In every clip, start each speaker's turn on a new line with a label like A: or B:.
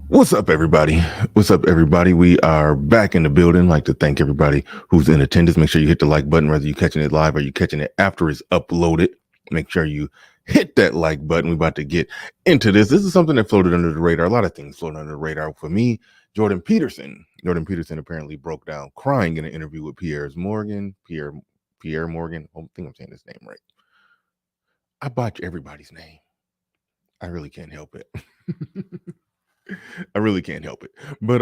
A: What's up, everybody? What's up, everybody? We are back in the building. I'd like to thank everybody who's in attendance. Make sure you hit the like button, whether you're catching it live or you're catching it after it's uploaded. Make sure you hit that like button. We're about to get into this. This is something that floated under the radar. A lot of things floated under the radar. For me, Jordan Peterson. Jordan Peterson apparently broke down crying in an interview with Pierre Morgan. I think I'm saying his name right. I botch everybody's name. I really can't help it. I really can't help it. But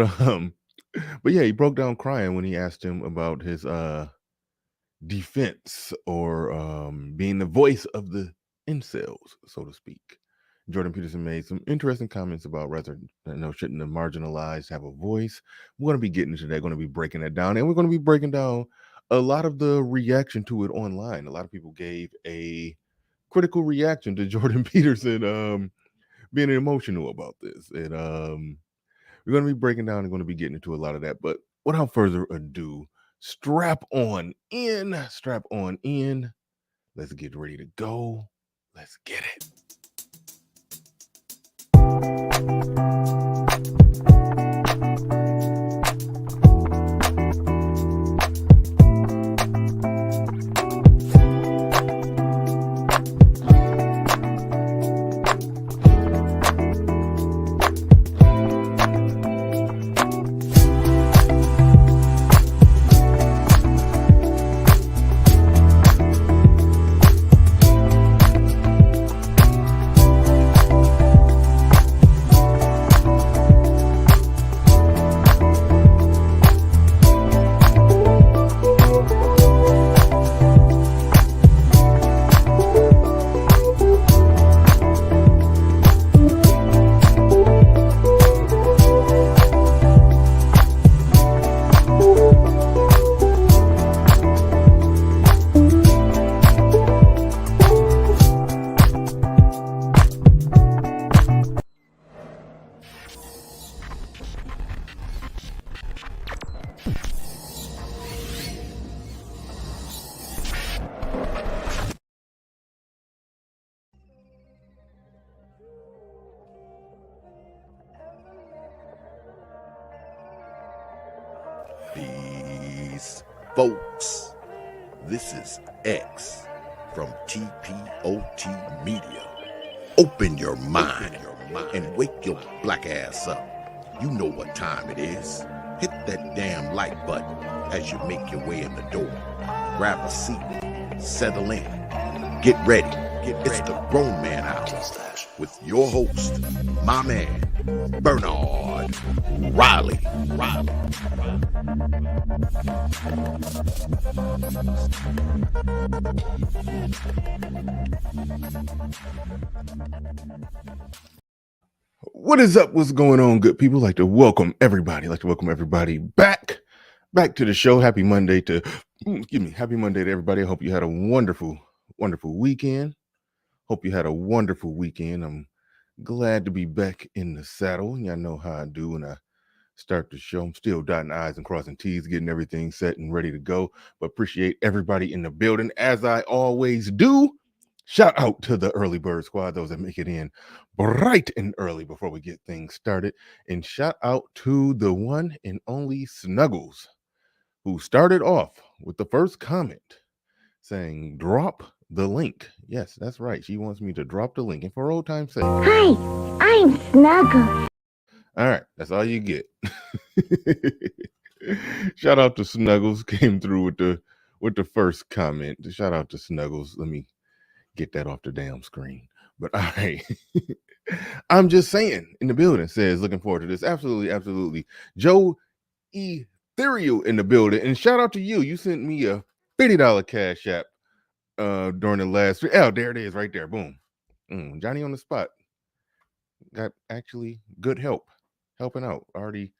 A: yeah, he broke down crying when he asked him about his defense or being the voice of the incels, so to speak. Jordan Peterson made some interesting comments about whether shouldn't the marginalized have a voice. We're going to be getting into that, going to be breaking that down, and we're going to be breaking down a lot of the reaction to it online. A lot of people gave a critical reaction to Jordan Peterson being emotional about this. And we're going to be breaking down and going to be getting into a lot of that. But without further ado, strap on in. Let's get ready to go. Let's get it.
B: Peace, folks. This is X from TPOT Media. Open your mind and wake your black ass up. You know what time it is. Hit that damn like button as you make your way in the door. Grab a seat, settle in, get ready. It's the Grown Man Hour with your host, my man, Bernard Riley.
A: What is up? What's going on, good people? Like to welcome everybody. Back to the show. Happy Monday to everybody. I hope you had a wonderful weekend. I'm glad to be back in the saddle. Y'all know how I do when I start the show. I'm still dotting I's and crossing T's, getting everything set and ready to go. But appreciate everybody in the building, as I always do. Shout out to the early bird squad, those that make it in bright and early before we get things started. And shout out to the one and only Snuggles, who started off with the first comment saying, drop the link. Yes, that's right. She wants me to drop the link. And for old time's sake.
C: Hi, I'm Snuggles.
A: All right, that's all you get. Shout out to Snuggles, came through with the first comment. Shout out to Snuggles. Let me get that off the damn screen. But all right. I'm just saying, in the building, says looking forward to this. Absolutely. Joe Ethereal in the building. And shout out to you. You sent me a $50 cash app during the last. Oh, there it is right there. Boom. Johnny on the spot. Got actually good helping out. Already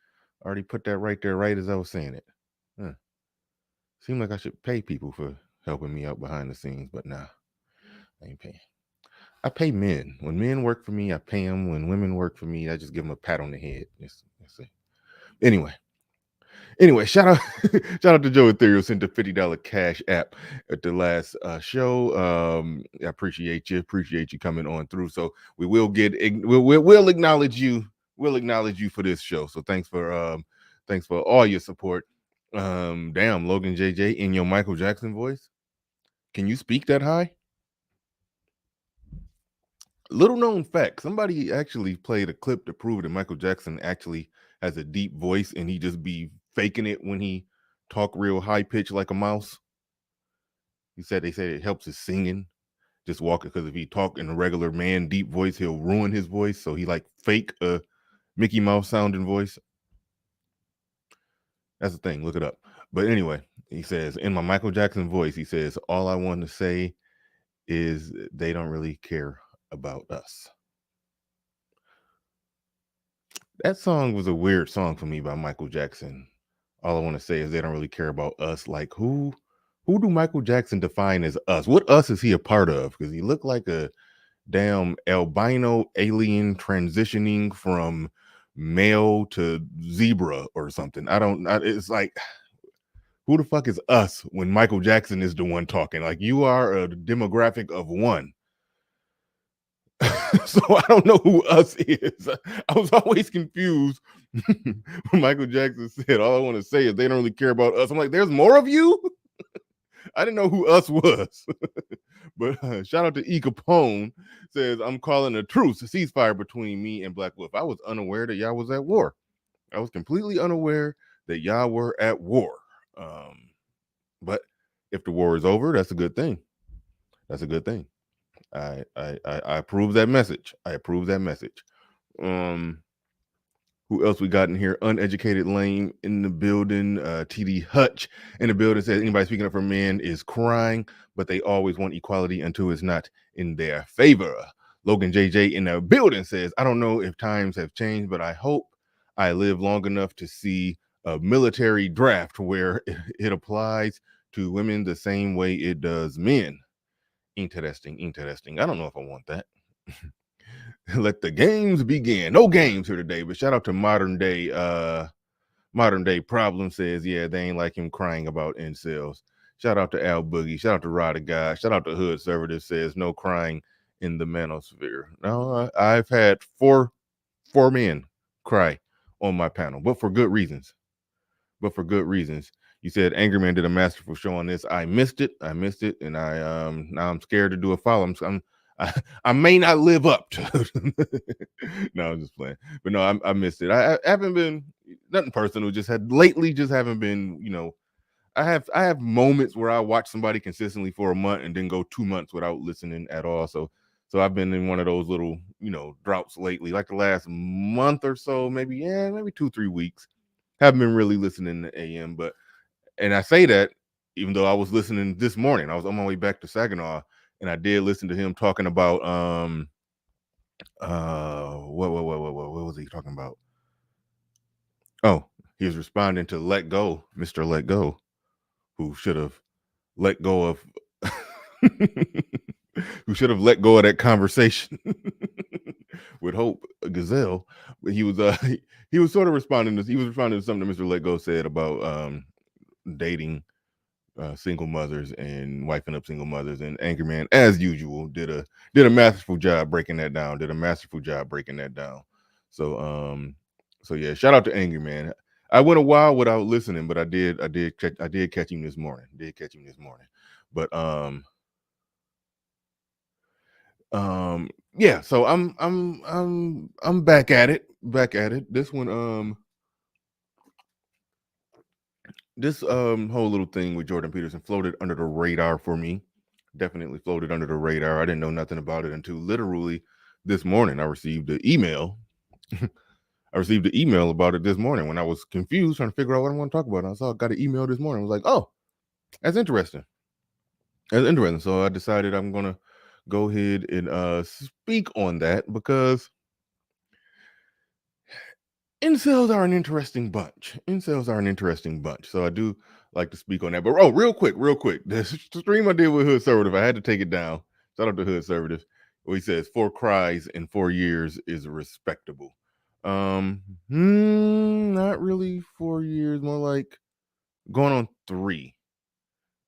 A: put that right there, right as I was saying it. Seemed like I should pay people for helping me out behind the scenes, but nah, I ain't paying. I pay men. When men work for me, I pay them. When women work for me, I just give them a pat on the head. That's it. Anyway, shout out to Joe Ethereal, sent the $50 cash app at the last show. I appreciate you coming on through. So we will we'll acknowledge you we'll acknowledge you for this show. So thanks for all your support. Damn, Logan JJ in your Michael Jackson voice. Can you speak that high? Little known fact, somebody actually played a clip to prove that Michael Jackson actually has a deep voice and he just be faking it when he talk real high pitch like a mouse. They said it helps his singing. Just walking, because if he talk in a regular man deep voice, he'll ruin his voice. So he like fake a Mickey Mouse sounding voice. That's the thing. Look it up. But anyway, he says in my Michael Jackson voice, he says, all I want to say is they don't really care about us. That song was a weird song for me by Michael Jackson. All I want to say is they don't really care about us. Like who do Michael Jackson define as us? What us is he a part of? Because he looked like a damn albino alien transitioning from male to zebra or something. It's like, who the fuck is us when Michael Jackson is the one talking? Like, you are a demographic of one. So I don't know who us is. I was always confused when Michael Jackson said, all I want to say is they don't really care about us. I'm like, there's more of you? I didn't know who us was. But shout out to E. Capone, says, I'm calling a truce, a ceasefire between me and Black Wolf. I was unaware that y'all was at war. I was completely unaware that y'all were at war. But if the war is over, that's a good thing. That's a good thing. I approve that message. I approve that message. Who else we got in here? Uneducated Lame in the building. TD Hutch in the building says anybody speaking up for men is crying, but they always want equality until it's not in their favor. Logan JJ in the building says, I don't know if times have changed, but I hope I live long enough to see a military draft where it applies to women the same way it does men. Interesting. I don't know if I want that. Let the games begin. No games here today, but shout out to modern day problem says, yeah, they ain't like him crying about incels. Shout out to Al Boogie. Shout out to Rod of God. Shout out to Hood Server that says no crying in the Manosphere. No, I've had four men cry on my panel, but for good reasons. You said Angry Man did a masterful show on this. I missed it, and now I'm scared to do a follow. I may not live up to. No, I'm just playing. But no, I missed it. I haven't been nothing personal. Just haven't been. I have moments where I watch somebody consistently for a month and then go 2 months without listening at all. So I've been in one of those little droughts lately, like the last month or so, maybe 2-3 weeks. Haven't been really listening to AM, and I say that even though I was listening this morning. I was on my way back to Saginaw, and I did listen to him talking about what was he talking about? Oh, he was responding to Let Go, Mr. Let Go, who should have let go of who should have let go of that conversation with Hope Gazelle. But he was sort of responding to something that Mr. Let Go said about dating single mothers and wifing up single mothers, and Angry Man, as usual, did a masterful job breaking that down. So yeah, shout out to Angry Man. I went a while without listening, but I did catch him this morning. But yeah, so I'm back at it. This one this whole little thing with Jordan Peterson floated under the radar for me. Definitely floated under the radar. I didn't know nothing about it until literally this morning. I received an email. About it this morning when I was confused trying to figure out what I want to talk about. I got an email this morning. I was like, oh, that's interesting. So I decided I'm gonna go ahead and speak on that because incels are an interesting bunch. So I do like to speak on that. But real quick, the stream I did with Hood Servative, I had to take it down. Shout out to Hood Servative. Where he says 4 cries in 4 years is respectable. Not really 4 years, more like going on 3.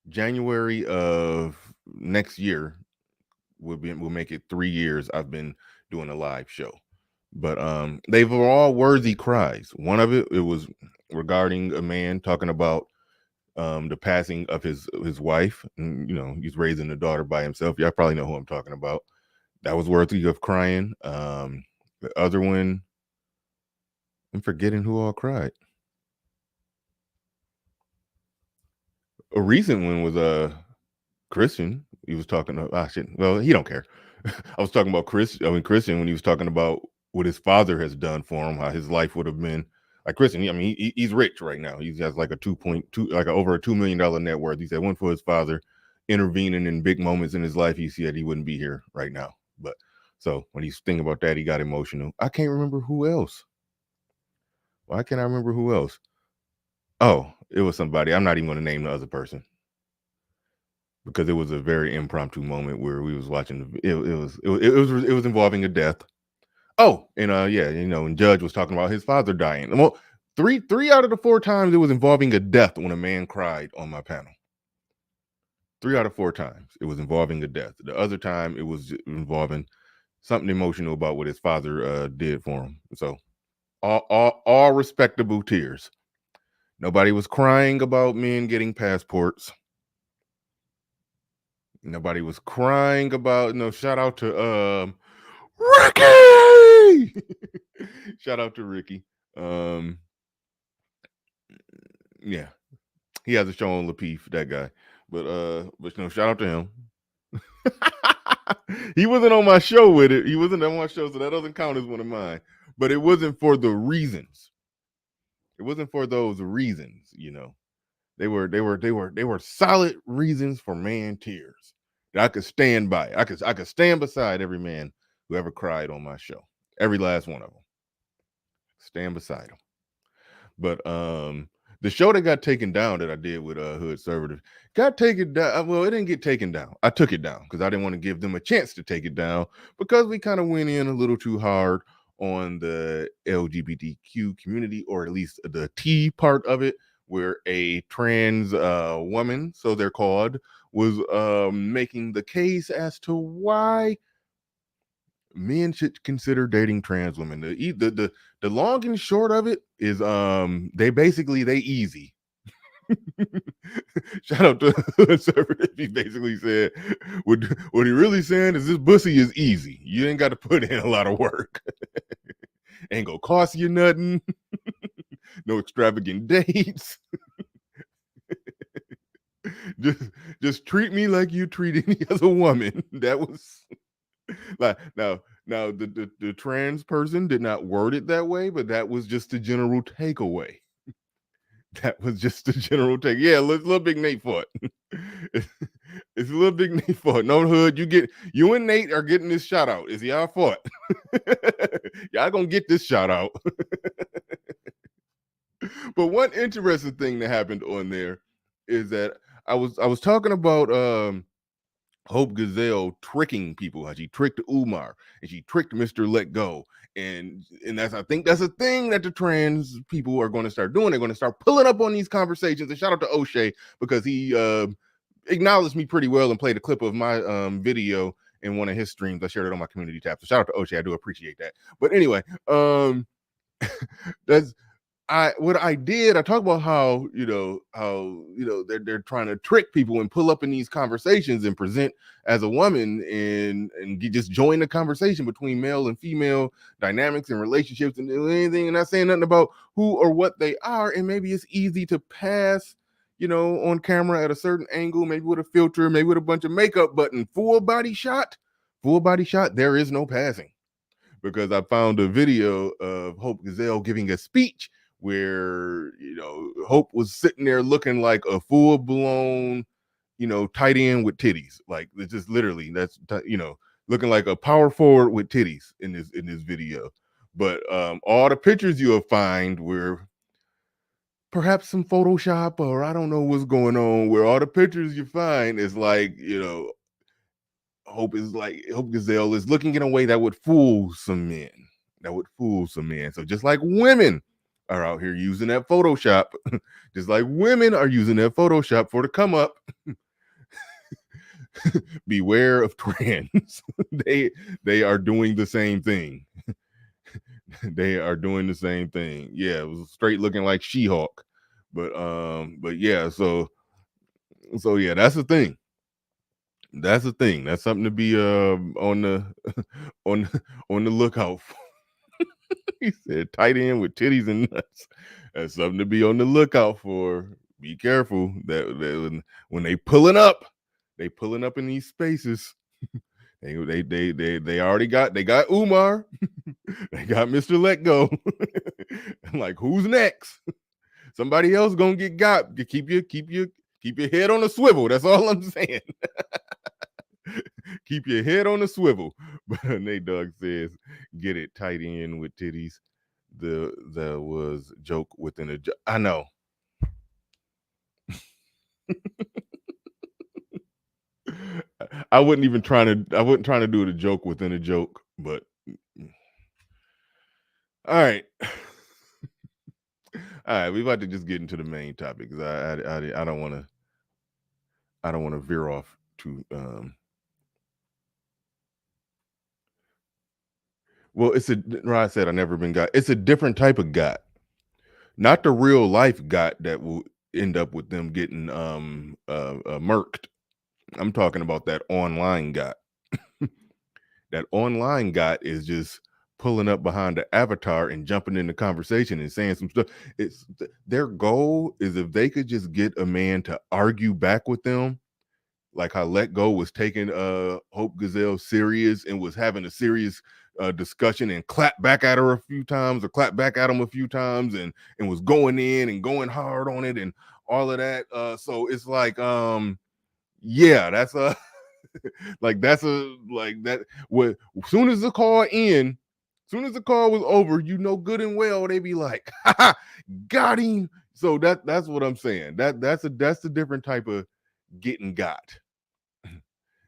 A: January of next year will make it 3 years I've been doing a live show. But they were all worthy cries. One of it was regarding a man talking about the passing of his wife. And, he's raising a daughter by himself. Y'all probably know who I'm talking about. That was worthy of crying. The other one, I'm forgetting who all cried. A recent one was Christian. He was talking about shit. Well, he don't care. I was talking about Christian when he was talking about what his father has done for him, how his life would have been. Like Christian, he's rich right now. He has like a 2.2, like over a $2 million net worth. He said one for his father intervening in big moments in his life. He said he wouldn't be here right now. But so when he's thinking about that, he got emotional. I can't remember who else. Why can't I remember who else? Oh, it was somebody. I'm not even going to name the other person because it was a very impromptu moment where we was watching. It was involving a death. Oh, and and Judge was talking about his father dying. Well, three out of the 4 times it was involving a death when a man cried on my panel. 3 out of 4 times it was involving a death. The other time it was involving something emotional about what his father did for him. So all respectable tears. Nobody was crying about men getting passports. Nobody was crying about shout out to Ricky. Shout out to Ricky. Yeah. He has a show on Lapeef, that guy. But shout out to him. He wasn't on my show with it. He wasn't on my show, so that doesn't count as one of mine. But it wasn't for the reasons. It wasn't for those reasons, They were solid reasons for man tears that I could stand by. I could stand beside every man who ever cried on my show. Every last one of them. Stand beside them. But the show that got taken down that I did with Hood Conservative got taken down. Well, it didn't get taken down. I took it down because I didn't want to give them a chance to take it down because we kind of went in a little too hard on the LGBTQ community, or at least the T part of it, where a trans woman, so they're called, was making the case as to why men should consider dating trans women. The long and short of it is they easy. Shout out to Conservative. He basically said what he really saying is this pussy is easy. You ain't got to put in a lot of work. Ain't gonna cost you nothing. No extravagant dates. just treat me like you treat any other woman. That was like now the trans person did not word it that way, but that was just the general takeaway. That was just the general take. Yeah, little Big Nate fought. It's little Big Nate fought. No, Hood, you and Nate are getting this shout out. It's y'all fought. Y'all gonna get this shout out. But one interesting thing that happened on there is that I was talking about Hope Gazelle tricking people. How she tricked Umar and she tricked Mr. Let Go. And I think that's a thing that the trans people are going to start doing. They're going to start pulling up on these conversations. And shout out to O'Shea because he acknowledged me pretty well and played a clip of my video in one of his streams. I shared it on my community tab. So shout out to O'Shea. I do appreciate that. But anyway, that's I talk about how they're trying to trick people and pull up in these conversations and present as a woman and just join the conversation between male and female dynamics and relationships and anything, and not saying nothing about who or what they are. And maybe it's easy to pass on camera at a certain angle, maybe with a filter, maybe with a bunch of makeup, but in full body shot, there is no passing. Because I found a video of Hope Gazelle giving a speech where Hope was sitting there looking like a full-blown tight end with titties. Like it's just literally looking like a power forward with titties in this video. But all the pictures you'll find were perhaps some Photoshop, or I don't know what's going on, where all the pictures you find is like Hope Gazelle is looking in a way that would fool some men. So just like women are out here using that Photoshop, just like women are using that Photoshop for the come up, beware of trans. They are doing the same thing. They are doing the same thing. Yeah, it was straight looking like She-Hulk. But yeah, so yeah, that's the thing. That's the thing. That's something to be on the on the lookout for. He said tight end with titties and nuts. That's something to be on the lookout for. Be careful that when they pulling up in these spaces. They already got Umar. They got Mr. Let Go. I'm like, who's next? Somebody else gonna get got. Keep your head on a swivel. That's all I'm saying. Keep your head on a swivel. But Nate Dogg says, get it tight in with titties. The was joke within a joke. I know. I wasn't trying to do the joke within a joke, but all right. All right, we about to just get into the main topic because I don't want to veer off to well, I said I never been got. It's a different type of got, not the real life got that will end up with them getting murked. I'm talking about that online got. That online got is just pulling up behind the avatar and jumping in the conversation and saying some stuff. It's their goal is if they could just get a man to argue back with them, like how Let Go was taking Hope Gazelle serious and was having a serious discussion and clap back at her a few times or clap back at him a few times and was going in and going hard on it and all of that. So it's like yeah, that's a like that's a like that. What soon as the call was over, you know good and well they be like, got him. So that's what I'm saying. That's a different type of getting got.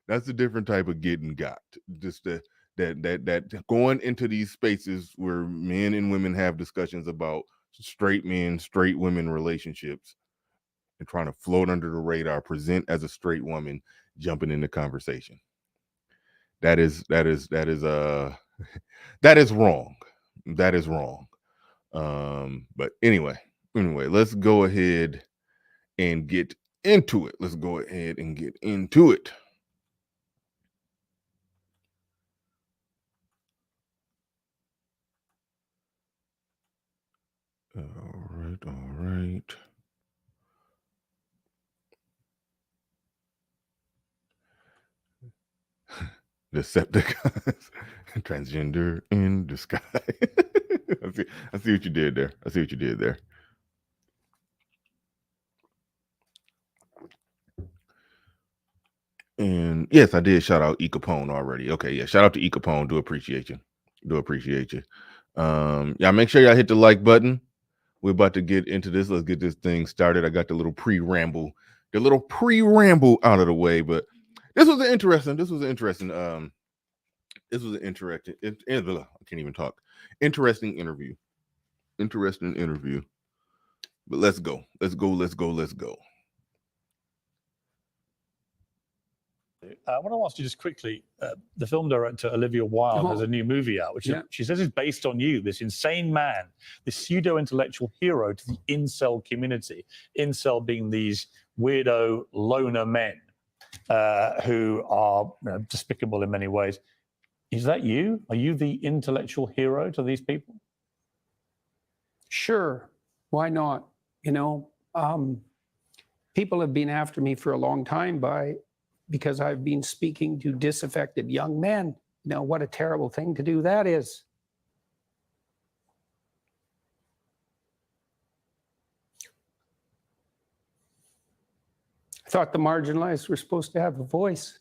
A: That's a different type of getting got. Just that going into these spaces where men and women have discussions about straight men, straight women relationships and trying to float under the radar, present as a straight woman, jumping in the conversation. That is that is wrong. That is wrong. But anyway, let's go ahead and get into it. Let's go ahead and get into it. All right. Decepticons, transgender in disguise. I see what you did there. And yes, I did shout out E Capone already. Okay, yeah, shout out to E Capone. Do appreciate you. Yeah, make sure y'all hit the like button. We're about to get into this. Let's get this thing started. I got the little pre-ramble out of the way, but this was an interesting I can't even talk. Interesting interview. But let's go.
D: I want to ask you just quickly, the film director Olivia Wilde has a new movie out, which she says is based on you, this insane man, this pseudo-intellectual hero to the incel community. Incel being these weirdo loner men who are despicable in many ways. Is that you? Are you the intellectual hero to these people?
E: Sure. Why not? People have been after me for a long time because I've been speaking to disaffected young men. What a terrible thing to do that is. I thought the marginalized were supposed to have a voice.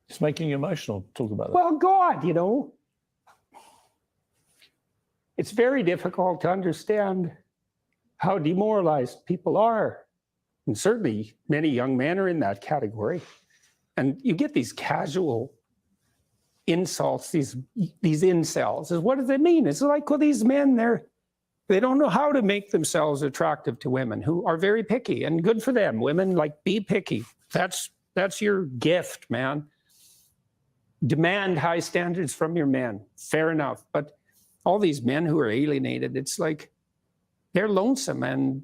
D: It's making you emotional. Talk about that.
E: Well, God, it's very difficult to understand how demoralized people are. And certainly many young men are in that category. And you get these casual insults, these incels. What does it mean? It's like, well, these men, they don't know how to make themselves attractive to women who are very picky, and good for them. Women, be picky. That's your gift, man. demand high standards from your men. Fair enough. But all these men who are alienated, it's like they're lonesome and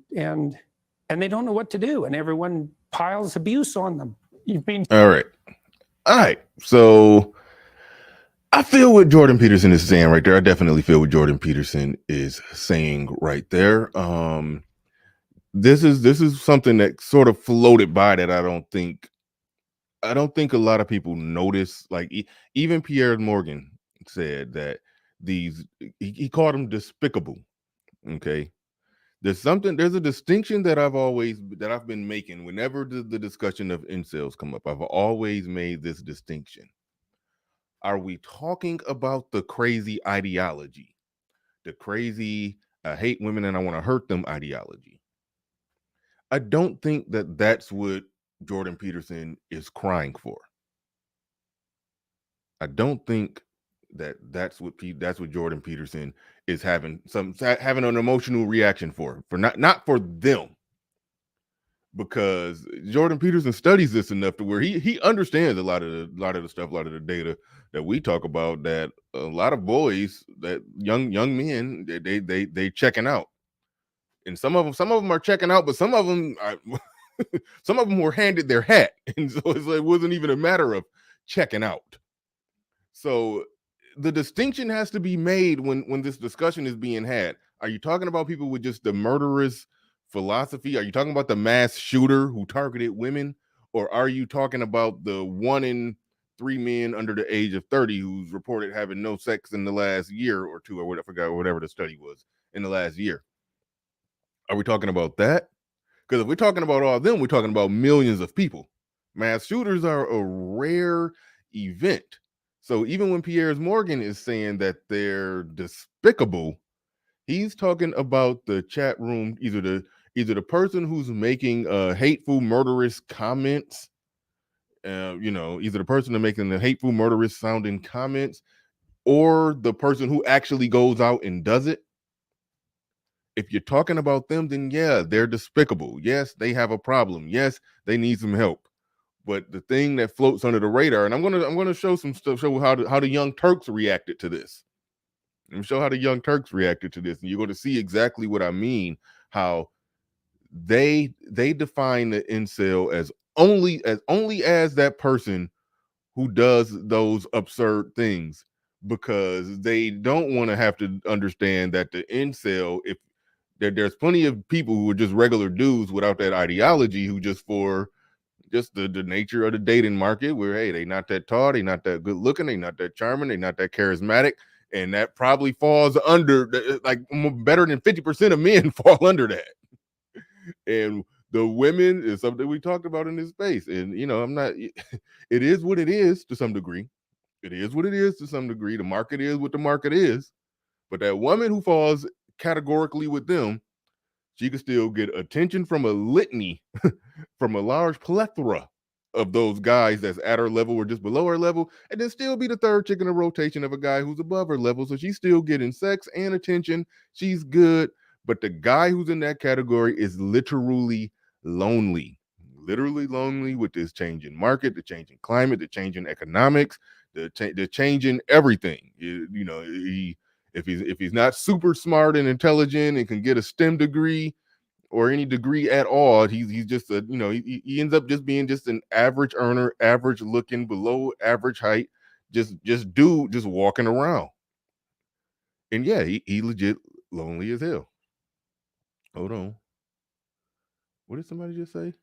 E: they don't know what to do, and everyone piles abuse on them.
D: You've been
A: All right. So I feel what Jordan Peterson is saying right there. I definitely feel what Jordan Peterson is saying right there. This is something that sort of floated by that I don't think a lot of people notice. Like even Pierre Morgan said that he called them despicable. Okay. There's a distinction that I've been making whenever the discussion of incels come up. I've always made this distinction. Are we talking about the crazy ideology, the crazy I hate women and I want to hurt them ideology? I don't think that that's what Jordan Peterson is crying for. I don't think that that's what Jordan Peterson is having an emotional reaction for not for them, because Jordan Peterson studies this enough to where he understands a lot of the stuff, a lot of the data that we talk about, that a lot of boys, that young men, they checking out, and some of them are checking out, but some of them some of them were handed their hat, and so it wasn't even a matter of checking out. So the distinction has to be made when this discussion is being had. Are you talking about people with just the murderous philosophy? Are you talking about the mass shooter who targeted women? Or are you talking about the 1 in 3 men under the age of 30 who's reported having no sex in the last year or two, or whatever, I forgot whatever the study was, in the last year? Are we talking about that? Because if we're talking about all of them, we're talking about millions of people. Mass shooters are a rare event. So even when Piers Morgan is saying that they're despicable, he's talking about the chat room, either the person who's making hateful, murderous comments, either the person who's making the hateful, murderous sounding comments, or the person who actually goes out and does it. If you're talking about them, then yeah, they're despicable. Yes, they have a problem. Yes, they need some help. But the thing that floats under the radar, and I'm gonna show some stuff, show how the Young Turks reacted to this. And show how the Young Turks reacted to this, and you're going to see exactly what I mean. How they define the incel as only as that person who does those absurd things, because they don't want to have to understand that the incel, if there's plenty of people who are just regular dudes without that ideology, who just for just the nature of the dating market, where hey, they not that tall, they not that good looking, they not that charming, they not that charismatic, and that probably falls under, like, better than 50% of men fall under that. And the women is something we talked about in this space, and I'm not. It is what it is to some degree. It is what it is to some degree. The market is what the market is. But that woman who falls categorically with them, she can still get attention from a litany, from a large plethora of those guys that's at her level or just below her level, and then still be the third chick in a rotation of a guy who's above her level. So she's still getting sex and attention. She's good. But the guy who's in that category is literally lonely with this changing market, the changing climate, the changing economics, the changing everything. If he's not super smart and intelligent and can get a STEM degree or any degree at all, he's just he ends up just being just an average earner, average looking, below average height, just walking around. And yeah, he legit lonely as hell. Hold on. What did somebody just say?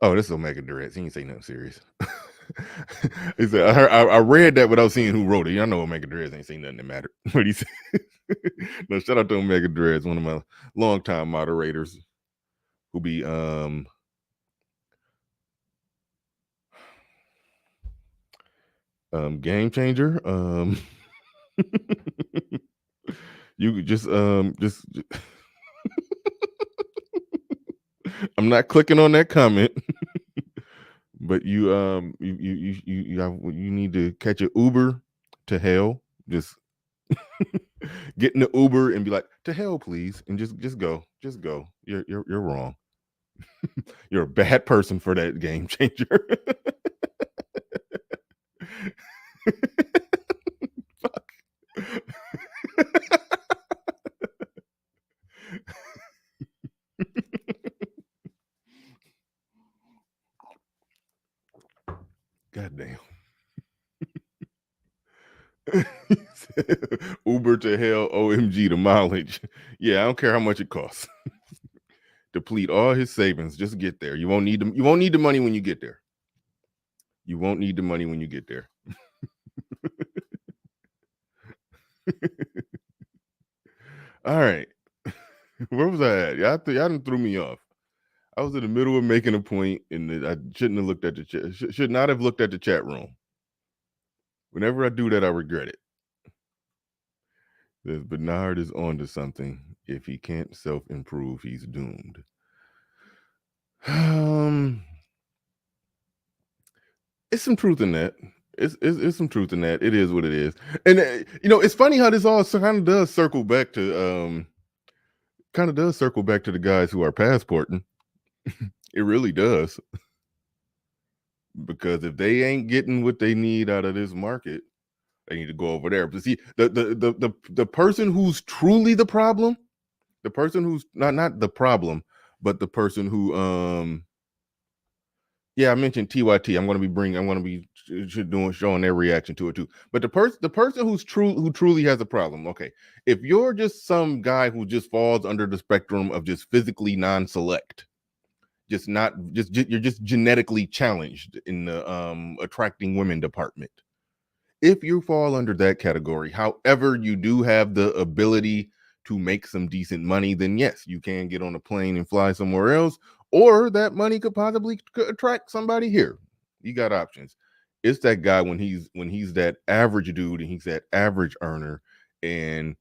A: Oh, this is Omega Durez. He ain't say nothing serious. He said, I read that without seeing who wrote it. Y'all know Omega Durez ain't saying nothing that mattered. But he said, no, shout out to Omega Durez, one of my longtime moderators, who be game changer. You could just I'm not clicking on that comment. But you need to catch an Uber to hell. Just get in the Uber and be like, to hell, please, and just go. You're wrong. You're a bad person for that, game changer. Fuck. Goddamn. Uber to hell, OMG, the mileage. Yeah, I don't care how much it costs. Deplete all his savings, just get there. You won't need them. You won't need the money when you get there. You won't need the money when you get there. All right. Where was I at? Y'all done threw me off. I was in the middle of making a point, and I shouldn't have looked at the chat. Should not have looked at the chat room. Whenever I do that, I regret it. Says Bernard is on to something. If he can't self-improve, he's doomed. It's some truth in that. It's some truth in that. It is what it is. And it's funny how this all kind of does circle back to the guys who are passporting. It really does. Because if they ain't getting what they need out of this market, they need to go over there. But see, the person who's truly the problem, the person who's not the problem, but the person who I mentioned TYT. I'm going to be showing their reaction to it too. But the person who truly has a problem. Okay, if you're just some guy who just falls under the spectrum of just physically non-select, you're just genetically challenged in the attracting women department. If you fall under that category, however, you do have the ability to make some decent money, then yes, you can get on a plane and fly somewhere else, or that money could possibly attract somebody here. You got options. It's that guy when he's that average dude and he's that average earner. And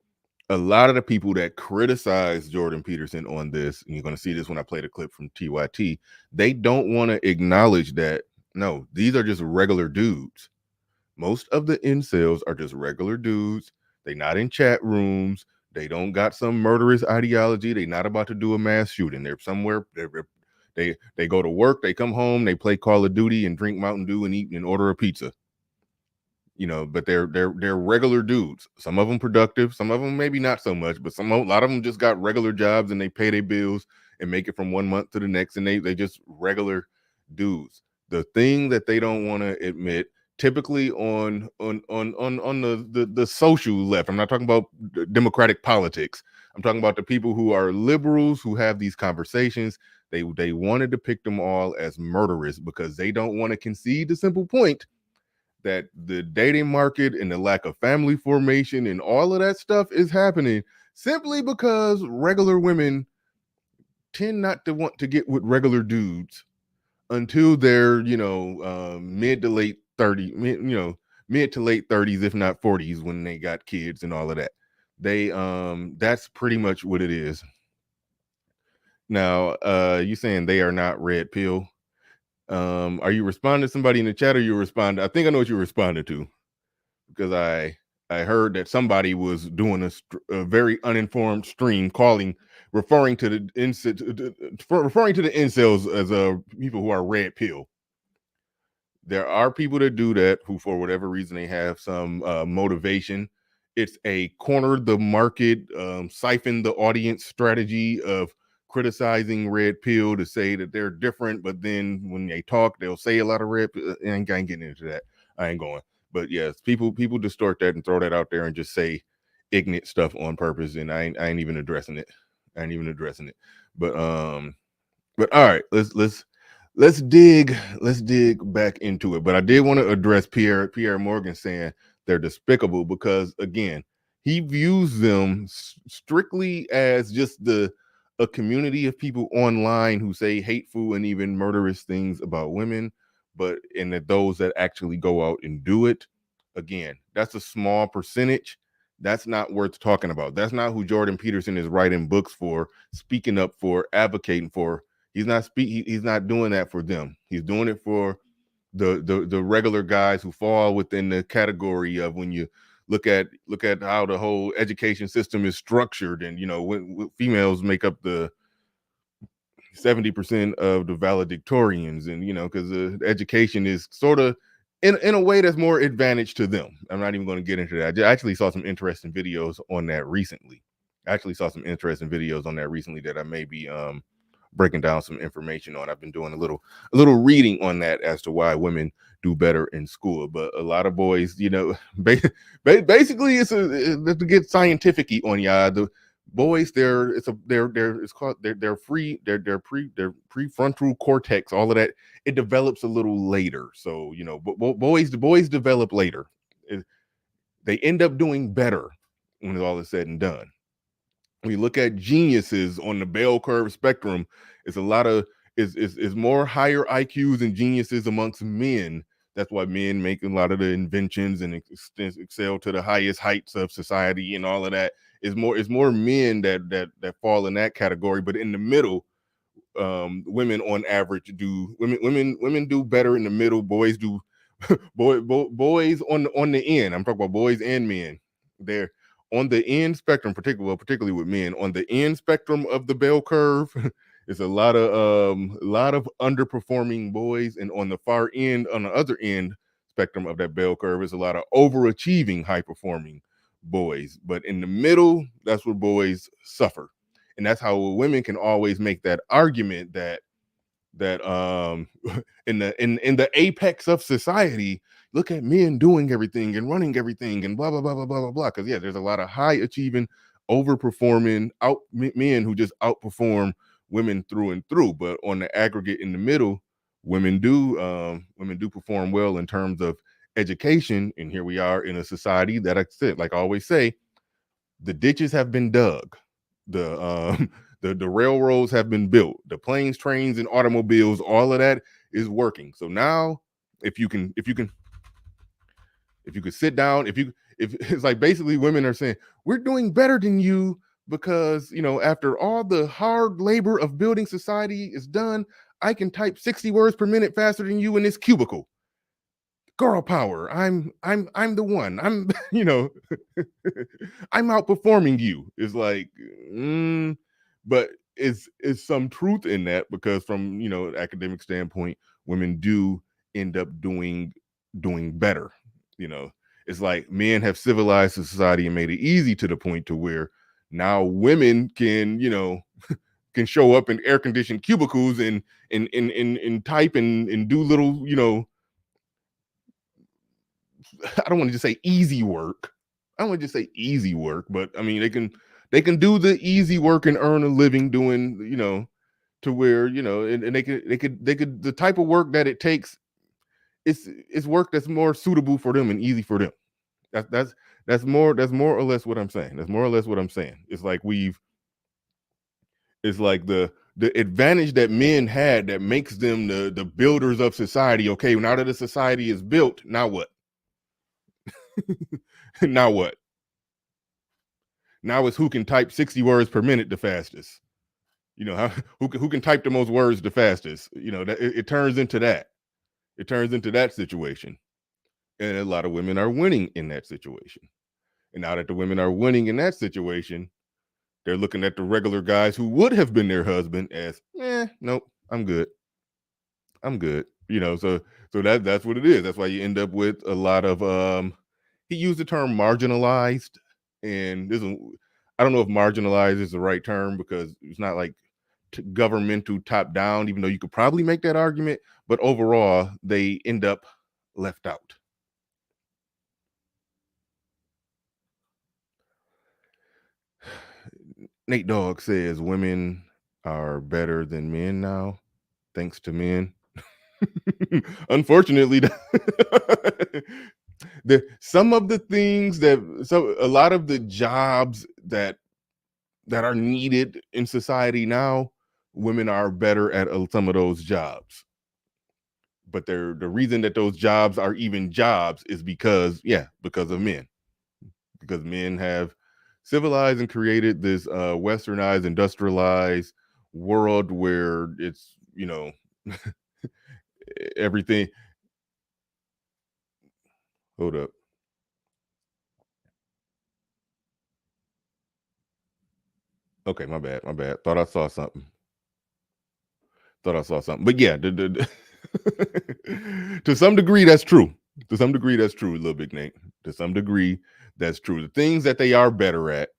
A: a lot of the people that criticize Jordan Peterson on this, and you're going to see this when I play the clip from TYT, they don't want to acknowledge that, no, these are just regular dudes. Most of the incels are just regular dudes. They not in chat rooms. They don't got some murderous ideology. They not about to do a mass shooting. They're somewhere. They go to work. They come home. They play Call of Duty and drink Mountain Dew and eat and order a pizza. But they're regular dudes. Some of them productive. Some of them maybe not so much. But a lot of them just got regular jobs and they pay their bills and make it from one month to the next. And they just regular dudes. The thing that they don't want to admit, typically on the social left, I'm not talking about democratic politics. I'm talking about the people who are liberals who have these conversations. They want to depict them all as murderous because they don't want to concede the simple point that the dating market and the lack of family formation and all of that stuff is happening simply because regular women tend not to want to get with regular dudes until they're mid to late 30s, mid to late 30s, if not 40s, when they got kids and all of that. They that's pretty much what it is. Now you saying they are not red pill. Are you responding to somebody in the chat, or you respond? I think I know what you responded to, because I heard that somebody was doing a very uninformed stream referring to the incels as people who are red pill. There are people that do that who, for whatever reason, they have some motivation. It's a corner the market, siphon the audience strategy of criticizing red pill to say that they're different, but then when they talk, they'll say a lot of red pill. I ain't getting into that. I ain't going. But yes, people distort that and throw that out there and just say ignorant stuff on purpose, and I ain't even addressing it. But all right, let's dig back into it. But I did want to address Pierre Morgan saying they're despicable because, again, he views them strictly as just a community of people online who say hateful and even murderous things about women, but and that those that actually go out and do it, again, that's a small percentage. That's not worth talking about. That's not who Jordan Peterson is writing books for, speaking up for, advocating for. He's not doing that for them. He's doing it for the regular guys who fall within the category of, when you look at how the whole education system is structured, and when females make up the 70% of the valedictorians, and because education is sort of in a way that's more advantage to them. I'm not even going to get into that. I actually saw some interesting videos on that recently. That I may be breaking down some information on. I've been doing a little reading on that as to why women do better in school, but a lot of boys, basically to get scientific-y on y'all, the boys, their prefrontal cortex, all of that, it develops a little later. So boys develop later. They end up doing better when it's all is said and done. When you look at geniuses on the bell curve spectrum, it's a lot of is more higher IQs and geniuses amongst men. That's why men make a lot of the inventions and excel to the highest heights of society and all of that. Is more men that fall in that category. But in the middle, women on average women do better in the middle. Boys do boys on the end. I'm talking about boys and men. They're on the end spectrum, particularly with men on the end spectrum of the bell curve. It's a lot of underperforming boys, and on the far end, on the other end spectrum of that bell curve, is a lot of overachieving, high performing boys. But in the middle, that's where boys suffer, and that's how women can always make that argument that in the apex of society, look at men doing everything and running everything and blah blah blah blah blah blah blah. Because there's a lot of high achieving, overperforming men who just outperform women through and through. But on the aggregate in the middle, women do perform well in terms of education. And here we are in a society that, like I always say, the ditches have been dug, the railroads have been built, the planes, trains, and automobiles, all of that is working. So now, if you could sit down, if it's like basically women are saying, we're doing better than you because after all the hard labor of building society is done, I can type 60 words per minute faster than you in this cubicle. Girl power. I'm the one. I'm I'm outperforming you. It's like, but it's some truth in that, because from academic standpoint, women do end up doing better. It's like men have civilized society and made it easy to the point to where now women can can show up in air conditioned cubicles and type and do little I don't want to just say easy work. I don't want to just say easy work, but I mean they can do the easy work and earn a living doing to where and they could the type of work that it takes. It's work that's more suitable for them and easy for them. That's more or less what I'm saying. That's more or less what I'm saying. It's like it's like the advantage that men had that makes them the builders of society. Okay, now that the society is built, now what? Now what? Now it's who can type 60 words per minute the fastest. Who can type the most words the fastest. That it turns into that. It turns into that situation. And a lot of women are winning in that situation. And now that the women are winning in that situation, they're looking at the regular guys who would have been their husband as, nope, I'm good. I'm good. So that's what it is. That's why you end up with a lot of he used the term marginalized, and this is, I don't know if marginalized is the right term, because it's not like governmental top down, even though you could probably make that argument, but overall they end up left out. Nate Dogg says women are better than men now, thanks to men. Unfortunately, some of the things a lot of the jobs that are needed in society now, women are better at some of those jobs. But the reason that those jobs are even jobs is because of men. Because men have civilized and created this westernized, industrialized world where it's everything. Hold up. Okay, my bad. Thought I saw something. Thought I saw something, but yeah, to some degree that's true. To some degree that's true, Little Big Nate. To some degree that's true. The things that they are better at,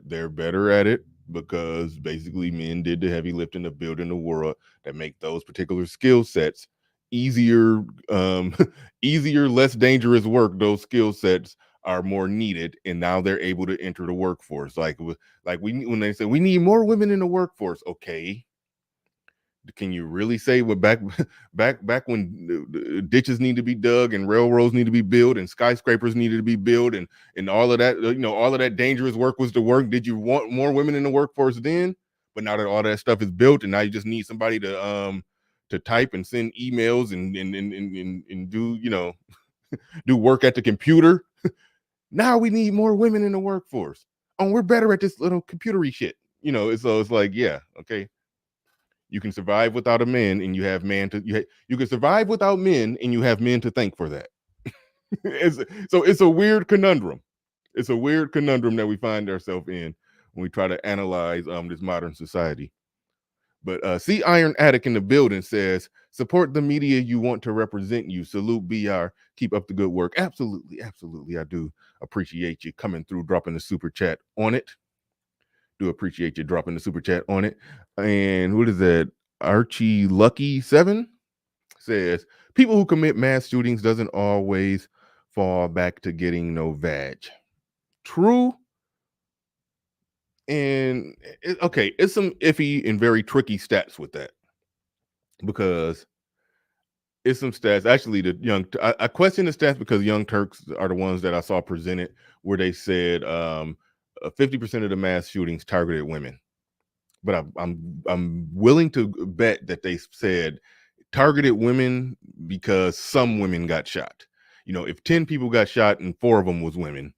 A: they're better at it because basically men did the heavy lifting of building the world that make those particular skill sets easier, easier, less dangerous work. Those skill sets are more needed, and now they're able to enter the workforce. Like when they say we need more women in the workforce, okay. Can you really say what back when ditches need to be dug and railroads need to be built and skyscrapers needed to be built and all of that, all of that dangerous work was the work? Did you want more women in the workforce then? But now that all that stuff is built and now you just need somebody to type and send emails and do do work at the computer. Now we need more women in the workforce. Oh, we're better at this little computery shit. So it's like, yeah, okay. You can survive without a man, and you have you can survive without men, and you have men to thank for that. It's a weird conundrum. It's a weird conundrum that we find ourselves in when we try to analyze this modern society. But see Iron Attic in the building says, support the media you want to represent you. Salute BR. Keep up the good work. Absolutely, absolutely. I do appreciate you coming through, dropping the super chat on it. Do appreciate you dropping the super chat on it. And what is that? Archie Lucky 7 says, people who commit mass shootings doesn't always fall back to getting no vag. True. And okay, it's some iffy and very tricky stats with that, because it's some stats. Actually, I question the stats because Young Turks are the ones that I saw presented where they said 50% of the mass shootings targeted women. But I'm willing to bet that they said targeted women because some women got shot. If 10 people got shot and 4 of them was women,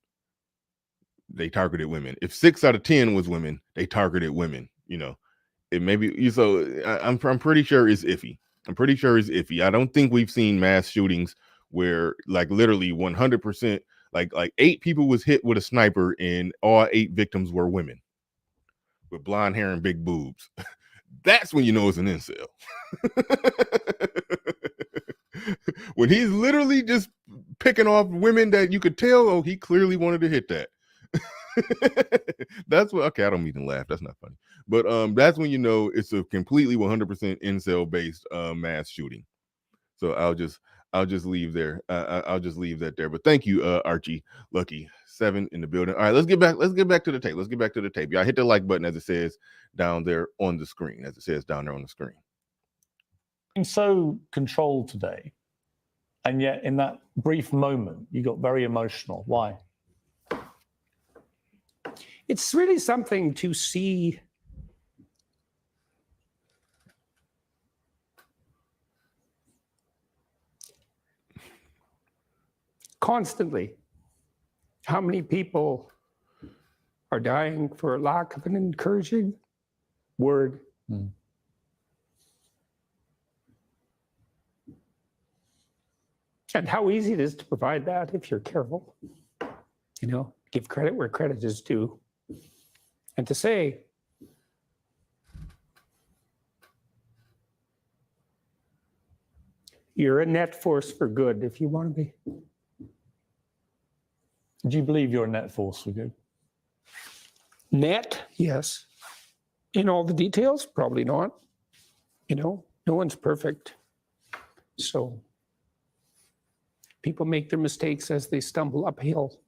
A: they targeted women. If 6 out of 10 was women, they targeted women. It may be so. I'm pretty sure it's iffy. I don't think we've seen mass shootings where like literally 100%, like 8 people was hit with a sniper and all 8 victims were women with blonde hair and big boobs. That's when you know it's an incel. When he's literally just picking off women that you could tell, oh, he clearly wanted to hit that. That's what, okay, I don't mean to laugh. That's not funny. But that's when you know it's a completely 100% incel based mass shooting. So I'll just leave there. I'll just leave that there. But thank you, Archie Lucky 7 in the building. All right, let's get back to the tape. Y'all hit the like button as it says down there on the screen.
D: I'm so controlled today, and yet in that brief moment, you got very emotional. Why?
E: It's really something to see constantly how many people are dying for lack of an encouraging word. And how easy it is to provide that if you're careful. Give credit where credit is due. And to say, you're a net force for good if you want to be.
D: Do you believe you're a net force for good?
E: Net, yes. In all the details, probably not. No one's perfect. So people make their mistakes as they stumble uphill.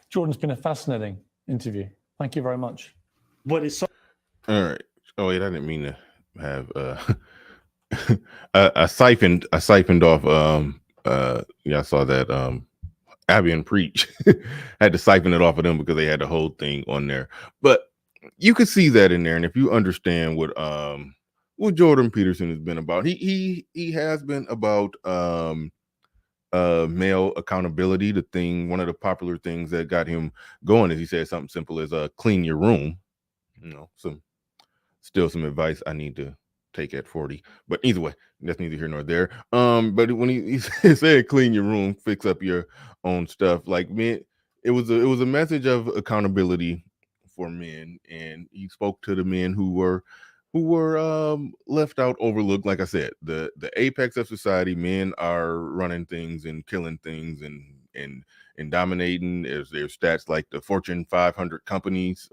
D: Jordan, it's been a fascinating interview. Thank you very much.
A: All right. Oh wait, I didn't mean to have I siphoned off I saw that Abby and Preach had to siphon it off of them because they had the whole thing on there. But you could see that in there, and if you understand what Jordan Peterson has been about, he has been about male accountability. One of the popular things that got him going is he said something simple as clean your room. Some advice I need to take at 40, but either way, that's neither here nor there. But when he said clean your room, fix up your own stuff, like, man, it was a message of accountability for men, and he spoke to the men who were left out, overlooked. Like I said, the apex of society, men are running things and killing things and dominating. There's stats like the Fortune 500 companies.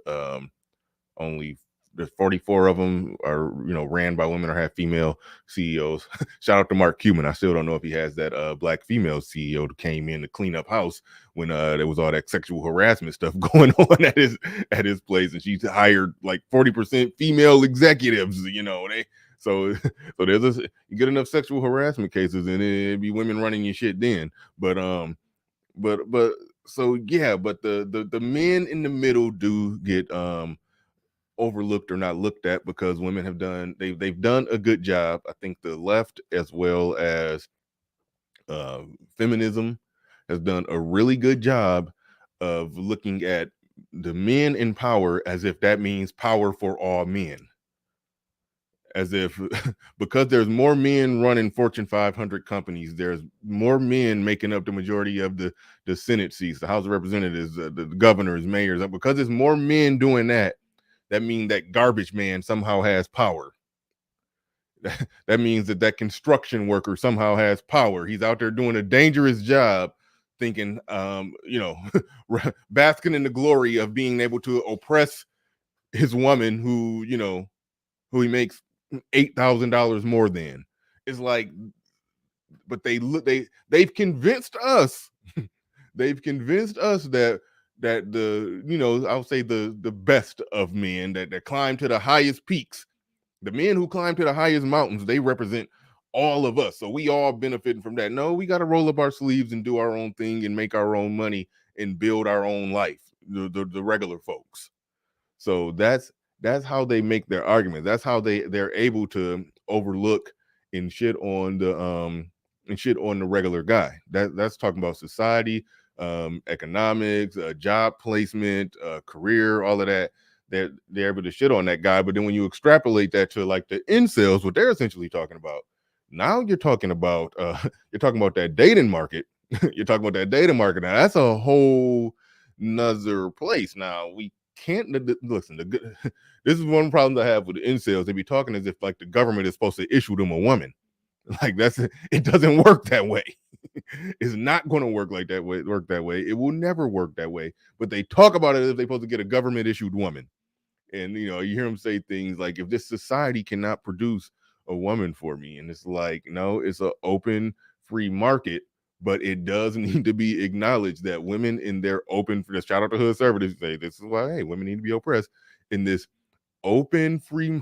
A: Only there's 44 of them are ran by women or have female CEOs. Shout out to Mark Cuban. I still don't know if he has that black female CEO that came in to clean up house when there was all that sexual harassment stuff going on at his place, and she's hired like 40% female executives. So there's you get enough sexual harassment cases and it'd be women running your shit then. But so yeah, but the men in the middle do get overlooked or not looked at because women have done they've done a good job. I think the left as well as feminism has done a really good job of looking at the men in power as if that means power for all men, as if because there's more men running Fortune 500 companies, there's more men making up the majority of the Senate seats, the House of Representatives, the governors, mayors. Because there's more men doing that, that means that garbage man somehow has power. That means that construction worker somehow has power. He's out there doing a dangerous job, thinking, basking in the glory of being able to oppress his woman who he makes $8,000 more than. It's like, but they've convinced us. They've convinced us that the I'll say the best of men that climb to the highest peaks, the men who climb to the highest mountains, they represent all of us. So we all benefiting from that. No, we got to roll up our sleeves and do our own thing and make our own money and build our own life, the regular folks. So that's how they make their argument. That's how they're able to overlook and shit on the regular guy. That's talking about society, economics, job placement, career, all of that. They're able to shit on that guy. But then when you extrapolate that to like the incels, what they're essentially talking about, now you're talking about that dating market. You're talking about that dating market. Now that's a whole nother place. Now we can't listen. This is one problem I have with the incels. They be talking as if like the government is supposed to issue them a woman. Like it doesn't work that way. It's not going to work that way. It will never work that way. But they talk about it as if they're supposed to get a government issued woman. And you hear them say things like, if this society cannot produce a woman for me, and it's like, no, it's an open free market, but it does need to be acknowledged that women in their open, shout out to hood conservatives, say this is why, hey, women need to be oppressed in this open free.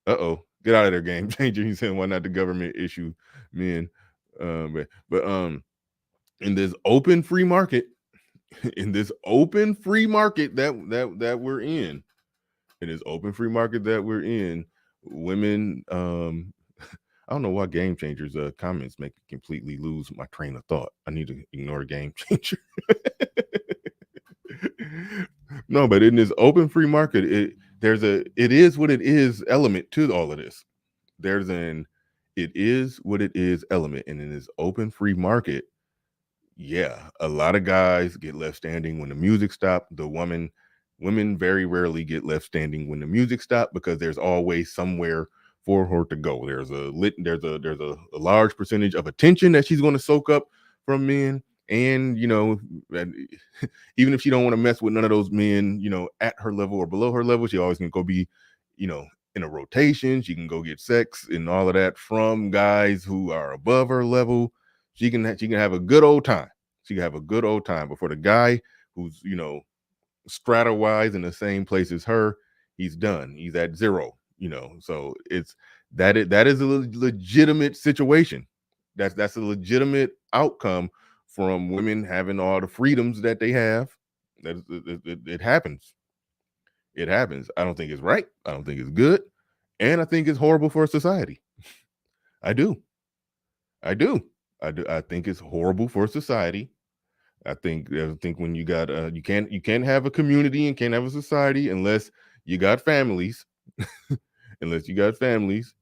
A: Get out of there, game changer. He said, why not the government issue men? But in this open free market, that we're in this open free market that we're in, women, I don't know why game changers comments make me completely lose my train of thought. I need to ignore game changer. No, but in this open free market, it is what it is element to all of this. There's an it is what it is element, and in this open free market, yeah, a lot of guys get left standing when the music stops. Women very rarely get left standing when the music stops because there's always somewhere for her to go. There's a large percentage of attention that she's going to soak up from men, and even if she don't want to mess with none of those men, at her level or below her level, she always can go be, in a rotation. She can go get sex and all of that from guys who are above her level. She can have a good old time. She can have a good old time before the guy who's strata wise in the same place as her, he's done. He's at zero. So that is a legitimate situation. That's a legitimate outcome from women having all the freedoms that they have. It happens. It happens. I don't think it's right. I don't think it's good, and I think it's horrible for society. I do. I think it's horrible for society. I think when you got you can't have a community and can't have a society unless you got families. Unless you got families,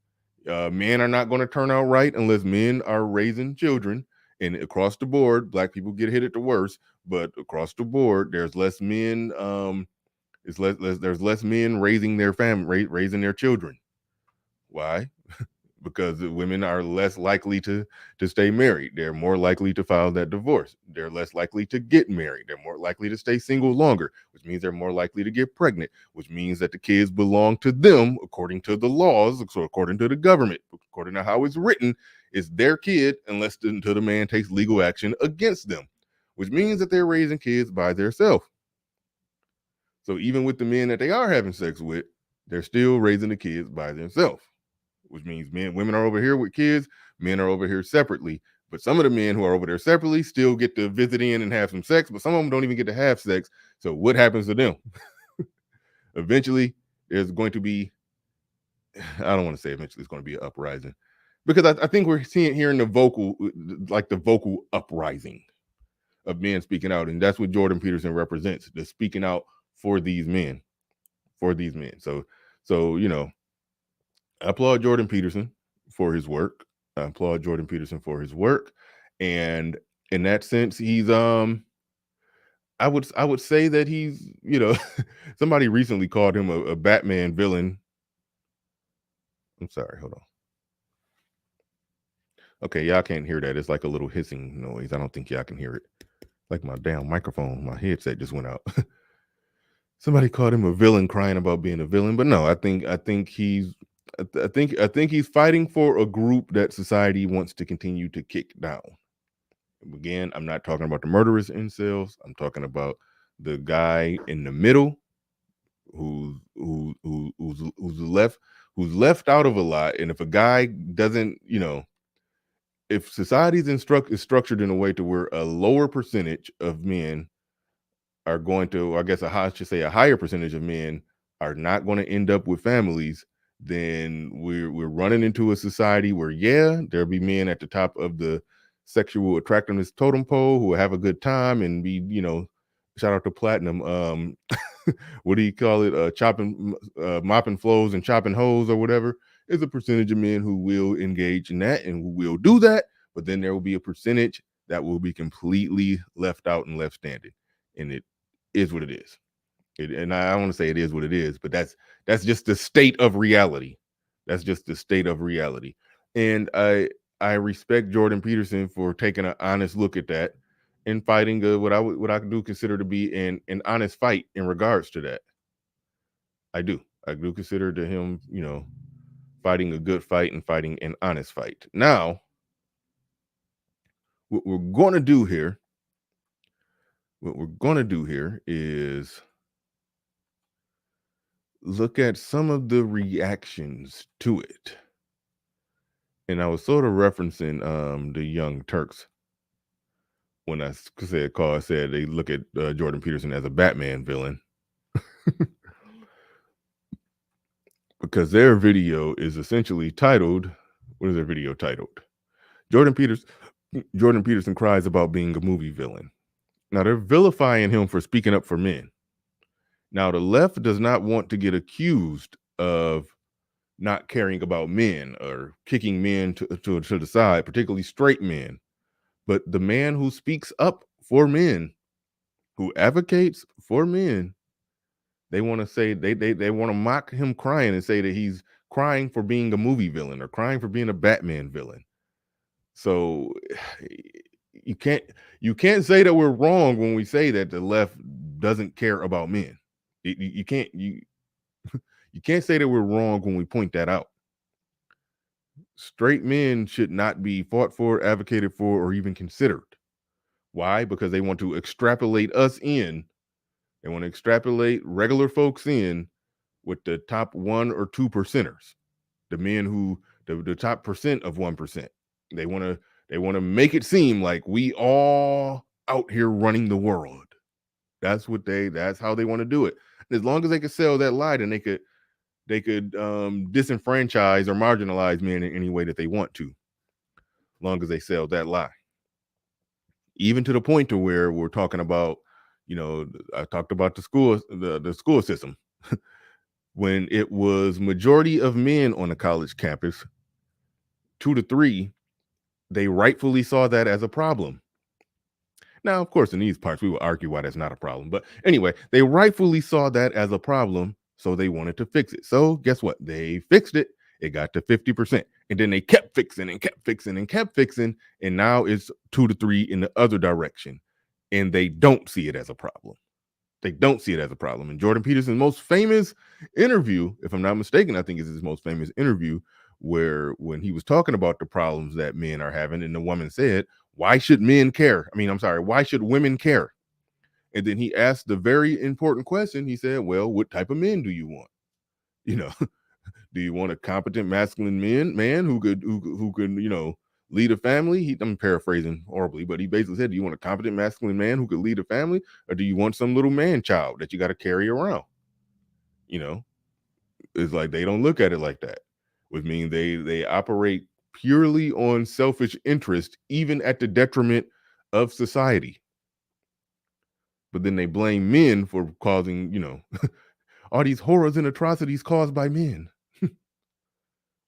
A: men are not going to turn out right unless men are raising children. And across the board, black people get hit at the worst. But across the board, there's less men It's there's less men raising their family, raising their children. Why? Because women are less likely to stay married. They're more likely to file that divorce. They're less likely to get married. They're more likely to stay single longer, which means they're more likely to get pregnant, which means that the kids belong to them according to the laws, so according to the government, according to how it's written, it's their kid unless until the man takes legal action against them, which means that they're raising kids by themselves. So even with the men that they are having sex with, they're still raising the kids by themselves, which means women are over here with kids, men are over here separately. But some of the men who are over there separately still get to visit in and have some sex, but some of them don't even get to have sex. So what happens to them? Eventually, there's going to be, I don't want to say eventually it's going to be an uprising, because I think we're hearing the vocal uprising of men speaking out. And that's what Jordan Peterson represents, the speaking out for these men. So, I applaud Jordan Peterson for his work. And in that sense, he's I would say that he's, somebody recently called him a Batman villain. I'm sorry, hold on. Okay, y'all can't hear that. It's like a little hissing noise. I don't think y'all can hear it. Like my damn microphone, my headset just went out. Somebody called him a villain, crying about being a villain, but no, I think he's fighting for a group that society wants to continue to kick down. Again, I'm not talking about the murderous incels. I'm talking about the guy in the middle who's left out of a lot. And if a guy doesn't, if society's is structured in a way to where a lower percentage of men are going to, I guess a higher percentage of men are not going to end up with families, then we're running into a society where, there'll be men at the top of the sexual attractiveness totem pole who will have a good time and be, shout out to Platinum. What do you call it? Mopping flows and chopping hoes or whatever. Is a percentage of men who will engage in that and who will do that. But then there will be a percentage that will be completely left out and left standing. And it is what it is. And I want to say it is what it is, but that's just the state of reality. And I respect Jordan Peterson for taking an honest look at that and fighting what I do consider to be an honest fight in regards to that. I do consider to him, fighting a good fight and fighting an honest fight. Now, what we're going to do here is look at some of the reactions to it. And I was sort of referencing the Young Turks when I said they look at Jordan Peterson as a Batman villain. Because their video is essentially titled, what is their video titled? Jordan Peterson cries about being a movie villain. Now they're vilifying him for speaking up for men. Now the left does not want to get accused of not caring about men or kicking men to the side, particularly straight men. But the man who speaks up for men, who advocates for men, they want to say they want to mock him crying and say that he's crying for being a movie villain or crying for being a Batman villain. So you can't say that we're wrong when we say that the left doesn't care about men. You can't say that we're wrong when we point that out. Straight men should not be fought for, advocated for, or even considered. Why? Because they want to extrapolate us in. They want to extrapolate regular folks in with the top 1 or 2 percenters, the men who the top percent of 1%. They want to make it seem like we all out here running the world. That's how they want to do it. And as long as they could sell that lie, then they could disenfranchise or marginalize men in any way that they want to, as long as they sell that lie. Even to the point to where we're talking about, I talked about the school system. When it was majority of men on a college campus, 2 to 3, they rightfully saw that as a problem. Now, of course, in these parts, we will argue why that's not a problem. But anyway, they rightfully saw that as a problem, so they wanted to fix it. So guess what? They fixed it. It got to 50%. And then they kept fixing and kept fixing and kept fixing. And now it's 2 to 3 in the other direction. And they don't see it as a problem. They don't see it as a problem. And Jordan Peterson's most famous interview, if I'm not mistaken, I think is his most famous interview, where when he was talking about the problems that men are having, and the woman said, why should men care? Why should women care? And then he asked the very important question. He said, well, what type of men do you want? Do you want a competent masculine man who could, lead a family? I'm paraphrasing horribly, but he basically said, do you want a competent masculine man who could lead a family? Or do you want some little man child that you got to carry around? It's like they don't look at it like that, which means they operate purely on selfish interest, even at the detriment of society. But then they blame men for causing, all these horrors and atrocities caused by men.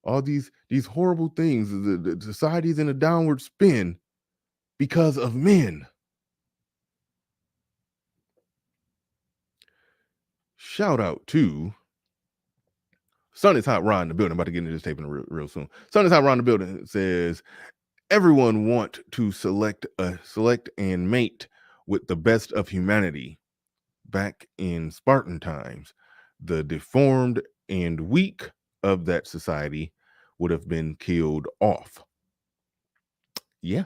A: All these horrible things. The society's in a downward spin because of men. Shout out to Sun is Hot Ron in the building. I'm about to get into this taping real soon. Sun is Hot Ron in the building. It says, everyone want to select and mate with the best of humanity. Back in Spartan times, the deformed and weak of that society would have been killed off. Yeah.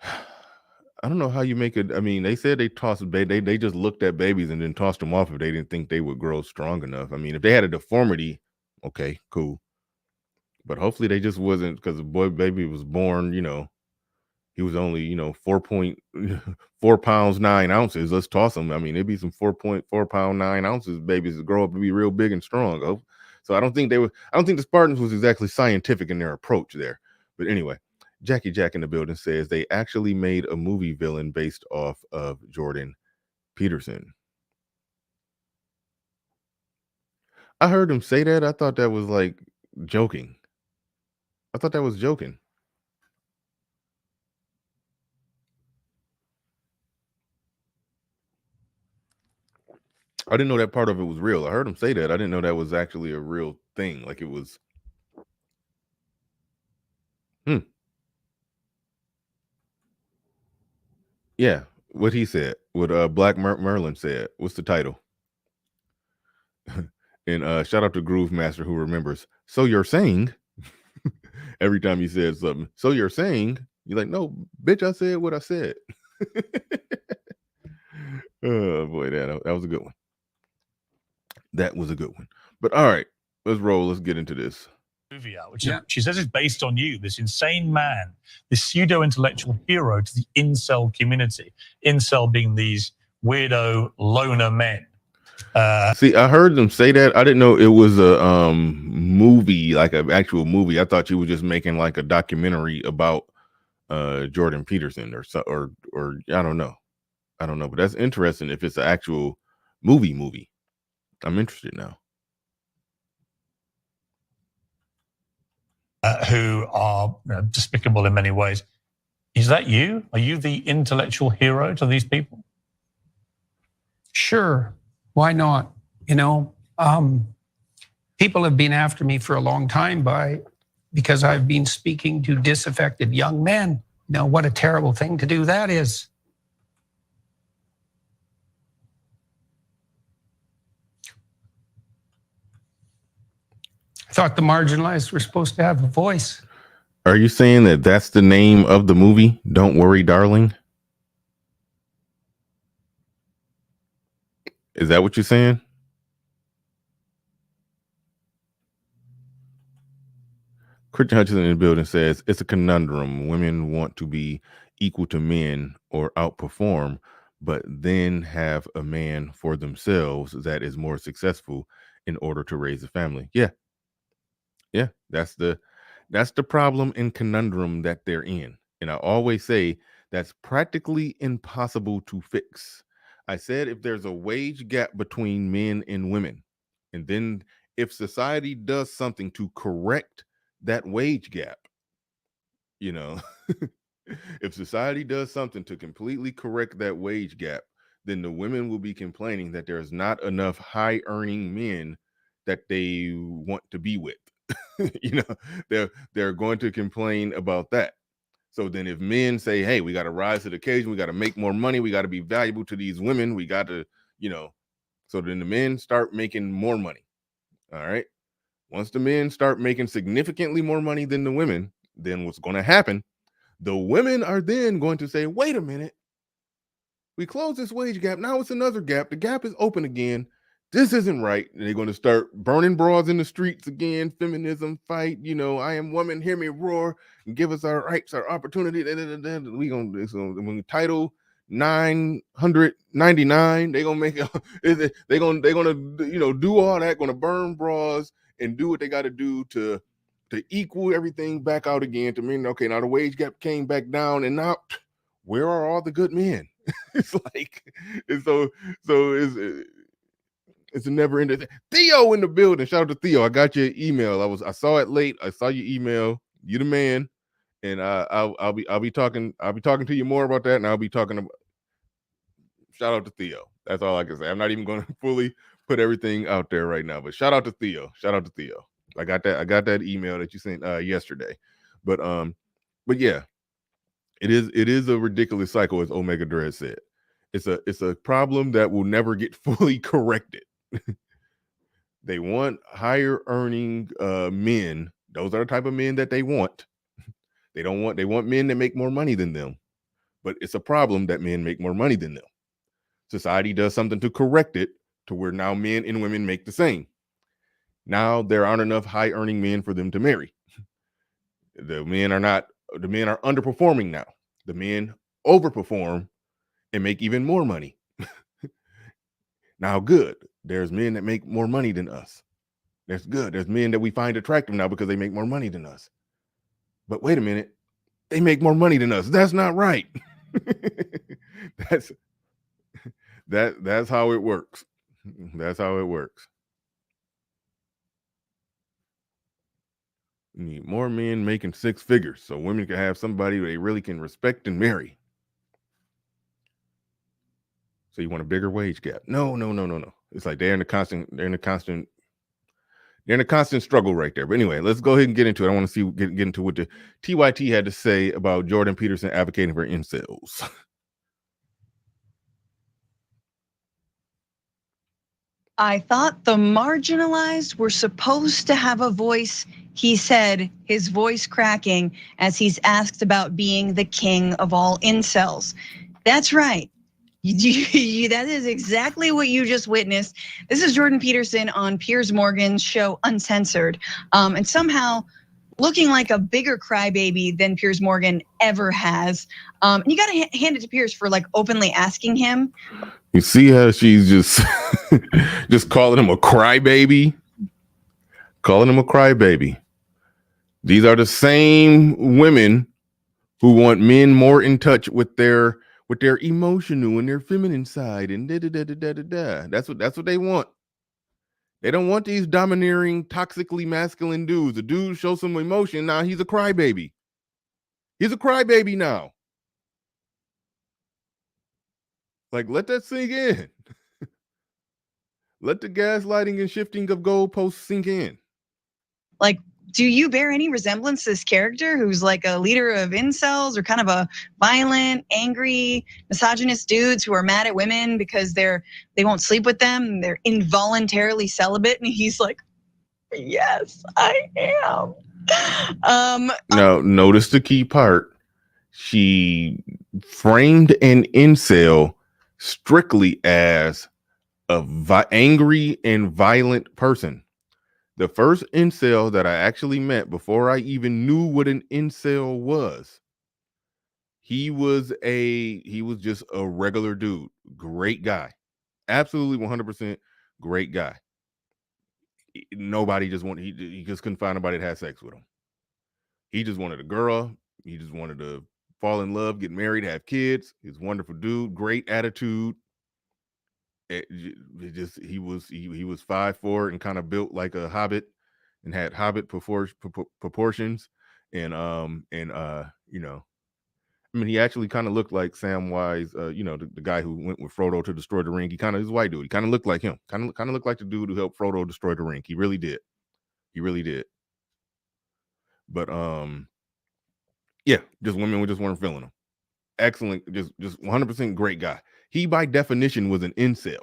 A: I don't know how you make it. I mean, they said they tossed they just looked at babies and then tossed them off if they didn't think they would grow strong enough. I mean, if they had a deformity, okay, cool. But hopefully they just wasn't, because the baby was born, he was only, 4.4 pounds 9 ounces. Let's toss him. I mean, it'd be some 4.4 pound 9 ounces babies to grow up to be real big and strong. So I don't think the Spartans was exactly scientific in their approach there. But anyway, Jackie Jack in the building says they actually made a movie villain based off of Jordan Peterson. I heard him say that. I thought that was like joking. I thought that was joking. I didn't know that part of it was real. I heard him say that. I didn't know that was actually a real thing. Like it was. Yeah, what he said, what Black Merlin said. What's the title? And shout out to Groove Master who remembers. So you're saying, every time he said something, so you're saying, you're like, no, bitch, I said what I said. Oh boy, that was a good one. That was a good one. But all right, let's roll. Let's get into this.
D: Movie out, which she says is based on you, this insane man, this pseudo-intellectual hero to the incel community. Incel being these weirdo loner men.
A: See, I heard them say that. I didn't know it was a movie, like an actual movie. I thought you were just making like a documentary about Jordan Peterson or I don't know. But that's interesting if it's an actual movie. I'm interested now.
D: Who are despicable in many ways. Is that you? Are you the intellectual hero to these people?
F: Sure. Why not? People have been after me for a long time because I've been speaking to disaffected young men. What a terrible thing to do that is. I thought the marginalized were supposed to have a voice.
A: Are you saying that that's the name of the movie? Don't Worry, Darling? Is that what you're saying? Christian Hutchinson in the building says it's a conundrum. Women want to be equal to men or outperform, but then have a man for themselves that is more successful in order to raise a family. Yeah, that's the problem and conundrum that they're in. And I always say that's practically impossible to fix. I said if there's a wage gap between men and women, and then if society does something to correct that wage gap, If society does something to completely correct that wage gap, then the women will be complaining that there's not enough high earning men that they want to be with. They're going to complain about that. So then if men say, hey, we got to rise to the occasion, we got to make more money, we got to be valuable to these women, we got to, so then the men start making more money. All right. Once the men start making significantly more money than the women, then what's going to happen? The women are then going to say, wait a minute, we closed this wage gap. Now it's another gap. The gap is open again. This isn't right. And they're going to start burning bras in the streets again. Feminism fight. I am woman. Hear me roar and give us our rights, our opportunity. We gonna when Title 999. They gonna make it. They gonna do all that. Gonna burn bras and do what they got to do to equal everything back out again. To mean, okay, now the wage gap came back down, and now where are all the good men? It's like, it's it's a never ending thing. Theo in the building. Shout out to Theo. I got your email. I saw it late. I saw your email. You the man, and I'll be talking to you more about that, and I'll be talking about. Shout out to Theo. That's all I can say. I'm not even going to fully put everything out there right now, but shout out to Theo. Shout out to Theo. I got that email that you sent yesterday, but yeah. It is a ridiculous cycle, as Omega Dread said. It's a problem that will never get fully corrected. They want higher earning men. Those are the type of men that they want. They want men that make more money than them. But it's a problem that men make more money than them. Society does something to correct it to where now men and women make the same. Now there aren't enough high earning men for them to marry. The men are underperforming now. The men overperform and make even more money. Now, good. There's men that make more money than us. That's good. There's men that we find attractive now because they make more money than us. But wait a minute. They make more money than us. That's not right. That's how it works. That's how it works. We need more men making six figures so women can have somebody they really can respect and marry. So you want a bigger wage gap? No. It's like they're in a constant struggle right there. But anyway, let's go ahead and get into it. I want to get into what the TYT had to say about Jordan Peterson advocating for incels.
G: I thought the marginalized were supposed to have a voice, he said, his voice cracking as he's asked about being the king of all incels. That's right. That is exactly what you just witnessed. This is Jordan Peterson on Piers Morgan's show Uncensored, and somehow looking like a bigger crybaby than Piers Morgan ever has. And you got to hand it to Piers for like openly asking him.
A: You see how she's just calling him a crybaby? Calling him a crybaby. These are the same women who want men more in touch with their emotional and their feminine side and da. That's what they want. They don't want these domineering, toxically masculine dudes. The dude shows some emotion, now he's a crybaby. He's a crybaby now. Like, let that sink in. Let the gaslighting and shifting of goalposts sink in.
G: Like, do you bear any resemblance to this character who's like a leader of incels or kind of a violent, angry, misogynist dudes who are mad at women because they won't sleep with them, they're involuntarily celibate, and he's like, yes, I am.
A: Now, notice the key part. She framed an incel strictly as angry and violent person. The first incel that I actually met before I even knew what an incel was, he was just a regular dude. Great guy. Absolutely 100% great guy. Nobody just wanted, he just couldn't find nobody that had sex with him. He just wanted a girl. He just wanted to fall in love, get married, have kids. He's a wonderful dude, great attitude. He was 5'4" and kind of built like a hobbit and had hobbit proportions, and I mean, he actually kind of looked like Samwise, the guy who went with Frodo to destroy the ring. He kind of is a white dude. He kind of looked like him. Kind of looked like the dude who helped Frodo destroy the ring. He really did. He really did. But yeah, just women just weren't feeling him. Excellent, just 100% great guy. He by definition was an incel.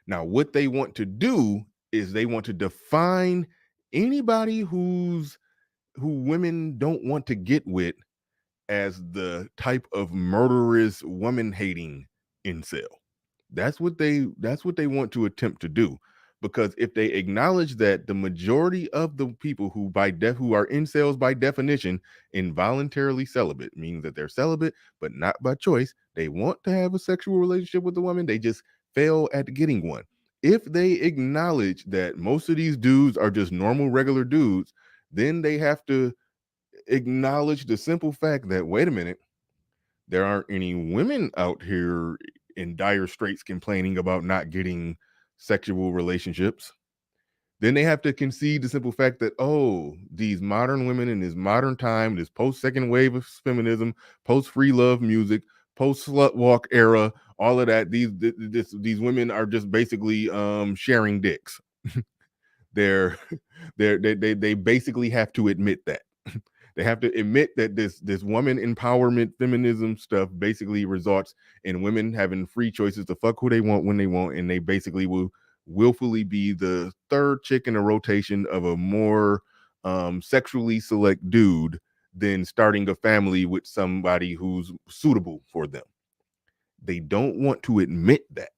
A: Now, what they want to do is they want to define anybody who women don't want to get with as the type of murderous, woman-hating incel. That's what they want to attempt to do. Because if they acknowledge that the majority of the people who are incels by definition involuntarily celibate, means that they're celibate but not by choice, they want to have a sexual relationship with a woman, they just fail at getting one. If they acknowledge that most of these dudes are just normal, regular dudes, then they have to acknowledge the simple fact that, wait a minute, there aren't any women out here in dire straits complaining about not getting sexual relationships. Then they have to concede the simple fact that, oh, these modern women in this modern time, this post-second wave of feminism, post-free love music, post-slut walk era, all of that, these women are just basically sharing dicks. they basically have to admit that. They have to admit that this woman empowerment feminism stuff basically results in women having free choices to fuck who they want when they want, and they basically will willfully be the third chick in a rotation of a more sexually select dude than starting a family with somebody who's suitable for them. They don't want to admit that.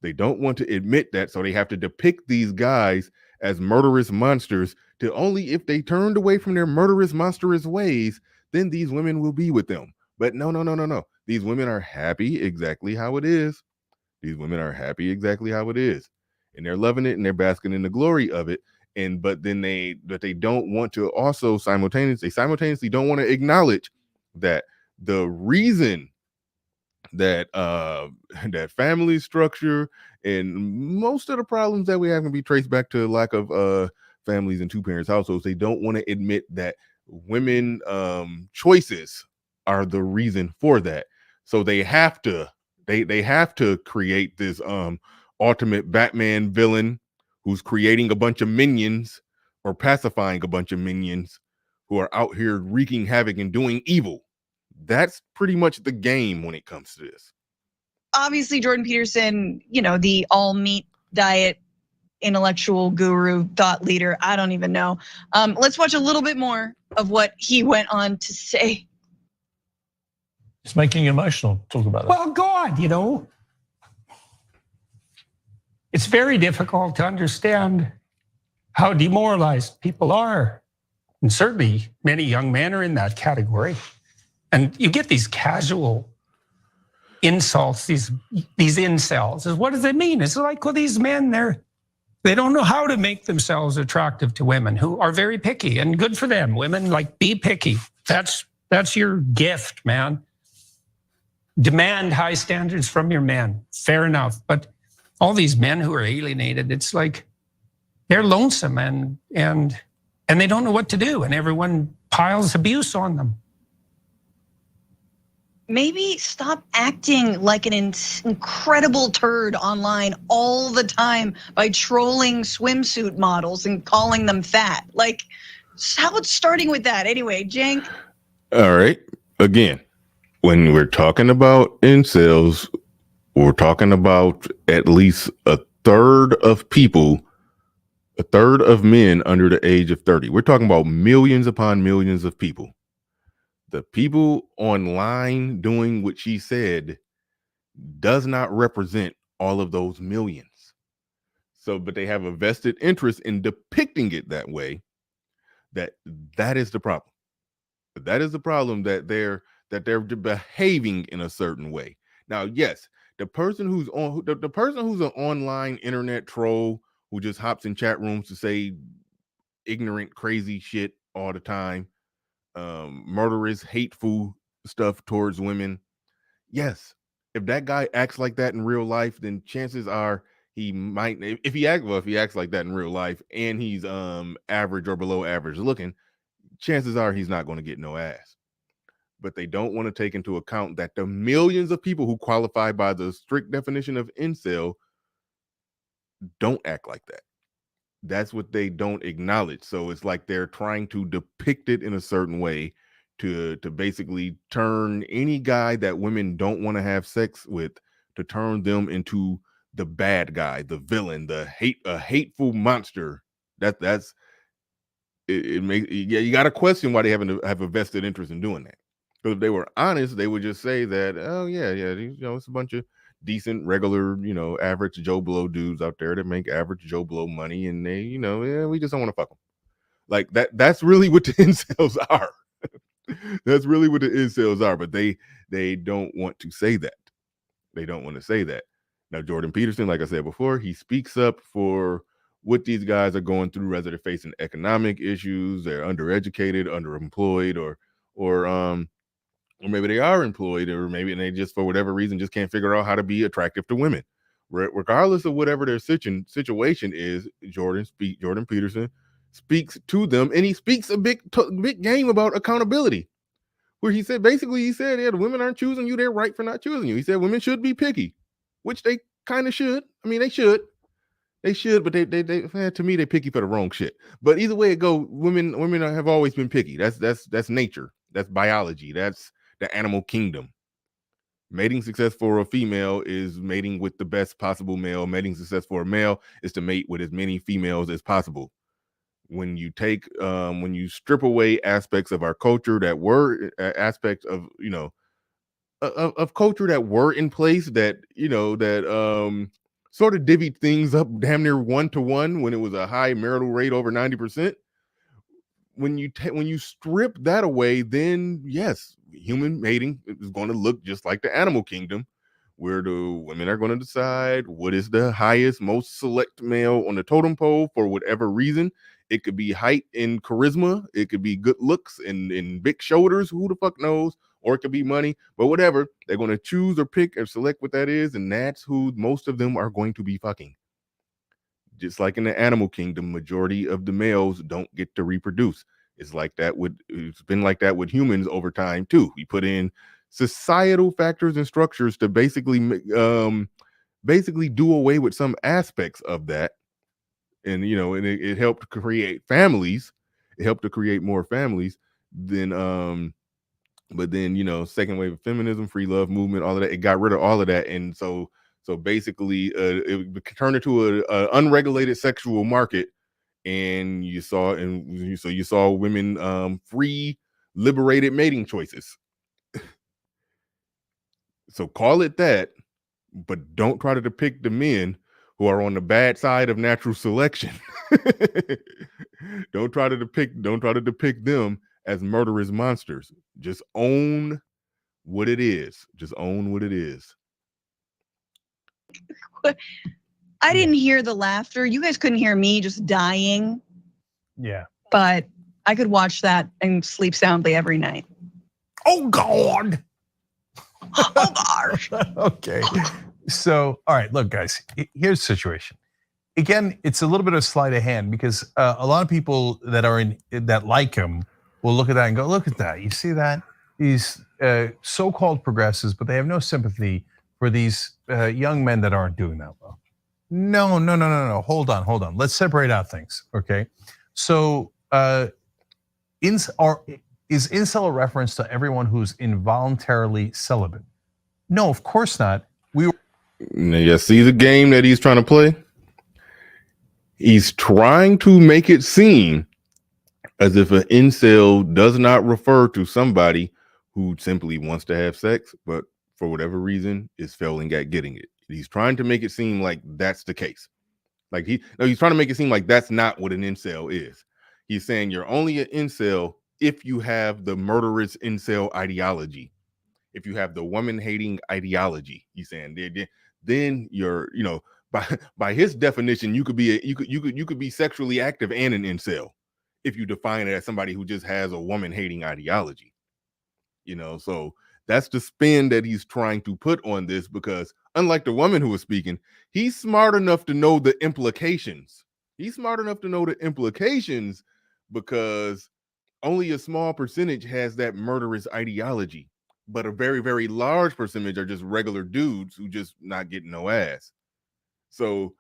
A: They don't want to admit that, so they have to depict these guys as murderous monsters to only if they turned away from their murderous, monstrous ways, then these women will be with them. But no. These women are happy exactly how it is. These women are happy exactly how it is. And they're loving it and they're basking in the glory of it. But they don't want to also simultaneously don't want to acknowledge that the reason that that family structure and most of the problems that we have can be traced back to lack of families and two parents households. They don't want to admit that women choices are the reason for that. So they have to create this ultimate Batman villain who's creating a bunch of minions or pacifying a bunch of minions who are out here wreaking havoc and doing evil. That's pretty much the game when it comes to this.
G: Obviously, Jordan Peterson, the all meat diet intellectual guru, thought leader, I don't even know. Let's watch a little bit more of what he went on to say.
D: It's making you emotional. Talk about that.
F: Well, God, it's very difficult to understand how demoralized people are. And certainly many young men are in that category. And you get these casual insults, these incels. What does it mean? It's like, well, these men, they don't know how to make themselves attractive to women who are very picky, and good for them. Women, be picky. That's your gift, man. Demand high standards from your men. Fair enough. But all these men who are alienated, it's like they're lonesome and they don't know what to do, and everyone piles abuse on them.
G: Maybe stop acting like an incredible turd online all the time by trolling swimsuit models and calling them fat. How about starting with that? Anyway, Cenk.
A: All right. Again, when we're talking about incels, we're talking about at least a third of men under the age of 30. We're talking about millions upon millions of people. The people online doing what she said does not represent all of those millions. So, but they have a vested interest in depicting it that way. That is the problem. That is the problem, that they're behaving in a certain way. Now, yes, the person who's an online internet troll who just hops in chat rooms to say ignorant, crazy shit all the time, murderous, hateful stuff towards women. Yes, if that guy acts like that in real life, then chances are he might. If he acts like that in real life and he's average or below average looking, chances are he's not going to get no ass. but they don't want to take into account that the millions of people who qualify by the strict definition of incel don't act like that. That's what they don't acknowledge. So it's like they're trying to depict it in a certain way to basically turn any guy that women don't want to have sex with, to turn them into the bad guy, the villain, a hateful monster. That's it makes, yeah, you got to question why they have a vested interest in doing that. Because if they were honest, they would just say that, oh yeah, it's a bunch of decent, regular, average Joe Blow dudes out there that make average Joe Blow money, and they, we just don't want to fuck them. Like that's really what the incels are. That's really what the incels are, but they don't want to say that. They don't want to say that. Now, Jordan Peterson, like I said before, he speaks up for what these guys are going through, whether they're facing economic issues, they're undereducated, underemployed, or maybe they are employed, or maybe they just, for whatever reason, just can't figure out how to be attractive to women. Regardless of whatever their situation is, Jordan Peterson speaks to them, and he speaks a big game about accountability, where he said, yeah, the women aren't choosing you, they're right for not choosing you. He said women should be picky, which they kind of should. I mean, they should, but they to me, they're picky for the wrong shit. But either way it goes, women have always been picky. That's nature. That's biology. That's the animal kingdom. Mating success for a female is mating with the best possible male. Mating success for a male is to mate with as many females as possible. When you strip away aspects of our culture that were aspects of of culture that were in place, that sort of divvied things up damn near 1-to-1 when it was a high marital rate over 90%. When you strip that away, then yes, human mating is going to look just like the animal kingdom, where the women are going to decide what is the highest, most select male on the totem pole for whatever reason. It could be height and charisma, it could be good looks and big shoulders, who the fuck knows, or it could be money, but whatever, they're going to choose or pick or select what that is, and that's who most of them are going to be fucking. Just like in the animal kingdom, majority of the males don't get to reproduce. It's been like that with humans over time too. We put in societal factors and structures to basically do away with some aspects of that, and it helped create families. It helped to create more families. But then second wave of feminism, free love movement, all of that, it got rid of all of that, and so basically it turned into a unregulated sexual market, and you saw women free, liberated mating choices. So call it that, but don't try to depict the men who are on the bad side of natural selection. Don't try to depict them as murderous monsters. Just own what it is. Just own what it is.
G: I didn't hear the laughter. You guys couldn't hear me just dying.
D: Yeah.
G: But I could watch that and sleep soundly every night.
H: Oh, God.
G: Oh, gosh.
H: Okay. So, all right, look, guys, here's the situation. Again, it's a little bit of sleight of hand, because a lot of people that like him will look at that and go, look at that. You see that? These so-called progressives, but they have no sympathy for these young men that aren't doing that well. No. Hold on. Let's separate out things, okay? So, is incel a reference to everyone who's involuntarily celibate? No, of course not.
A: You see the game that he's trying to play? He's trying to make it seem as if an incel does not refer to somebody who simply wants to have sex, but for whatever reason is failing at getting it. He's trying to make it seem like that's the case. He's trying to make it seem like that's not what an incel is. He's saying you're only an incel if you have the murderous incel ideology. If you have the woman-hating ideology, he's saying, then you're, by his definition, you could be sexually active and an incel if you define it as somebody who just has a woman-hating ideology. So that's the spin that he's trying to put on this, because unlike the woman who was speaking, he's smart enough to know the implications. Because only a small percentage has that murderous ideology, but a very, very large percentage are just regular dudes who just not getting no ass. So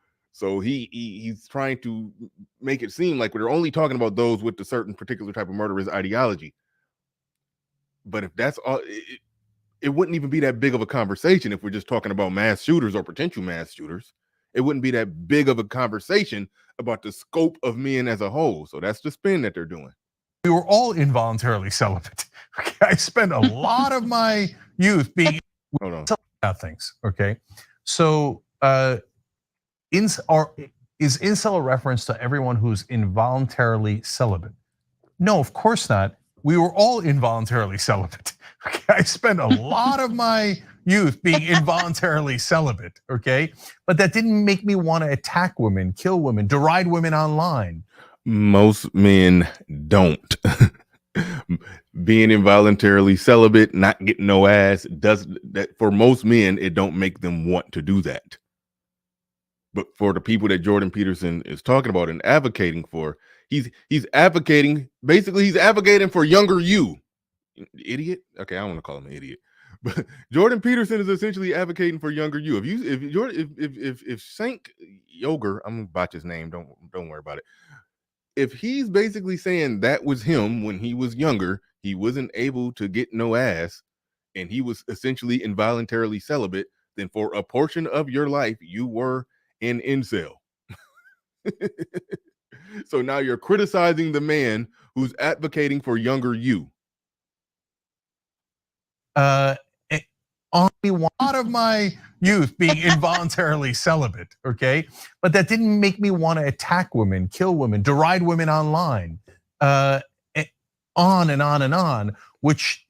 A: he's trying to make it seem like we're only talking about those with a certain particular type of murderous ideology. But if that's all, it wouldn't even be that big of a conversation if we're just talking about mass shooters or potential mass shooters. It wouldn't be that big of a conversation about the scope of men as a whole. So that's the spin that they're doing.
H: We were all involuntarily celibate. Okay? I spent a lot of my youth being about things. Okay, so is incel a reference to everyone who's involuntarily celibate? No, of course not. We were all involuntarily celibate. Okay? I spent a lot of my youth being involuntarily celibate. Okay, but that didn't make me want to attack women, kill women, deride women online.
A: Most men don't. Being involuntarily celibate, not getting no ass, does that for most men, it don't make them want to do that. But for the people that Jordan Peterson is talking about and advocating for, he's advocating, basically he's advocating for younger you. Idiot? Okay, I don't want to call him an idiot. But Jordan Peterson is essentially advocating for younger you. If Sank Yoger, I'm gonna botch his name, don't worry about it. If he's basically saying that was him when he was younger, he wasn't able to get no ass, and he was essentially involuntarily celibate, then for a portion of your life, you were an incel. So now you're criticizing the man who's advocating for younger you.
H: Only one out of my youth being involuntarily celibate, okay? But that didn't make me want to attack women, kill women, deride women online, on and on and on, which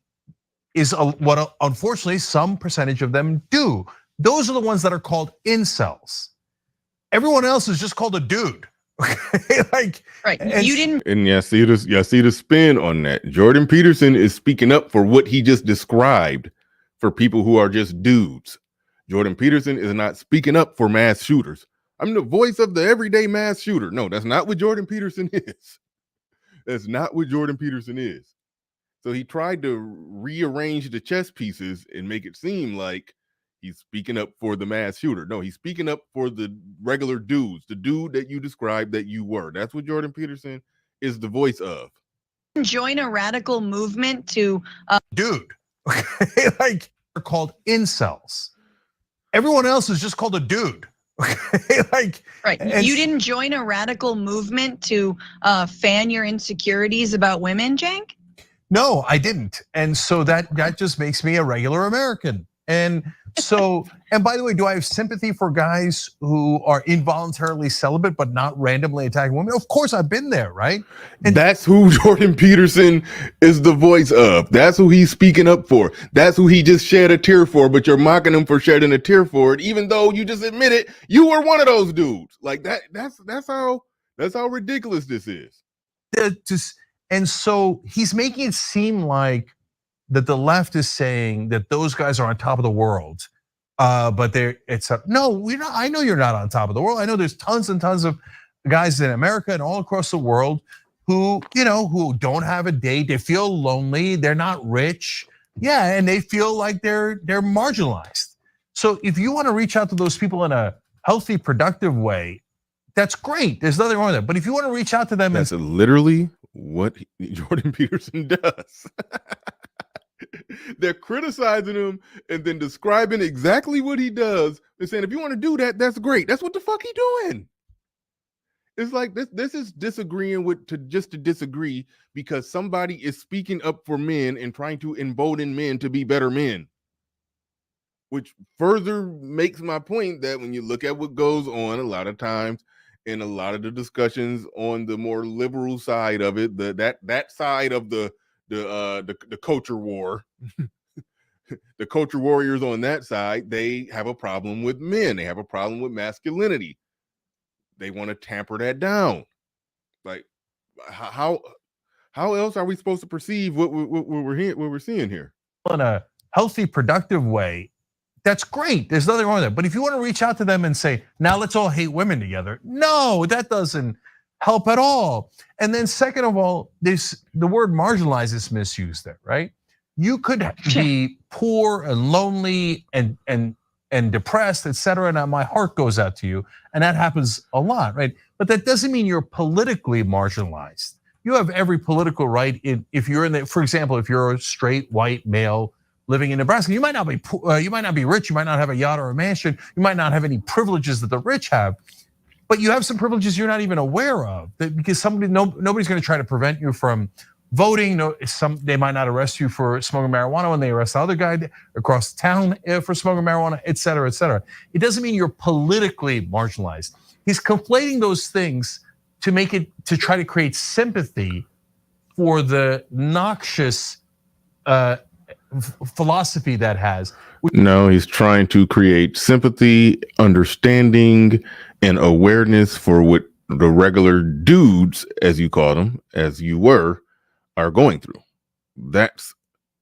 H: is what unfortunately some percentage of them do. Those are the ones that are called incels. Everyone else is just called a dude. Okay? Like,
G: right. You didn't.
A: And y'all see the spin on that. Jordan Peterson is speaking up for what he just described for people who are just dudes. Jordan Peterson is not speaking up for mass shooters. I'm the voice of the everyday mass shooter. No, that's not what Jordan Peterson is. That's not what Jordan Peterson is. So he tried to rearrange the chess pieces and make it seem like he's speaking up for the mass shooter. No, he's speaking up for the regular dudes, the dude that you described that you were. That's what Jordan Peterson is the voice of.
G: Join a radical movement to
H: dude. Okay? Like, they're called incels. Everyone else is just called a dude. Okay? Like,
G: right. You didn't join a radical movement to fan your insecurities about women, Jank?
H: No, I didn't. And so that just makes me a regular American. And so, and by the way, do I have sympathy for guys who are involuntarily celibate but not randomly attacking women? Of course, I've been there, right?
A: And that's who Jordan Peterson is the voice of. That's who he's speaking up for. That's who he just shed a tear for, but you're mocking him for shedding a tear for it, even though you just admitted you were one of those dudes. Like that's how ridiculous this is.
H: And so he's making it seem like that the left is saying that those guys are on top of the world, but no, we're not. I know you're not on top of the world. I know there's tons and tons of guys in America and all across the world who don't have a date. They feel lonely. They're not rich. Yeah, and they feel like they're marginalized. So if you want to reach out to those people in a healthy, productive way, that's great. There's nothing wrong with that. But if you want to reach out to them,
A: that's literally what Jordan Peterson does. They're criticizing him and then describing exactly what he does and saying, if you want to do that, that's great. That's what the fuck he doing. It's like this is disagreeing to disagree because somebody is speaking up for men and trying to embolden men to be better men. Which further makes my point that when you look at what goes on a lot of times in a lot of the discussions on the more liberal side of it, that side of the culture war, the culture warriors on that side, they have a problem with men. They have a problem with masculinity. They want to tamper that down. Like, how else are we supposed to perceive what we're seeing here?
H: In a healthy, productive way, that's great. There's nothing wrong with that. But if you want to reach out to them and say, now let's all hate women together, no, that doesn't help at all. And then second of all, the word marginalized is misused there, right? You could be poor and lonely and depressed, etc. And my heart goes out to you, and that happens a lot, right? But that doesn't mean you're politically marginalized. You have every political right if you're in the, for example, if you're a straight white male living in Nebraska, you might not be you might not be rich, you might not have a yacht or a mansion, you might not have any privileges that the rich have, but you have some privileges you're not even aware of, because nobody's going to try to prevent you from voting. They might not arrest you for smoking marijuana when they arrest the other guy across town for smoking marijuana, et cetera, et cetera. It doesn't mean you're politically marginalized. He's conflating those things to try to create sympathy for the noxious philosophy that has.
A: No, he's trying to create sympathy, understanding, and awareness for what the regular dudes, as you call them, as you were, are going through. That's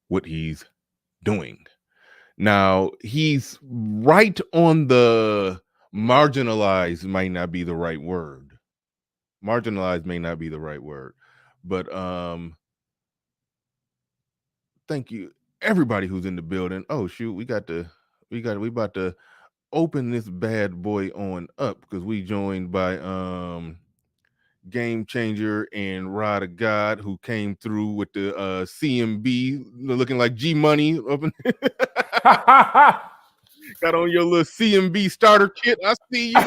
A: what he's doing. Now, he's right on the marginalized might not be the right word. Marginalized may not be the right word, but thank you everybody who's in the building. Oh shoot, we about to open this bad boy on up because we joined by Game Changer and Rod of God, who came through with the CMB looking like G Money. Got on your little CMB starter kit. I see you.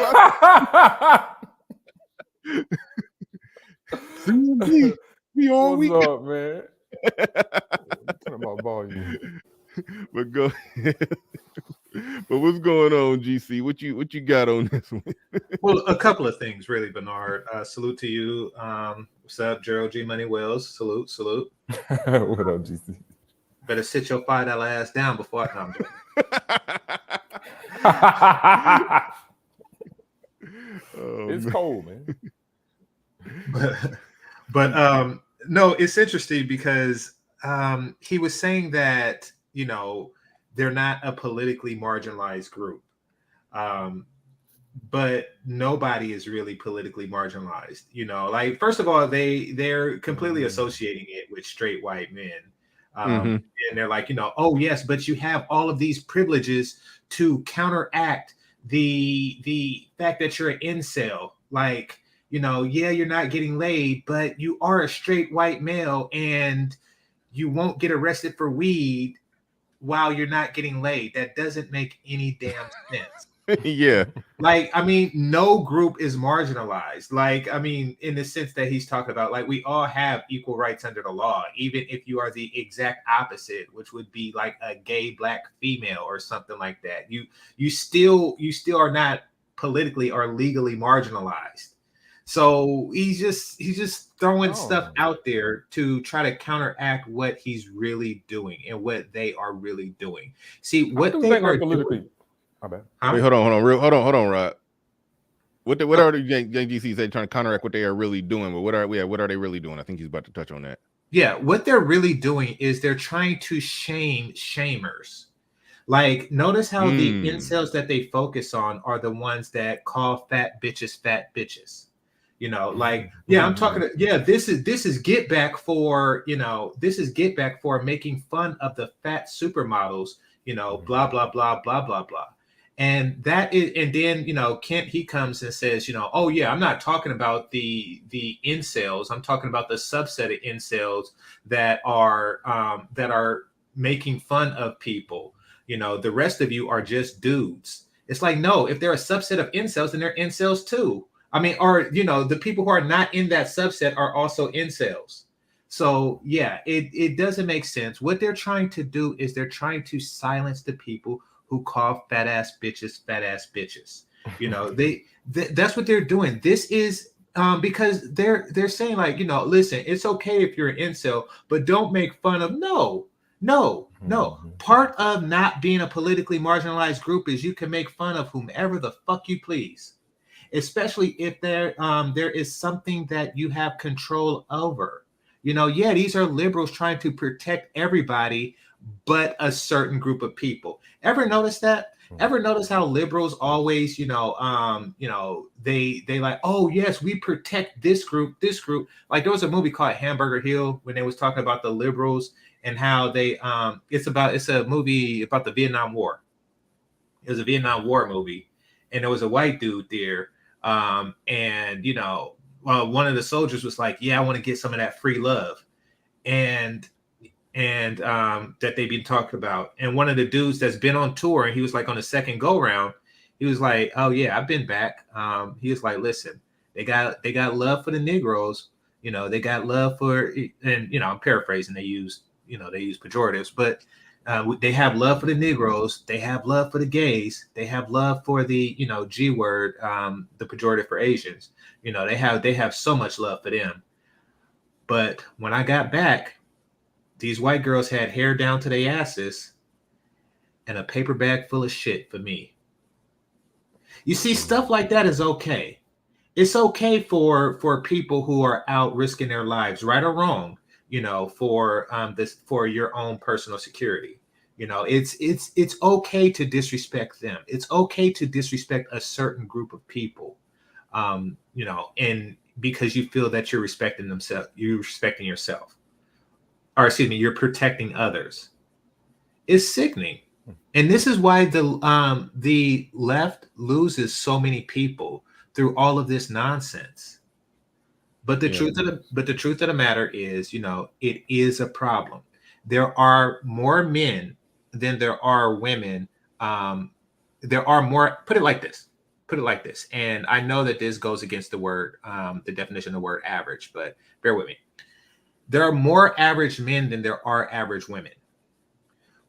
A: CMB, we all
I: What's
A: week.
I: up, man? Turn about volume.
A: But go ahead. But what's going on, GC? What you got on this one?
J: Well, a couple of things, really, Bernard. Salute to you. What's up, Gerald G. Money Wells? Salute.
I: What up, GC?
J: Better sit your $5 ass down before I come to
I: It's cold, man.
J: But no, it's interesting because he was saying that, they're not a politically marginalized group. But nobody is really politically marginalized. Like, first of all, they're completely associating it with straight white men. And they're like, oh yes, but you have all of these privileges to counteract the fact that you're an incel. Like, yeah, you're not getting laid, but you are a straight white male and you won't get arrested for weed while you're not getting laid. That doesn't make any damn sense.
A: Yeah.
J: Like, I mean, no group is marginalized. Like, I mean, in the sense that he's talking about, like, we all have equal rights under the law, even if you are the exact opposite, which would be like a gay black female or something like that. You still are not politically or legally marginalized. So he's just throwing stuff out there to try to counteract what he's really doing and what they are really doing. See, what they are politically.
I: My bad.
A: Wait, hold on, Rod. What are the GCs they trying to counteract what they are really doing? But what are they really doing? I think he's about to touch on that.
J: Yeah, what they're really doing is they're trying to shame shamers. Like, notice how the incels that they focus on are the ones that call fat bitches. Like, yeah, I'm talking. Yeah, this is get back for this is get back for making fun of the fat supermodels. Blah blah blah blah blah blah. And that is, and then Kent, he comes and says, oh yeah, I'm not talking about the incels. I'm talking about the subset of incels that are making fun of people. The rest of you are just dudes. It's like, no, if they're a subset of incels, then they're incels too. I mean, or the people who are not in that subset are also incels. So yeah, it doesn't make sense. What they're trying to do is they're trying to silence the people who call fat ass bitches. That's what they're doing. This is because they're saying, like, listen, it's okay if you're an incel, but don't make fun of. No. Part of not being a politically marginalized group is you can make fun of whomever the fuck you please, especially if there is something that you have control over. Yeah, these are liberals trying to protect everybody but a certain group of people. Ever notice that? Ever notice how liberals always, they like, oh yes, we protect this group. Like there was a movie called Hamburger Hill when they was talking about the liberals and how they, it's a movie about the Vietnam War. It was a Vietnam War movie, and there was a white dude there, one of the soldiers was like, yeah, I want to get some of that free love, and that they've been talking about. And one of the dudes that's been on tour, and he was like on the second go round, he was like, oh yeah, I've been back. He was like, listen, they got love for the Negroes, they got love for, and I'm paraphrasing, they use pejoratives, but they have love for the Negroes, they have love for the gays, they have love for the G word, the pejorative for Asians. They have so much love for them. But when I got back, these white girls had hair down to their asses and a paper bag full of shit for me. You see, stuff like that is okay. It's okay for people who are out risking their lives, right or wrong, for your own personal security. It's okay to disrespect them. It's okay to disrespect a certain group of people, and because you feel that you're respecting yourself. Or excuse me, you're protecting others. It's sickening. And this is why the left loses so many people through all of this nonsense. But the truth of the matter is, it is a problem. There are more men than there are women. There are more, put it like this. And I know that this goes against the definition of the word average, but bear with me. There are more average men than there are average women.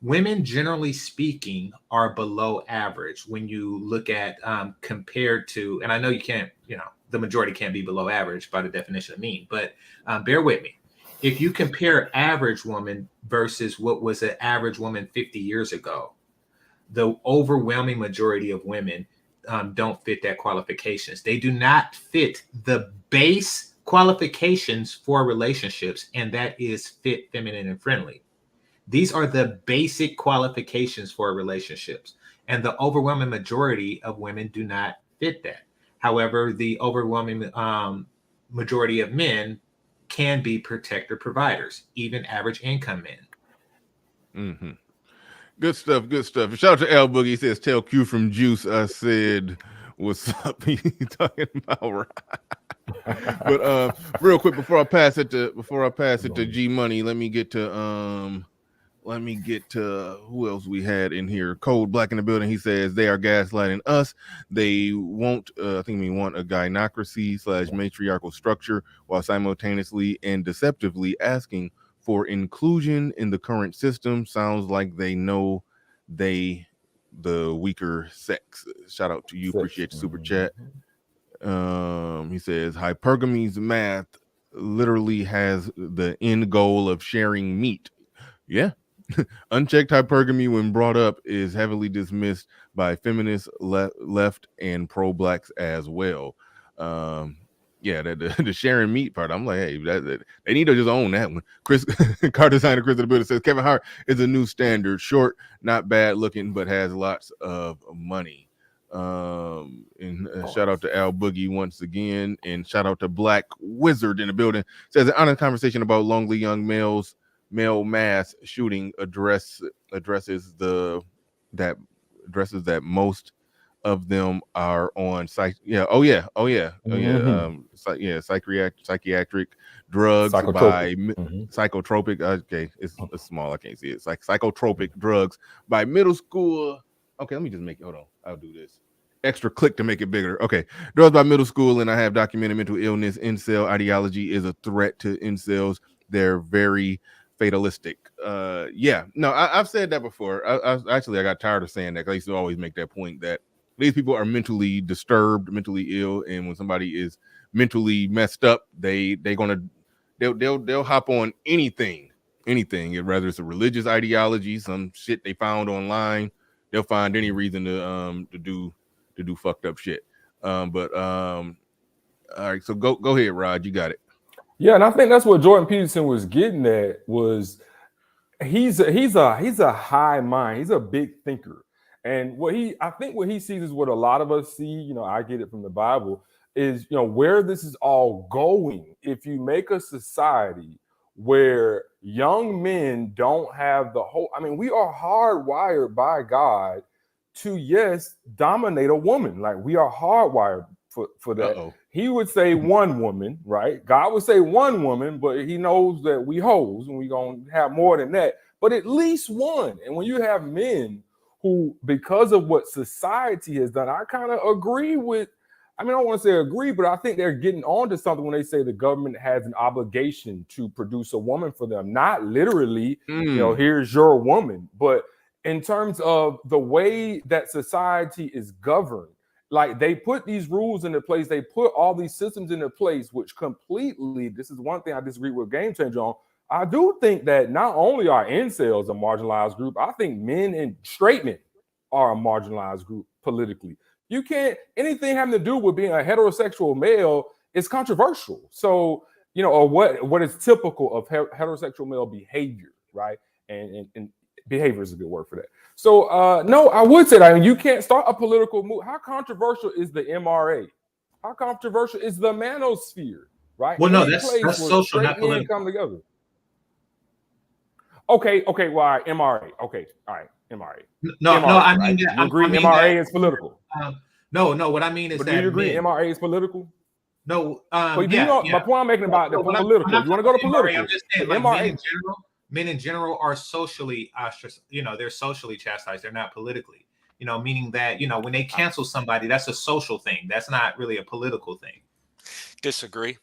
J: Women, generally speaking, are below average when you look at compared to, and I know you can't, the majority can't be below average by the definition of mean, but bear with me. If you compare average woman versus what was an average woman 50 years ago, the overwhelming majority of women don't fit that qualifications. They do not fit the base qualifications for relationships, and that is fit, feminine, and friendly. These are the basic qualifications for relationships, and the overwhelming majority of women do not fit that. However, the overwhelming majority of men can be protector providers, even average income men.
A: Mm-hmm. Good stuff. Shout out to L Boogie. He says, "Tell Q from Juice I said what's up." He talking about But real quick before I pass it to G Money, let me get to who else we had in here. Cold Black in the building. He says they are gaslighting us. They won't want a gynocracy / matriarchal structure while simultaneously and deceptively asking for inclusion in the current system. Sounds like they know the weaker sex. Shout out to you. Appreciate the super chat. He says hypergamy's math literally has the end goal of sharing meat. Yeah. Unchecked hypergamy, when brought up, is heavily dismissed by feminists, left, and pro-blacks as well. The sharing meat part, I'm like, hey, they need to just own that one. Chris, car designer Chris in the building says Kevin Hart is a new standard. Short, not bad looking, but has lots of money. Shout out to Al Boogie once again, and shout out to Black Wizard in the building. Says an honest conversation about lonely young male mass shooting addresses that most of them are on psychiatric drugs by psychotropic. Okay, it's small, I can't see it. It's like psychotropic drugs by middle school. Okay, let me just make it. Hold on, I'll do this. Extra click to make it bigger. Okay, drugs by middle school, and I have documented mental illness. Incel ideology is a threat to incels. They're very fatalistic. I've said that before. I got tired of saying that, because I used to always make that point that these people are mentally disturbed, mentally ill, and when somebody is mentally messed up, they'll hop on anything, whether it's a religious ideology, some shit they found online. They'll find any reason to do fucked up shit. All right, so go ahead, Rod. You got it.
I: Yeah, and I think that's what Jordan Peterson was getting at. Was he's a high mind. He's a big thinker, And I think what he sees is what a lot of us see, you know, I get it from the Bible, is, you know, where this is all going. If you make a society where young men don't have the whole, I mean, we are hardwired by God to, yes, dominate a woman. Like, we are hardwired for that.
A: Uh-oh.
I: He would say one woman, right? God would say one woman, but he knows that we hoes and we're going to have more than that, but at least one. And when you have men who, because of what society has done, I kind of agree with, I mean, I don't want to say agree, but I think they're getting onto something when they say the government has an obligation to produce a woman for them. Not literally, you know, here's your woman, but in terms of the way that society is governed, like they put these rules into place, they put all these systems into place, which completely, this is one thing I disagree with Game Changer on. I do think that not only are incels a marginalized group, I think men and straight men are a marginalized group politically. You can't, anything having to do with being a heterosexual male is controversial. So, you know, or what is typical of heterosexual male behavior, right? And behavior is a good word for that. So, no, I would say that. I mean, you can't start a political move. How controversial is the MRA? How controversial is the Manosphere, right?
J: Well, no,
I: Any
J: that's
I: place where
J: social,
I: straight
J: not
I: men
J: political.
I: come together. Okay, well, all right, MRA. Okay, all right, MRA.
J: No,
I: MRA,
J: no, I mean
I: right?
J: that.
I: You agree
J: I mean
I: MRA
J: that,
I: is political?
J: no, what I mean is
I: But do
J: that
I: you agree
J: men.
I: MRA is political?
J: No,
I: But you
J: yeah,
I: know,
J: yeah.
I: my point I'm making about the
J: I'm
I: political.
J: not
I: You want to go to
J: talking about MRA,
I: political?
J: I'm just saying,
I: The
J: like,
I: MRA.
J: men in general are socially you know, they're socially chastised. They're not politically. You know, meaning that, you know, when they cancel somebody, that's a social thing. That's not really a political thing.
K: Disagree.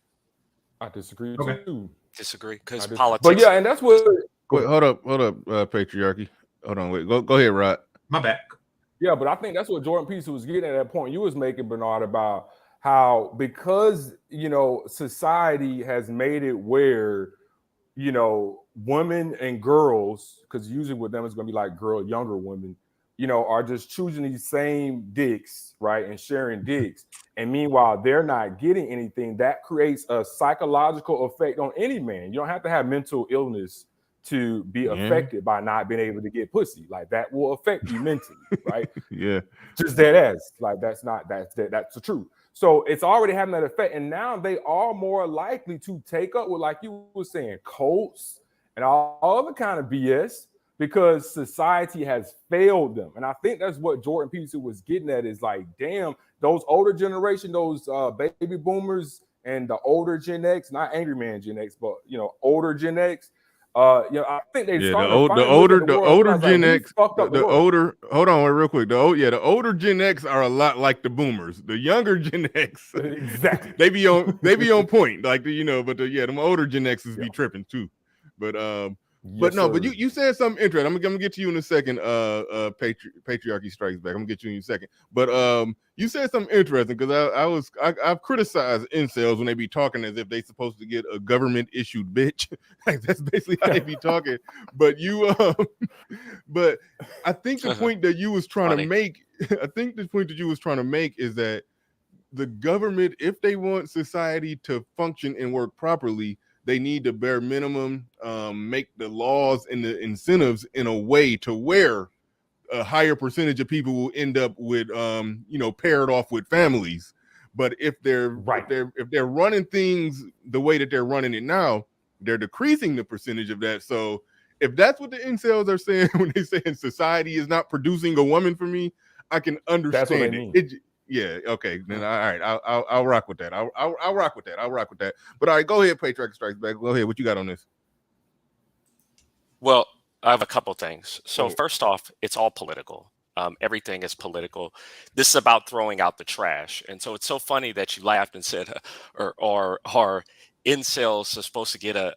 I: I disagree
J: Okay.
I: too.
K: Disagree because
I: But
K: politics.
I: yeah, and that's what.
A: Wait, hold up, patriarchy. Hold on, wait, go ahead, Rod.
J: My bad.
I: Yeah, but I think that's what Jordan Peterson was getting at that point you was making, Bernard, about how, because, you know, society has made it where, you know, women and girls, because usually with them it's going to be like younger women, you know, are just choosing these same dicks, right, and sharing dicks. And meanwhile, they're not getting anything. That creates a psychological effect on any man. You don't have to have mental illness to be affected by not being able to get pussy. Like, that will affect you mentally, right?
A: Yeah.
I: Just dead ass. Like, that's the truth. So it's already having that effect. And now they are more likely to take up with, like you were saying, cults and all other kind of BS, because society has failed them. And I think that's what Jordan Peterson was getting at, is like, damn, those older generation, those baby boomers and the older Gen X, not angry man Gen X, but, you know, older Gen X, you know, I think they started to finally look at the
A: older Gen
I: like,
A: X,
I: fucked up the world.
A: older. Hold on, wait, real quick. The older Gen X are a lot like the boomers. The younger Gen X,
I: exactly,
A: they be on point, like, you know. But them older Gen X's be tripping too. But but you said something interesting. I'm gonna get to you in a second. Patriarchy Strikes Back. I'm gonna get you in a second. But you said something interesting, because I've criticized incels when they be talking as if they supposed to get a government issued bitch. Like, that's basically how they be talking. But but I think the point that you was trying to make, is that the government, if they want society to function and work properly, they need to bare minimum make the laws and the incentives in a way to where a higher percentage of people will end up with paired off with families. But if they're running things the way that they're running it now, they're decreasing the percentage of that. So if that's what the incels are saying when they saying society is not producing a woman for me, I can understand
I: that's what they mean.
A: Yeah. Okay. Then all right. I'll rock with that. I'll rock with that. I'll rock with that. But all right, go ahead. Patriarchy Strikes Back. Go ahead. What you got on this?
K: Well, I have a couple things. So first off, it's all political. Everything is political. This is about throwing out the trash. And so it's so funny that you laughed and said, or are incels supposed to get a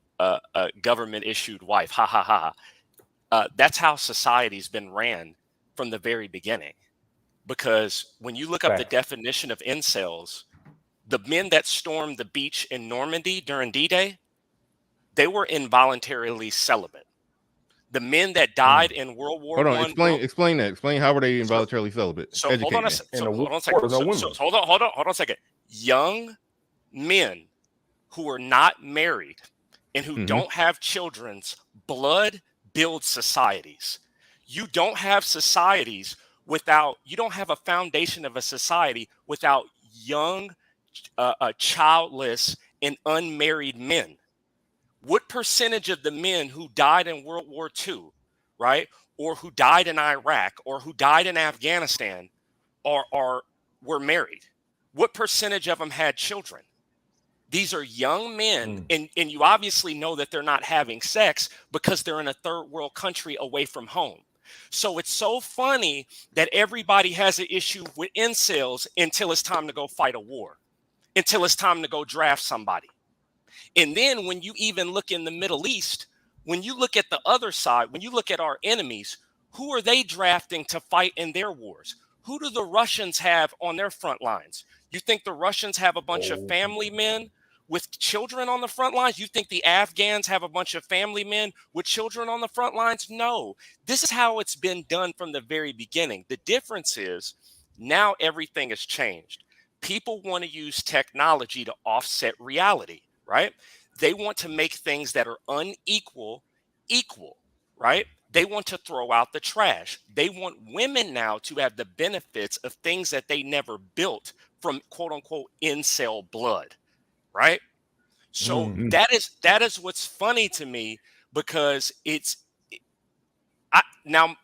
K: government issued wife? Ha ha ha. That's how society's been ran from the very beginning. Because when you look up the definition of incels, the men that stormed the beach in Normandy during D-Day, they were involuntarily celibate. The men that died in World War I.
A: Explain that. Explain how were they involuntarily celibate.
K: So hold on a second. Hold on a second. Young men who are not married and who don't have children's blood build societies. You don't have societies without, you don't have a foundation of a society without young, childless, and unmarried men. What percentage of the men who died in World War II, right, or who died in Iraq, or who died in Afghanistan, were married? What percentage of them had children? These are young men, and you obviously know that they're not having sex because they're in a third world country away from home. So it's so funny that everybody has an issue with incels until it's time to go fight a war, until it's time to go draft somebody. And then when you even look in the Middle East, when you look at the other side, when you look at our enemies, who are they drafting to fight in their wars? Who do the Russians have on their front lines? You think the Russians have a bunch of family men with children on the front lines? You think the Afghans have a bunch of family men with children on the front lines? No. This is how it's been done from the very beginning. The difference is now everything has changed. People want to use technology to offset reality, right? They want to make things that are unequal equal, right? They want to throw out the trash. They want women now to have the benefits of things that they never built from quote unquote incel blood, right? So that is what's funny to me, because now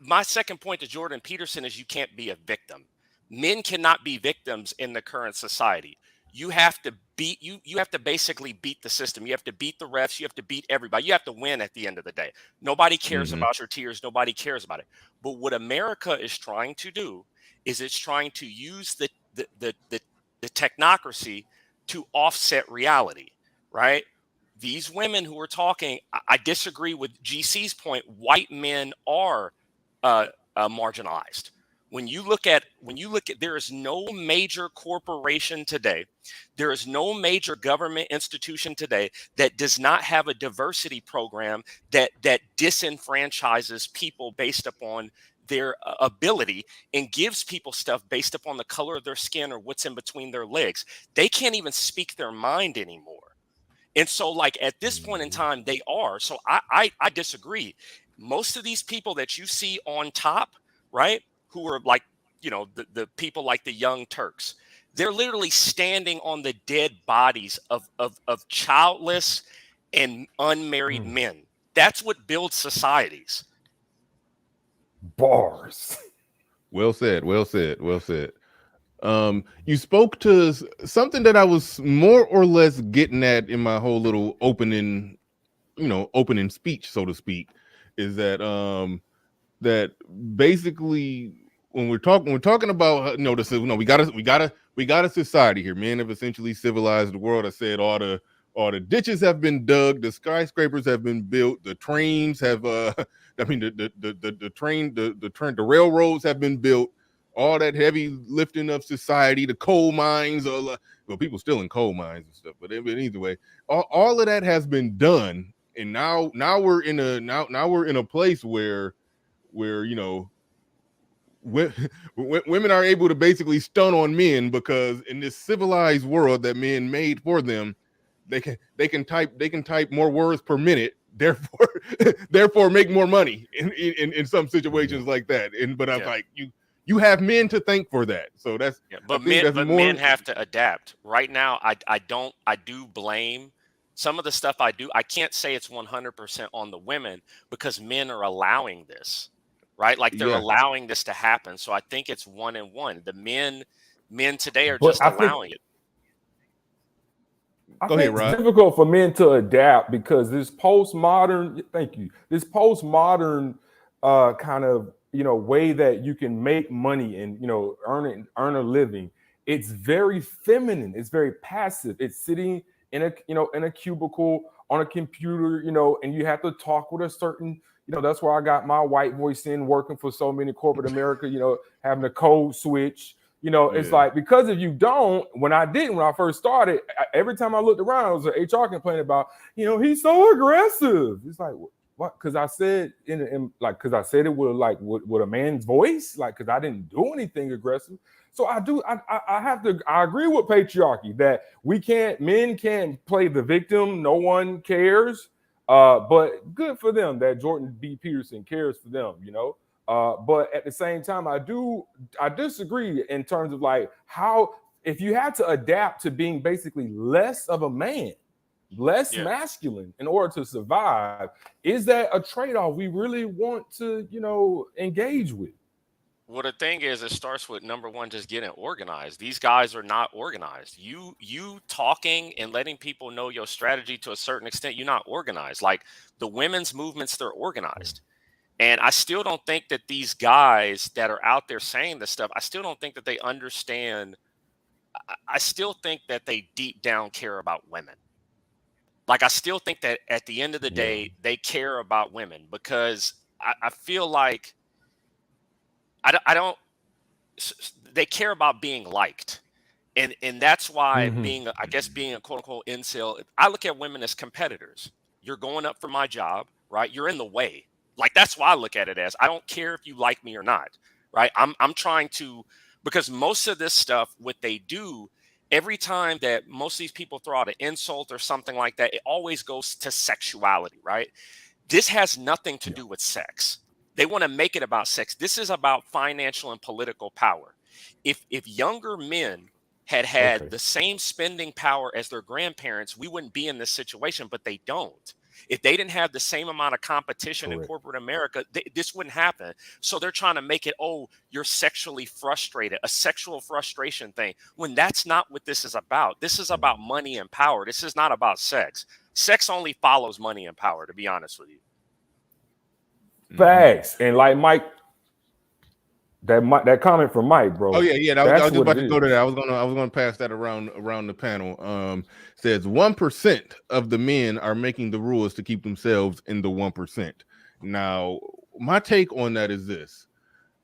K: my second point to Jordan Peterson is you can't be a victim. Men cannot be victims in the current society. You have to you have to basically beat the system. You have to beat the refs. You have to beat everybody. You have to win at the end of the day. Nobody cares about your tears. Nobody cares about it. But what America is trying to do is it's trying to use the technocracy to offset reality, right? These women who are talking, I disagree with GC's point. White men are marginalized. When you look at, there is no major corporation today, there is no major government institution today that does not have a diversity program that disenfranchises people based upon their ability and gives people stuff based upon the color of their skin or what's in between their legs. They can't even speak their mind anymore. And so, like, at this point in time, they are. So I disagree. Most of these people that you see on top, right, who are like, you know, the people like the Young Turks, they're literally standing on the dead bodies of childless and unmarried men. That's what builds societies.
I: Bars.
A: Well said. Well said. Well said. You spoke to something that I was more or less getting at in my whole little opening, opening speech, so to speak, is that that basically when we're talking about we got a society here. Men have essentially civilized the world. I said all the ditches have been dug, the skyscrapers have been built, the trains have the railroads have been built. All that heavy lifting of society, the coal mines, people still in coal mines and stuff, but either way, all of that has been done, and now we're in a place where women are able to basically stun on men, because in this civilized world that men made for them, they can type more words per minute, therefore make more money in some situations like that. But I'm like, you have men to thank for that. So that's,
K: but men have to adapt. Right now, I do blame some of the stuff I do. I can't say it's 100% on the women, because men are allowing this, right? Like they're allowing this to happen. So I think it's one and one. The men today are just allowing it.
I: I think it's difficult for men to adapt, because this postmodern, this postmodern kind of, way that you can make money and, earn a living, it's very feminine. It's very passive. It's sitting in a cubicle on a computer, and you have to talk with a certain, that's where I got my white voice in, working for so many corporate America, having a code switch. It's like, because if you don't, when I first started, every time I looked around, it was an HR complaining about, he's so aggressive. It's like, what? Because I said because I said it with a man's voice, because I didn't do anything aggressive. So I agree with patriarchy that men can't play the victim. No one cares. But good for them that Jordan B. Peterson cares for them, But at the same time, I disagree in terms of like how, if you had to adapt to being basically less of a man, less masculine in order to survive, is that a trade-off we really want to, engage with?
K: Well, the thing is, it starts with number one, just getting organized. These guys are not organized. You talking and letting people know your strategy to a certain extent, you're not organized. Like the women's movements, they're organized. And I still don't think that these guys that are out there saying this stuff, I still don't think that they understand. I still think that they deep down care about women. Like, I still think that at the end of the day, they care about women, because I feel like I don't, they care about being liked. And that's why being, I guess, being a quote unquote incel, I look at women as competitors. You're going up for my job, right? You're in the way. Like, that's why I look at it as, I don't care if you like me or not, right? I'm trying to, because most of this stuff, what they do, every time that most of these people throw out an insult or something like that, it always goes to sexuality, right? This has nothing to do with sex. They want to make it about sex. This is about financial and political power. If younger men had the same spending power as their grandparents, we wouldn't be in this situation, but they don't. If they didn't have the same amount of competition in corporate America, this wouldn't happen. So they're trying to make it, oh, you're sexually frustrated, a sexual frustration thing, when that's not what this is about. This is about money and power. This is not about sex. Sex only follows money and power, to be honest with you.
I: Facts. And like Mike, that comment from Mike, bro.
A: Oh yeah. I was just about to go to that. I was gonna pass that around the panel. Says 1% of the men are making the rules to keep themselves in the 1%. Now, my take on that is this.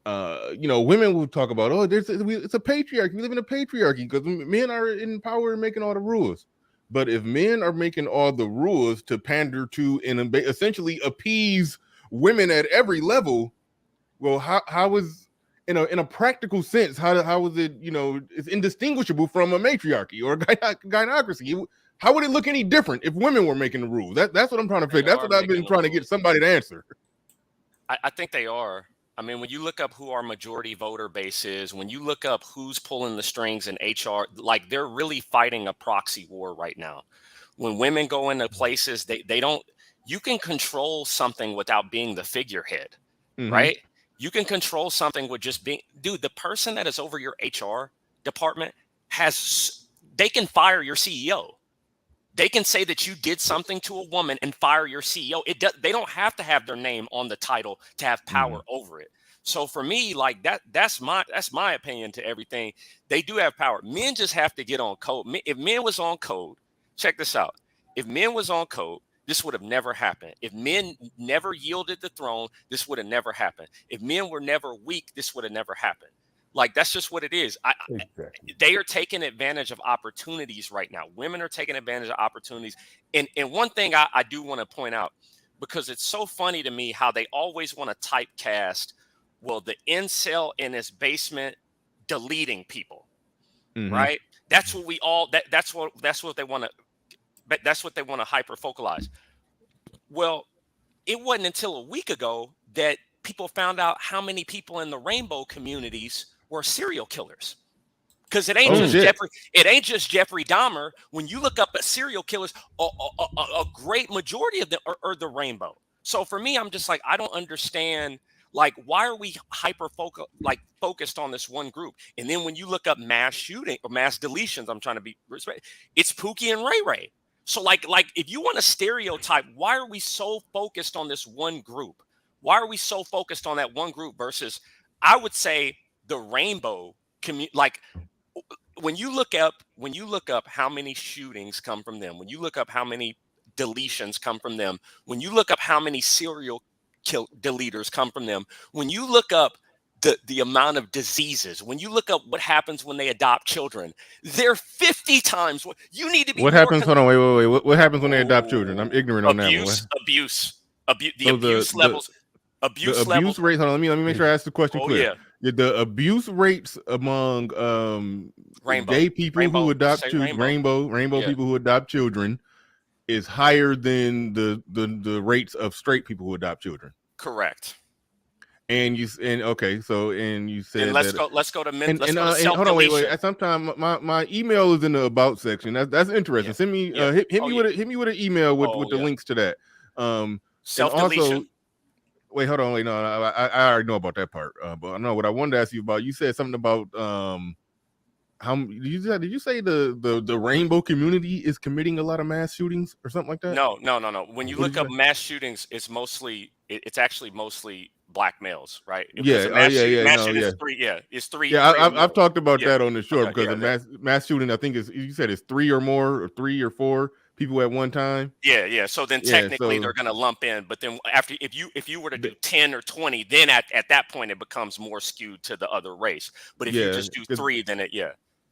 A: Women will talk about, oh, it's a patriarchy. We live in a patriarchy because men are in power and making all the rules. But if men are making all the rules to pander to and essentially appease women at every level, well, how is, in a practical sense, how is it, it's indistinguishable from a matriarchy or a gynocracy? How would it look any different if women were making the rules? That's what I'm trying to figure. That's what I've been trying to get somebody to answer.
K: I think they are. I mean, when you look up who our majority voter base is, when you look up who's pulling the strings in HR, like, they're really fighting a proxy war right now. When women go into places, they don't, you can control something without being the figurehead, right? You can control something with just being, dude, the person that is over your HR department they can fire your CEO. They can say that you did something to a woman and fire your CEO. They don't have to have their name on the title to have power over it. So for me, like, that's my opinion to everything. They do have power. Men just have to get on code. If men was on code, check this out. If men was on code, this would have never happened. If men never yielded the throne, this would have never happened. If men were never weak, this would have never happened. Like, that's just what it is. They are taking advantage of opportunities right now. Women are taking advantage of opportunities. And one thing I do want to point out, because it's so funny to me how they always want to typecast, well, the incel in his basement deleting people, right? That's what that's what they want to, that's what they want to hyper focalize. Well, it wasn't until a week ago that people found out how many people in the rainbow communities were serial killers. Because it ain't just Jeffrey Dahmer. When you look up at serial killers, a great majority of them are the rainbow. So for me, I'm just like, I don't understand. Like, why are we focused on this one group? And then when you look up mass shooting or mass deletions, I'm trying to be respectful, it's Pookie and Ray Ray. So like if you want to stereotype, why are we so focused on this one group? Why are we so focused on that one group versus, I would say, the rainbow community? Like, when you look up how many shootings come from them, when you look up how many deletions come from them, when you look up how many serial deleters come from them, when you look up the amount of diseases, when you look up what happens when they adopt children, they're 50 times what you need to be.
A: What happens? Hold on, wait. What happens when they adopt children? I'm ignorant on that one.
K: Abuse levels.
A: Abuse rates. Hold on, let me make sure I ask the question clear. Yeah, the abuse rates among gay people who adopt children, rainbow people who adopt children, is higher than the rates of straight people who adopt children.
K: Correct.
A: And you okay, so and you said
K: And let's
A: that.
K: go to
A: And
K: self
A: hold on, wait.
K: deletion.
A: At some time, my email is in the about section. That's interesting.
K: Yeah.
A: Send me
K: Yeah.
A: hit
K: Oh,
A: me
K: yeah.
A: hit me with an email with the
K: Yeah.
A: links to that. And
K: Self
A: also,
K: deletion.
A: wait, hold on, wait, no, I already know about that part. But I know what I wanted to ask you about. You said something about how did you say the rainbow community is committing a lot of mass shootings or something like that?
K: No. When you
A: What
K: look
A: did you
K: up
A: say?
K: mass shootings, it's actually mostly black males, right? Because
A: Yeah.
K: a
A: Oh
K: mass
A: yeah.
K: shooting,
A: Yeah. No. Yeah.
K: is three. Yeah, it's three
A: Yeah.
K: or
A: I've
K: more.
A: talked about
K: Yeah.
A: that on the show
K: Okay.
A: because
K: Yeah.
A: a mass shooting, I think is, you said it's 3 or more, or 3 or 4 people at one time.
K: Yeah. So then
A: Yeah.
K: technically they're
A: So
K: going to lump in, but then after if you were to do 10 or 20, then at that point it becomes more skewed to the other race. But if you
A: yeah,
K: just do
A: 'cause
K: three, then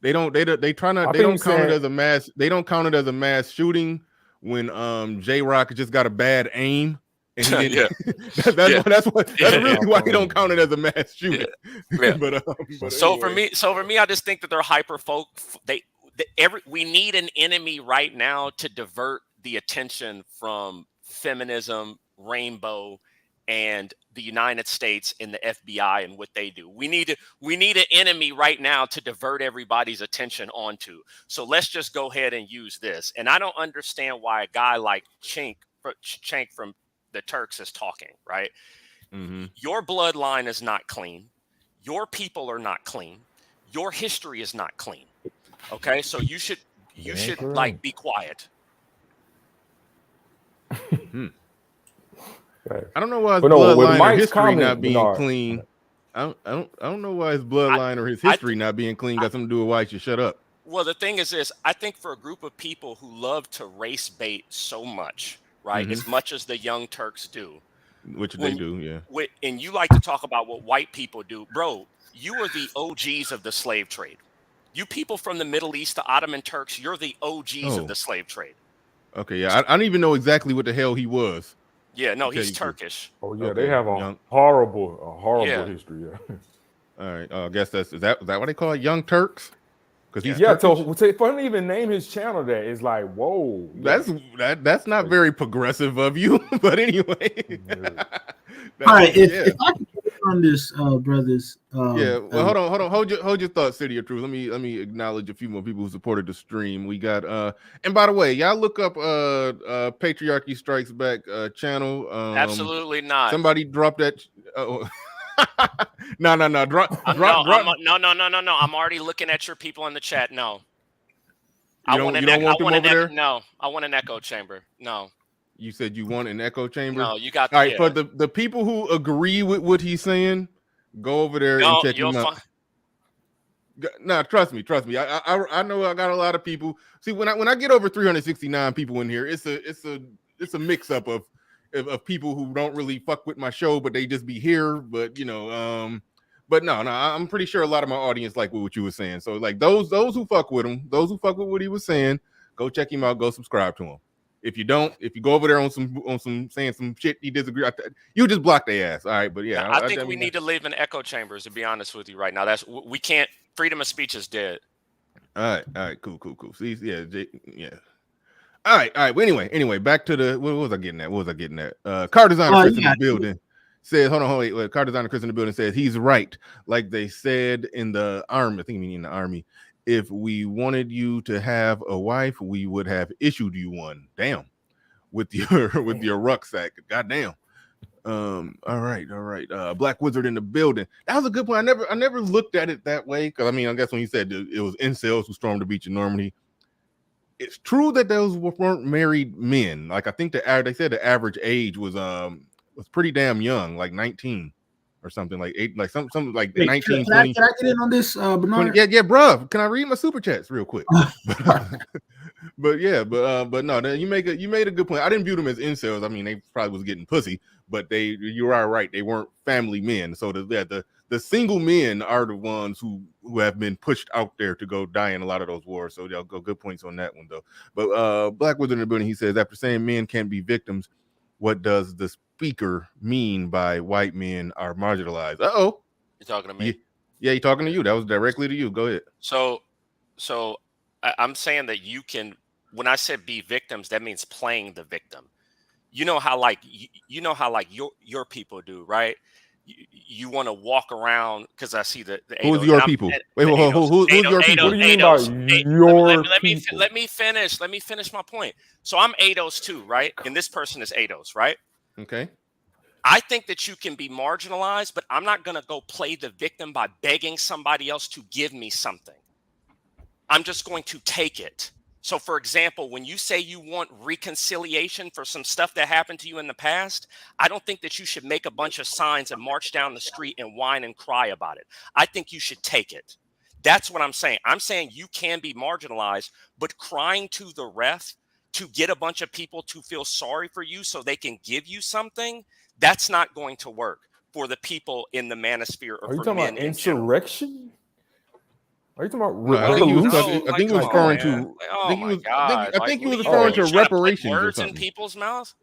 A: they don't
I: I
A: they
I: think
A: don't count it
I: saying
A: as a mass. They don't count it as a mass shooting when J Rock just got a bad aim and he didn't.
K: yeah. Yeah.
A: That's
K: Yeah.
A: really why they don't count it as a mass shooting.
K: Yeah.
A: but
K: So
A: anyway.
K: for me, I just think that they're hyper we need an enemy right now to divert the attention from feminism, rainbow, and the United States and the FBI and what they do. We need an enemy right now to divert everybody's attention onto. So let's just go ahead and use this. And I don't understand why a guy like Chink from the Turks is talking, right? Your bloodline is not clean. Your people are not clean. Your history is not clean. Okay, so you should like be quiet.
A: I don't know why his
I: But no, with
A: bloodline or
I: Mike's
A: history
I: comment,
A: not being
I: Bernard,
A: clean. I don't know why his bloodline or his history not being clean got something to do with why you should shut up.
K: Well, the thing is this, I think for a group of people who love to race bait so much, right, as much as the Young Turks do,
A: Which they do, yeah.
K: And you like to talk about what white people do, bro, you are the OGs of the slave trade. You people from the Middle East, the Ottoman Turks, you're the OGs of the slave trade.
A: Okay, yeah, I don't even know exactly what the hell he was.
K: Yeah, no, he's Turkish.
I: Oh yeah,
A: Okay,
I: they have a horrible history. Yeah.
A: All right, I guess is that what they call it, Young Turks? Because he's
I: yeah.
A: Turkish?
I: So for him to even name his channel that, it's like, whoa.
A: That's not very progressive of you. But anyway.
L: All right, if I can get on this, brothers.
A: Well, hold on. Hold your thoughts, City of Truth. Let me acknowledge a few more people who supported the stream. We got and by the way, y'all look up Patriarchy Strikes Back channel.
K: Absolutely not.
A: Somebody dropped that. No. Drop.
K: No. I'm already looking at your people in the chat. No.
A: You don't want them over there?
K: No, I want an echo chamber. No.
A: You said you want an echo chamber?
K: No, you got
A: all right. For the people who agree with what he's saying, go over there and check him out. No, trust me. I know I got a lot of people. See, when I get over 369 people in here, it's a mix up of people who don't really fuck with my show, but they just be here. But but no, I'm pretty sure a lot of my audience like what you were saying. So like those who fuck with him, those who fuck with what he was saying, go check him out. Go subscribe to him. If you don't, if you go over there on some saying some shit you disagree, you just block their ass. All right, but yeah,
K: I think we need to live in echo chambers. To be honest with you, right now, we can't. Freedom of speech is dead.
A: All right, cool. See, yeah. All right. Well, anyway, back to the what was I getting at? Car designer Chris in the building says, hold on, wait. Car designer Chris in the building says he's right. Like they said in the army, I think meaning the army. If we wanted you to have a wife, we would have issued you one. Damn, with your rucksack. Goddamn. All right. Black Wizard in the building. That was a good point. I never looked at it that way because I mean, I guess when you said it was incels who stormed the beach in Normandy. It's true that those weren't married men. Like I think they said the average age was pretty damn young, like 19. Or something like 8, like something like 19.
L: Can I get in on this, Bernard?
A: 20, yeah, bro. Can I read my super chats real quick? but no, you made a good point. I didn't view them as incels. I mean, they probably was getting pussy, but you are right. They weren't family men. So the single men are the ones who have been pushed out there to go die in a lot of those wars. So they'll go good points on that one though. But Black Wizard in the building, he says after saying men can't be victims, what does the speaker mean by white men are marginalized?
K: You talking to me?
A: Yeah, he talking to you. That was directly to you. Go ahead.
K: So I'm saying that you can. When I said be victims, that means playing the victim. You know how like your people do, right? you want to walk around because I see the
A: Who's
K: ADOS,
A: your people? Wait, who's your people?
I: What do you mean by your people?
K: Let me finish. Let me finish my point. So I'm ADOS too, right? And this person is ADOS, right?
A: Okay.
K: I think that you can be marginalized, but I'm not going to go play the victim by begging somebody else to give me something. I'm just going to take it. So, for example, when you say you want reconciliation for some stuff that happened to you in the past, I don't think that you should make a bunch of signs and march down the street and whine and cry about it. I think you should take it. That's what I'm saying. I'm saying you can be marginalized, but crying to the ref to get a bunch of people to feel sorry for you so they can give you something, that's not going to work for the people in the manosphere or
I: Are you
K: for
I: talking
K: men
I: about
K: in general.
I: insurrection? Are you talking about
A: No, I think he was
I: revolution?
A: I think he was referring to. I think he was referring to reparations or
K: words in
A: something.
K: people's mouths.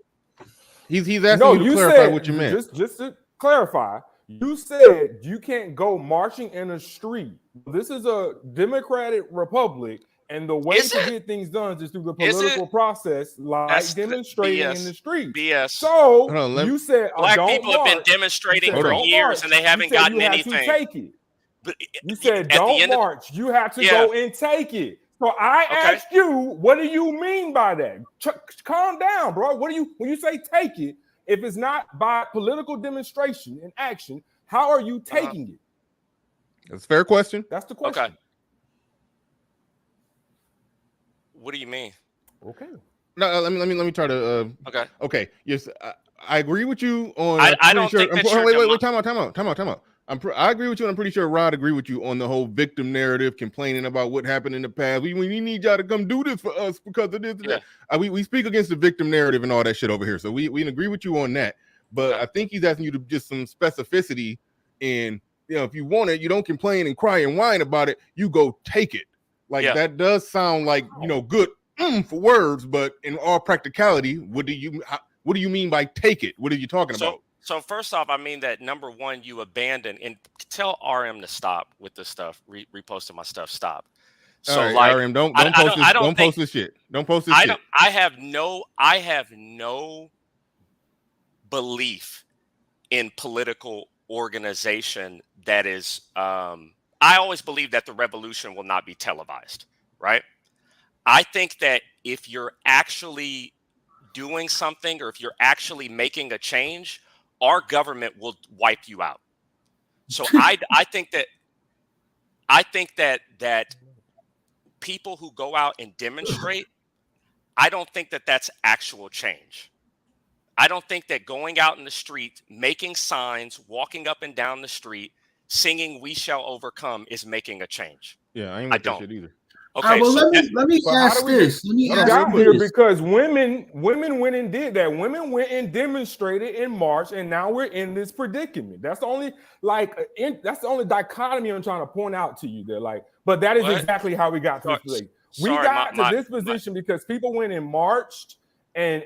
A: He's asking you to clarify
I: said,
A: what you meant.
I: Just to clarify, you said you can't go marching in a street. This is a democratic republic, and the way to get things done is through the political process, like demonstrating in the street.
K: BS.
I: So you said
K: black
I: don't
K: people
I: march.
K: have been demonstrating
I: said,
K: for
I: "Don't
K: years
I: march."
K: and they haven't
I: you said
K: gotten
I: you
K: anything.
I: Have to take it.
K: But
I: You said
K: at the
I: don't
K: end of-
I: march. You have to go and take it. So I asked you, what do you mean by that? Calm down, bro. What do you when you say take it? If it's not by political demonstration and action, how are you taking it?
A: That's a fair question.
I: That's the question.
K: Okay. What do you mean?
I: Okay.
A: No, let me try to. Okay. Yes, I agree with you on.
K: I don't think that
A: wait. Time out. I agree with you, and I'm pretty sure Rod agree with you on the whole victim narrative, complaining about what happened in the past. We need y'all to come do this for us because of this.
K: Yeah.
A: We speak against the victim narrative and all that shit over here, so we agree with you on that. But I think he's asking you to just some specificity in, if you want it, you don't complain and cry and whine about it. You go take it. That does sound like good for words, but in all practicality, what do you mean by take it? What are you talking about?
K: So first off, I mean that number one, you abandon and tell RM to stop with this stuff. Reposting my stuff. Stop. So
A: all right, RM, don't post this shit. Don't post this shit.
K: I have no belief in political organization that is. I always believe that the revolution will not be televised. Right. I think that if you're actually doing something or if you're actually making a change, our government will wipe you out. So I think that people who go out and demonstrate, I don't think that that's actual change. I don't think that going out in the street, making signs, walking up and down the street, singing "We Shall Overcome" is making a change.
A: Yeah, I ain't with that shit either.
K: Okay,
L: well, let me ask this.
I: Because women went and did that. Women went and demonstrated in March, and now we're in this predicament. That's the only dichotomy I'm trying to point out to you. There, but that is exactly how we got to this place. We got to this position because people went and marched and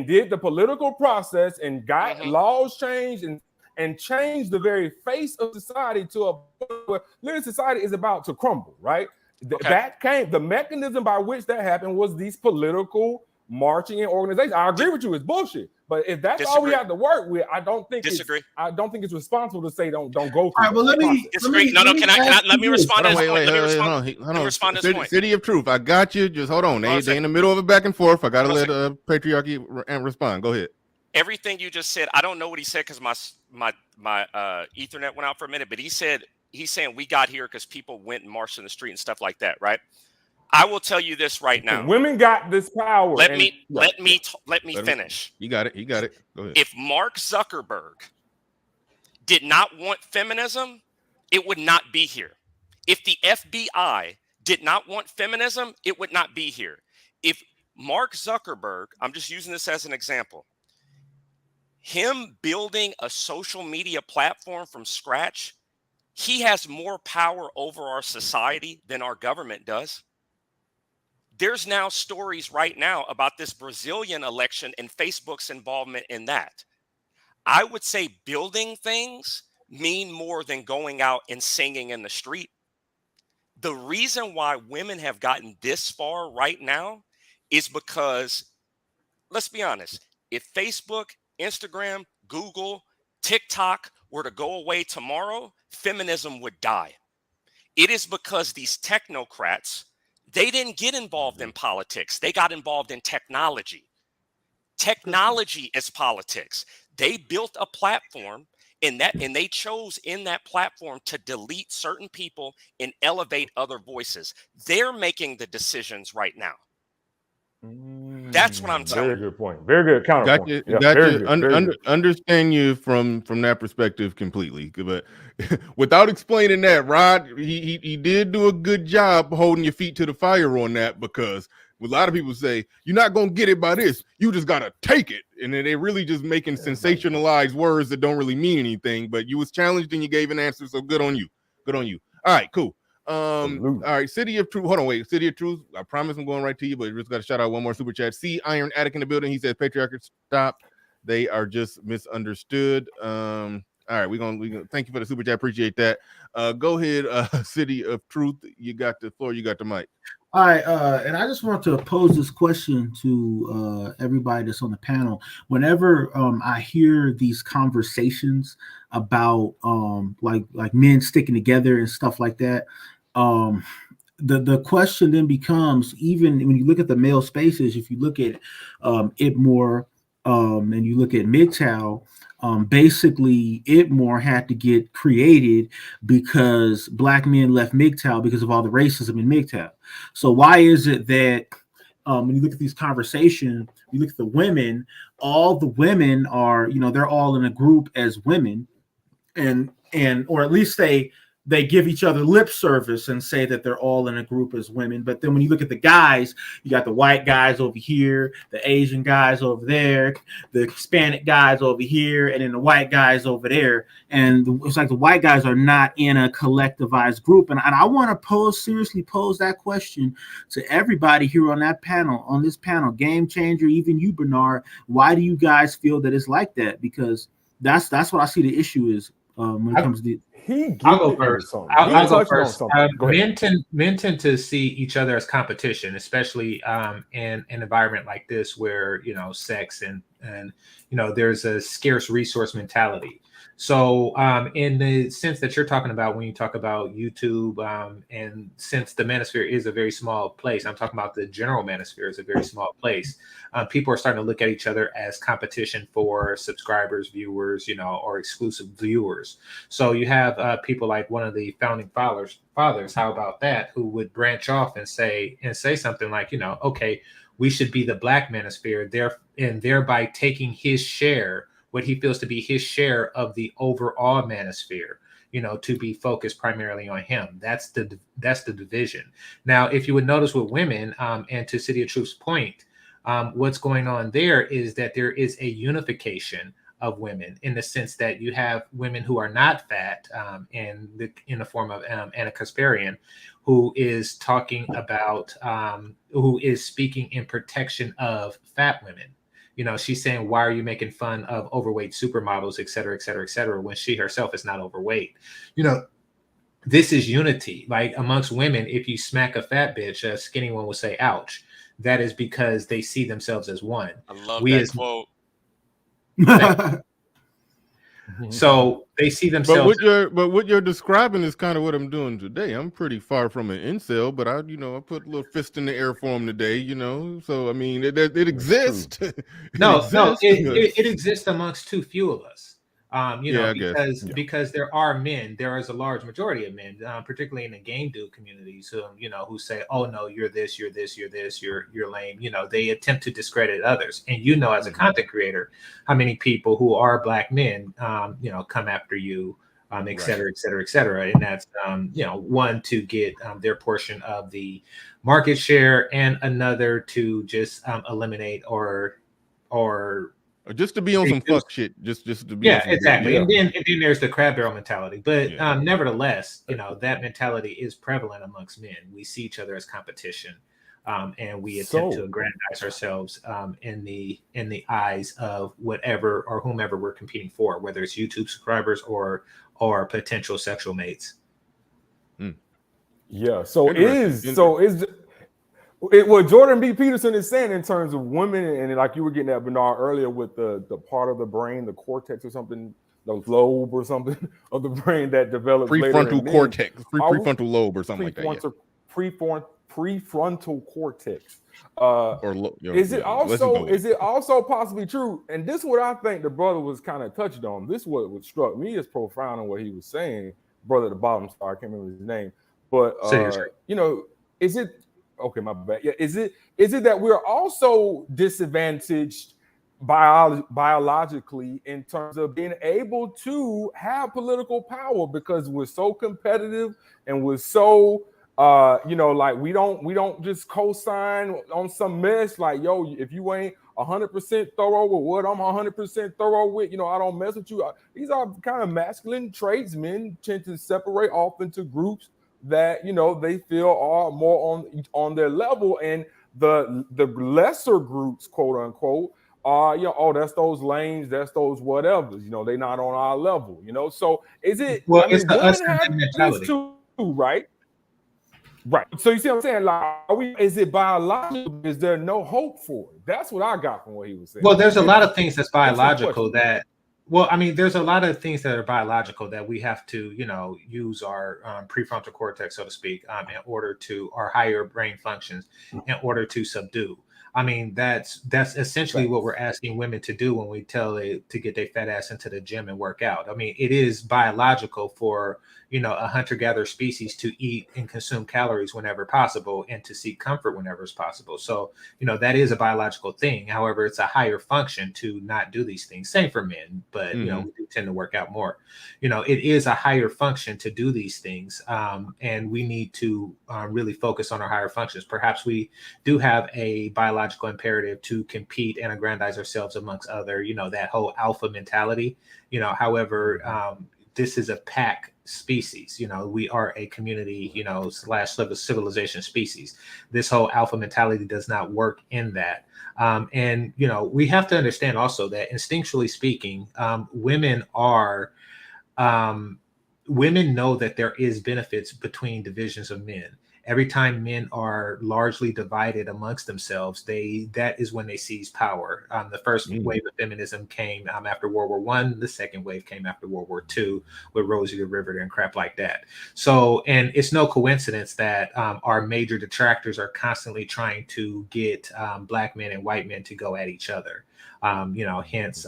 I: did the political process and got laws changed and changed the very face of society to a point where literally society is about to crumble, right? The mechanism by which that happened was these political marching and organizations. I agree with you, it's bullshit. But if that's all we have to work with, I don't think it's responsible to say don't go through.
L: All right, well, let me
K: disagree. Let me respond to this point. Let me respond to this point.
A: City of Truth, I got you. Just hold on. They in the middle of a back and forth. I gotta let patriarchy respond. Go ahead.
K: Everything you just said, I don't know what he said because my Ethernet went out for a minute, but he's saying we got here because people went and marched in the street and stuff like that, right? I will tell you this right now.
I: Women got this power.
K: Let me finish.
A: You got it. Go ahead.
K: If Mark Zuckerberg did not want feminism, it would not be here. If the FBI did not want feminism, it would not be here. If Mark Zuckerberg, I'm just using this as an example, him building a social media platform from scratch, he has more power over our society than our government does. There's now stories right now about this Brazilian election and Facebook's involvement in that. I would say building things mean more than going out and singing in the street. The reason why women have gotten this far right now is because, let's be honest, if Facebook, Instagram, Google, TikTok were to go away tomorrow, feminism would die. It is because these technocrats, they didn't get involved in politics. They got involved in technology. Technology is politics. They built a platform and they chose in that platform to delete certain people and elevate other voices. They're making the decisions right now. That's what I'm telling you.
I: Very good point. Very good counterpoint.
A: Got you.
I: Yeah,
A: Got
I: very
A: you.
I: good. Very good.
A: Understand you from that perspective completely. But without explaining that, Rod, he did do a good job holding your feet to the fire on that, because a lot of people say you're not gonna get it by this. You just gotta take it, and then they're really just making sensationalized words that don't really mean anything. But you was challenged and you gave an answer, so good on you. Good on you. All right, cool. All right, City of Truth. Hold on, wait. City of Truth. I promise I'm going right to you, but just got to shout out one more super chat. C Iron Attic in the building. He says patriarchy stop. They are just misunderstood. All right, we gonna thank you for the super chat. Appreciate that. Go ahead, City of Truth. You got the floor. You got the mic.
L: All right, and I just want to pose this question to everybody that's on the panel. Whenever I hear these conversations about like men sticking together and stuff like that, the question then becomes, even when you look at the male spaces, if you look at Itmore and you look at MGTOW, basically Itmore had to get created because Black men left MGTOW because of all the racism in MGTOW. So why is it that when you look at these conversations, you look at the women, all the women are, they're all in a group as women, and or at least they give each other lip service and say that they're all in a group as women. But then when you look at the guys, you got the white guys over here, the Asian guys over there, the Hispanic guys over here, and then the white guys over there. And it's like the white guys are not in a collectivized group. And I want to seriously pose that question to everybody here on this panel, Game Changer, even you, Bernard. Why do you guys feel that it's like that? Because that's what I see the issue is when it comes to
J: I'll go first. I'll go first. Men tend to see each other as competition, especially in an environment like this where sex and there's a scarce resource mentality. So in the sense that you're talking about when you talk about YouTube, and since the Manosphere is a very small place, I'm talking about the general Manosphere is a very small place. People are starting to look at each other as competition for subscribers, viewers, or exclusive viewers. So you have people like one of the founding fathers, how about that, who would branch off and say something like, okay, we should be the Black Manosphere, thereby taking his share, what he feels to be his share of the overall Manosphere, to be focused primarily on him. That's the division. Now, if you would notice with women, and to City of Truth's point, what's going on there is that there is a unification of women in the sense that you have women who are not fat, in the form of Anna Kasparian, who is talking about, who is speaking in protection of fat women. She's saying, why are you making fun of overweight supermodels, et cetera, et cetera, et cetera, when she herself is not overweight? This is unity. Like amongst women, if you smack a fat bitch, a skinny one will say, ouch. That is because they see themselves as one.
K: I love that quote.
J: So they see themselves.
A: But what you're describing is kind of what I'm doing today. I'm pretty far from an incel, but I put a little fist in the air for him today. So I mean, it exists.
J: It exists amongst too few of us. Because there are men, there is a large majority of men, particularly in the game dude communities, who say, oh no, you're this, you're this, you're this, you're lame. They attempt to discredit others. And as a content creator, how many people who are Black men, come after you, et cetera, et cetera, et cetera. And that's, one to get their portion of the market share, and another to just eliminate or
A: just to be on some fuck shit, just to be.
J: Yeah, exactly. And then there's the crab barrel mentality. But nevertheless, that mentality is prevalent amongst men. We see each other as competition, and we attempt to aggrandize ourselves in the eyes of whatever or whomever we're competing for, whether it's YouTube subscribers or potential sexual mates.
I: Yeah. What Jordan B. Peterson is saying in terms of women, and like you were getting at, Bernard, earlier with the part of the brain, the cortex or something, those lobe or something of the brain that develops later
A: prefrontal
I: in men.
A: cortex, prefrontal lobe, or something like that. Yeah.
I: Prefrontal cortex. Is it also possibly true? And this is what I think the brother was kind of touched on. This is what struck me as profound in what he was saying. Brother at the bottom, sorry, I can't remember his name. But you know, is it okay? My bad. Yeah, is it that we're also disadvantaged biologically in terms of being able to have political power because we're so competitive and we're so you know, like we don't just co-sign on some mess like, yo, if you ain't 100% thorough with what I'm 100% thorough with, you know, I don't mess with you. These are kind of masculine traits. Men tend to separate off into groups that, you know, they feel are more on their level, and the lesser groups, quote unquote, you know, oh, that's those lanes, that's those whatevers, you know, they're not on our level, you know. So is it,
J: well,
I: I mean, women have
J: mentality.
I: this too, right? Right. So you see what I'm saying? Like, is it biological? Is there no hope for it? That's what I got from what he was saying.
J: Well, there's a lot of things that's biological that, well, I mean, there's a lot of things that are biological that we have to, you know, use our prefrontal cortex, so to speak, in order to, our higher brain functions, in order to subdue. I mean, that's essentially what we're asking women to do when we tell it to get their fat ass into the gym and work out. I mean, it is biological for, you know, a hunter-gatherer species to eat and consume calories whenever possible and to seek comfort whenever it's possible. So, you know, that is a biological thing. However, it's a higher function to not do these things. Same for men, but you know, we do tend to work out more. You know, it is a higher function to do these things, and we need to really focus on our higher functions. Perhaps we do have a biological imperative to compete and aggrandize ourselves amongst other, you know, that whole alpha mentality. You know, however, this is a pack species. You know, we are a community, you know, / civilization species. This whole alpha mentality does not work in that. And, you know, we have to understand also that instinctually speaking, women know that there is benefits between divisions of men. Every time men are largely divided amongst themselves, that is when they seize power. The first wave of feminism came after World War I. The second wave came after World War II with Rosie the Riveter and crap like that. So, and it's no coincidence that our major detractors are constantly trying to get Black men and white men to go at each other. You know, hence,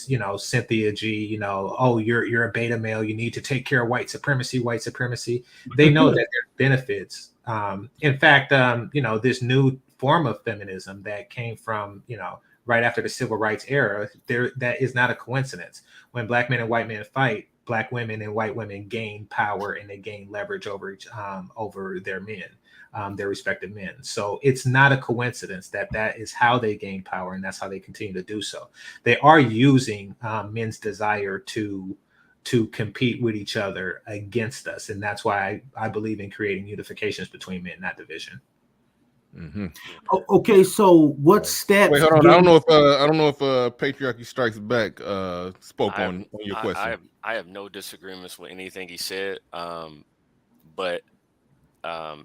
J: you know, Cynthia G, you know, oh, you're a beta male. You need to take care of white supremacy. They know that there are benefits. In fact, you know, this new form of feminism that came from, you know, right after the civil rights era, that is not a coincidence. When Black men and white men fight, Black women and white women gain power and they gain leverage over their men. Their respective men. So it's not a coincidence that is how they gain power, and that's how they continue to do so. They are using men's desire to compete with each other against us, and that's why I believe in creating unifications between men, not division.
L: Okay, so what steps?
A: Wait, hold on. I don't know if Patriarchy Strikes Back spoke on your question.
K: I have no disagreements with anything he said, but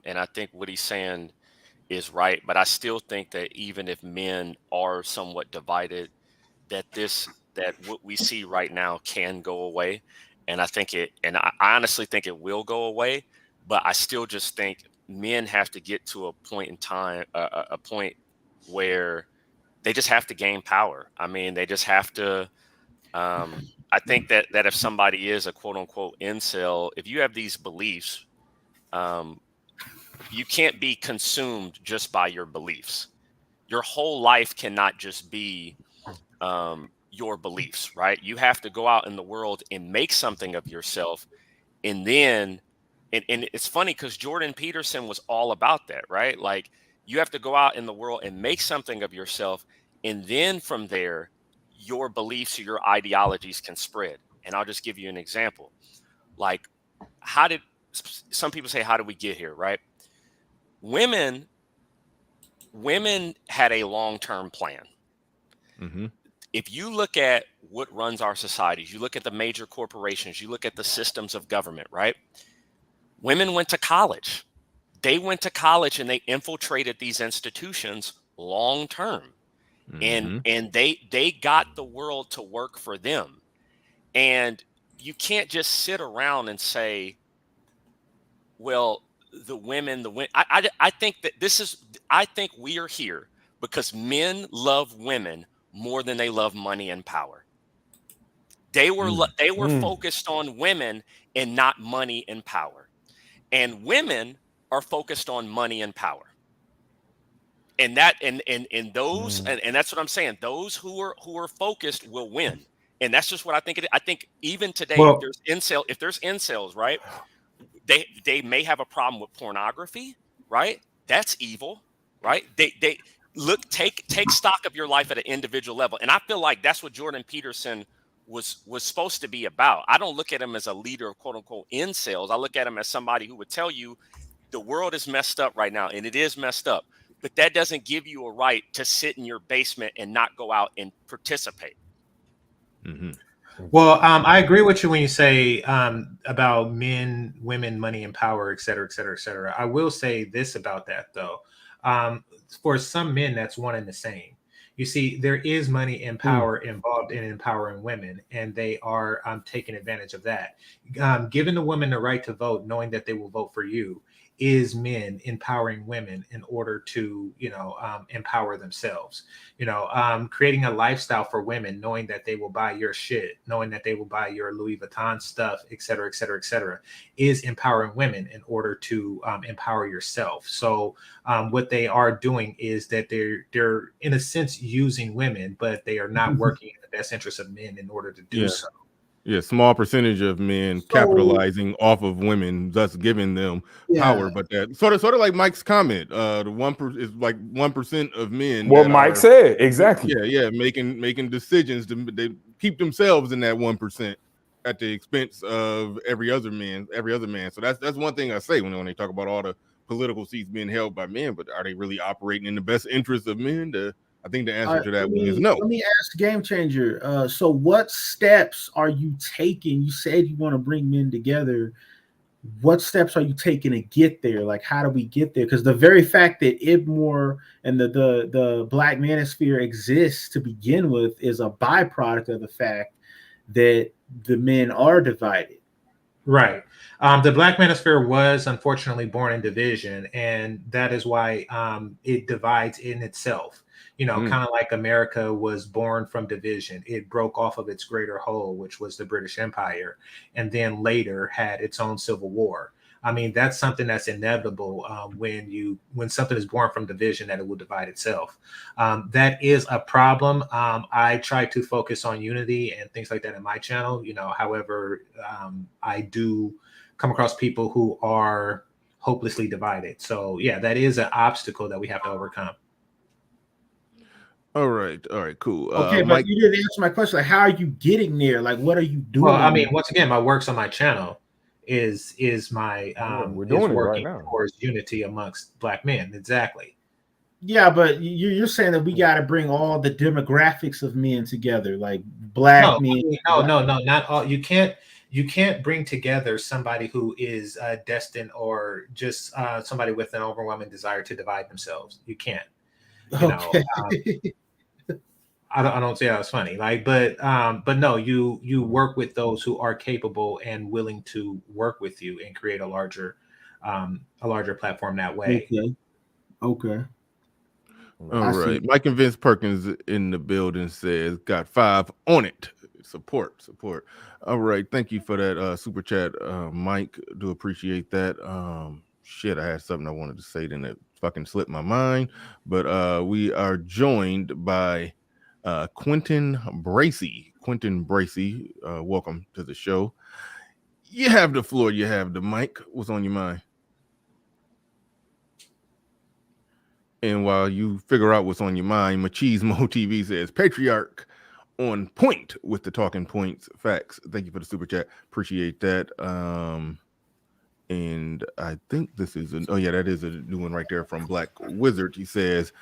K: and I think what he's saying is right. But I still think that even if men are somewhat divided, that what we see right now can go away. And I honestly think it will go away. But I still just think men have to get to a point in time, a point where they just have to gain power. I mean, they just have to. I think that if somebody is a quote unquote incel, if you have these beliefs, you can't be consumed just by your beliefs. Your whole life cannot just be your beliefs, right? You have to go out in the world and make something of yourself. And then, and it's funny because Jordan Peterson was all about that, right? Like, you have to go out in the world and make something of yourself. And then from there, your beliefs or your ideologies can spread. And I'll just give you an example. Like, some people say, how did we get here, right? Women had a long-term plan. If you look at what runs our societies, you look at the major corporations, you look at the systems of government, right? Women went to college. They went to college and they infiltrated these institutions long-term. And they got the world to work for them. And you can't just sit around and say, well, the women. I think that I think we are here because men love women more than they love money and power. They were focused on women and not money and power. And women are focused on money and power. And that and those and that's what I'm saying. Those who are focused will win. And that's just what I think. I think even today,
J: Well,
K: if there's incels, right? They may have a problem with pornography, right? That's evil, right? They take stock of your life at an individual level, and I feel like that's what Jordan Peterson was supposed to be about. I don't look at him as a leader of quote unquote incels. I look at him as somebody who would tell you the world is messed up right now, and it is messed up. But that doesn't give you a right to sit in your basement and not go out and participate.
J: Well, I agree with you when you say about men, women, money, and power, et cetera, et cetera, et cetera. I will say this about that, though. For some men, that's one and the same. You see, there is money and power involved in empowering women, and they are taking advantage of that. Giving the women the right to vote, knowing that they will vote for you, is men empowering women in order to, empower themselves. Creating a lifestyle for women, knowing that they will buy your shit, knowing that they will buy your Louis Vuitton stuff, et cetera, et cetera, et cetera, is empowering women in order to empower yourself. So what they are doing is that they're in a sense using women, but they are not working in the best interest of men in order to do so.
A: Yeah, small percentage of men capitalizing off of women, thus giving them power. But that sort of like Mike's comment, the 1% is like 1% of men.
I: What Mike said, exactly.
A: Yeah, making decisions they keep themselves in that 1% at the expense of every other man. So that's one thing I say when they talk about all the political seats being held by men. But are they really operating in the best interest of men? I think the answer to that one is no.
L: Let me ask Game Changer. So what steps are you taking? You said you want to bring men together. What steps are you taking to get there? Like, how do we get there? Because the very fact that Ibmore and the Black Manosphere exists to begin with is a byproduct of the fact that the men are divided.
J: Right. The Black Manosphere was unfortunately born in division, and that is why it divides in itself. Kind of like America was born from division. It broke off of its greater whole, which was the British Empire, and then later had its own civil war. I mean, that's something that's inevitable when something is born from division, that it will divide itself. That is a problem. I try to focus on unity and things like that in my channel. However, I do come across people who are hopelessly divided. So yeah, that is an obstacle that we have to overcome.
A: All right, cool.
L: Okay, but you didn't answer my question. Like, how are you getting there? Like, what are you doing?
J: Well, I mean, once again, my works on my channel is my
I: we're doing it
J: working
I: right now
J: towards unity amongst Black men. Exactly.
L: Yeah, but you're saying that we got to bring all the demographics of men together, like Black men.
J: No, not all. You can't bring together somebody who is destined, or just somebody with an overwhelming desire to divide themselves. You can't. I don't say that was funny. But no, you work with those who are capable and willing to work with you and create a larger platform that way.
L: Okay.
A: All right. Mike and Vince Perkins in the building says, got 5 on it. Support. All right. Thank you for that super chat, Mike. Do appreciate that. Shit, I had something I wanted to say, then it fucking slipped my mind. But we are joined by Quentin Bracey. Welcome to the show. You have the floor. You have the mic. What's on your mind? And while you figure out what's on your mind, Machismo TV says, Patriarch on point with the talking points facts. Thank you for the super chat. Appreciate that. And I think this is that is a new one right there from Black Wizard. He says,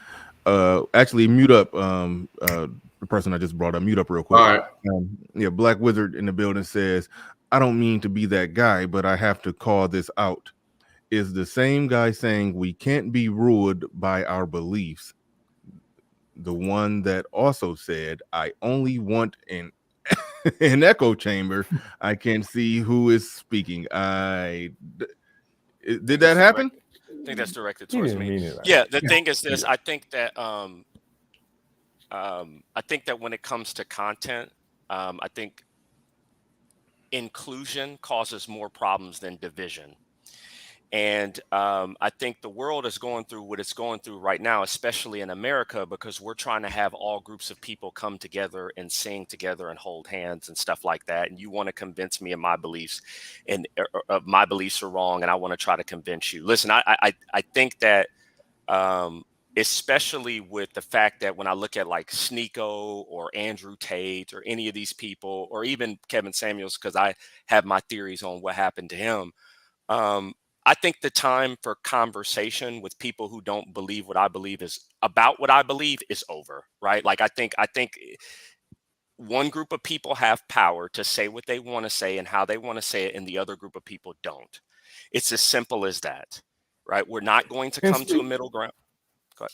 A: actually mute up the person I just brought up. Mute up real quick.
M: All right.
A: Black Wizard in the building says, I don't mean to be that guy, but I have to call this out. Is the same guy saying we can't be ruled by our beliefs the one that also said, I only want an an echo chamber. I can't see who is speaking. Did that happen?
K: I think that's directed
I: He
K: towards
I: didn't
K: me.
I: mean it like
K: Yeah,
I: that.
K: the thing is this. I think that when it comes to content, I think inclusion causes more problems than division. And I think the world is going through what it's going through right now, especially in America, because we're trying to have all groups of people come together and sing together and hold hands and stuff like that. And you want to convince me of my beliefs, and my beliefs are wrong, and I want to try to convince you. Listen, I think that especially with the fact that when I look at like Sneeko or Andrew Tate or any of these people, or even Kevin Samuels, because I have my theories on what happened to him. I think the time for conversation with people who don't believe what I believe is about what I believe is over, right? Like I think one group of people have power to say what they want to say and how they want to say it, and the other group of people don't. It's as simple as that, right? We're not going to come to a middle ground. Go ahead.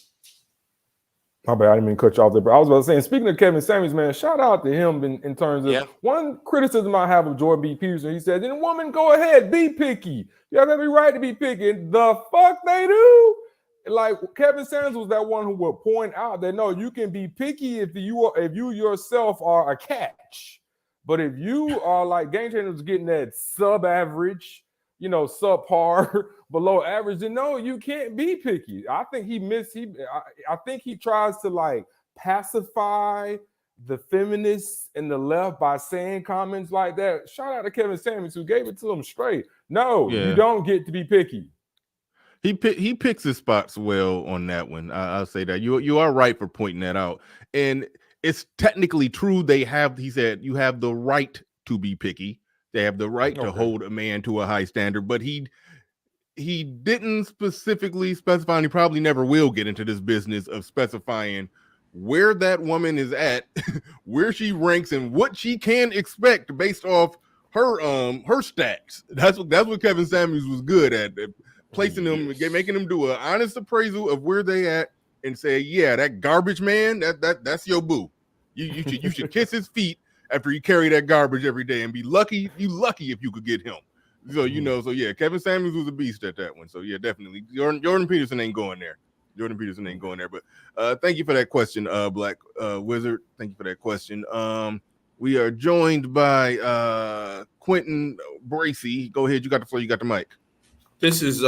I: My bad, I didn't mean to cut you off there, but I was about to say, and speaking of Kevin Samuels, man, shout out to him in terms of one criticism I have of Jordan B. Peterson. He said, "Then woman, go ahead, be picky. You have every right to be picky." And the fuck they do? Like Kevin Samuels was that one who would point out that no, you can be picky if you yourself are a catch, but if you are like Game Changers getting that sub-average, subpar, below average, then no, you can't be picky. I think I think he tries to like pacify the feminists and the left by saying comments like that. Shout out to Kevin Samuels who gave it to him straight. No, you don't get to be picky.
A: He picks his spots well on that one. I'll say that you are right for pointing that out, and it's technically true. He said you have the right to be picky. They have the right to hold a man to a high standard, but he didn't specifically specify, and he probably never will get into this business of specifying where that woman is at, where she ranks, and what she can expect based off her stats. That's what Kevin Samuels was good at, placing them, making them do an honest appraisal of where they at, and say, yeah, that garbage man, that's your boo. You should kiss his feet after you carry that garbage every day, and be lucky if you could get him. So yeah, Kevin Samuels was a beast at that one. So yeah, definitely Jordan Peterson ain't going there. But thank you for that question, Black Wizard. Thank you for that question. We are joined by Quentin Bracey. Go ahead, you got the floor. You got the mic.
M: This is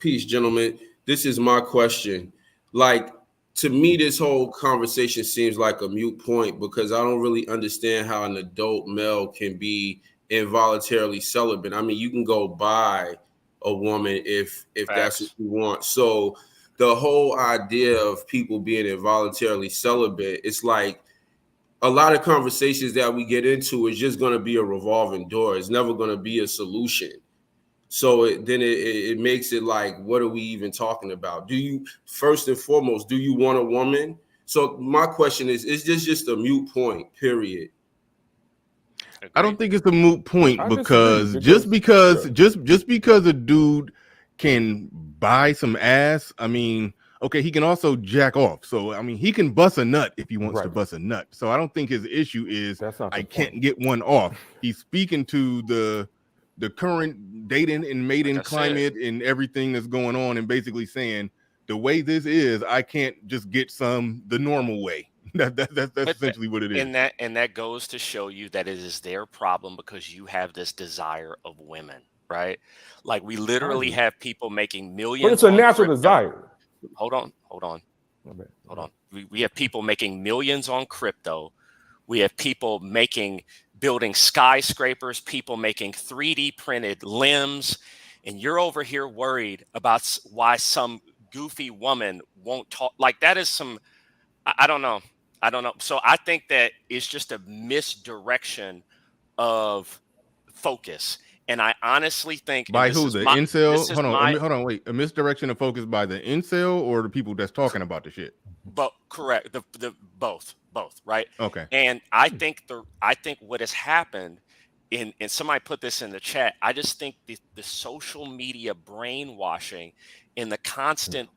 M: peace, gentlemen. This is my question. Like, to me, this whole conversation seems like a moot point because I don't really understand how an adult male can be involuntarily celibate. I mean, you can go buy a woman if that's what you want. So the whole idea of people being involuntarily celibate, it's like a lot of conversations that we get into is just going to be a revolving door. It's never going to be a solution. So it makes it like, what are we even talking about? First and foremost, do you want a woman? So my question is this just a moot point, period?
A: I don't think it's a moot point because just because a dude can buy some ass, I mean, okay, he can also jack off. So I mean, he can bust a nut if he wants to bust a nut. So I don't think his issue is I can't get one off. He's speaking to the current dating and mating climate and everything that's going on, and basically saying the way this is, I can't just get some the normal way. That's essentially what it is.
K: And that goes to show you that it is their problem because you have this desire of women, right? Like we literally have people making millions.
I: But it's a natural desire.
K: Hold on. We have people making millions on crypto. We have people building skyscrapers, people making 3D printed limbs, and you're over here worried about why some goofy woman won't talk. Like that is I don't know. So I think that it's just a misdirection of focus. And I honestly think
A: by who? The incel? Hold on, wait. A misdirection of focus by the incel or the people that's talking about the shit?
K: But correct. The both, right?
A: Okay.
K: And I think what has happened, and somebody put this in the chat, I just think the social media brainwashing and the constant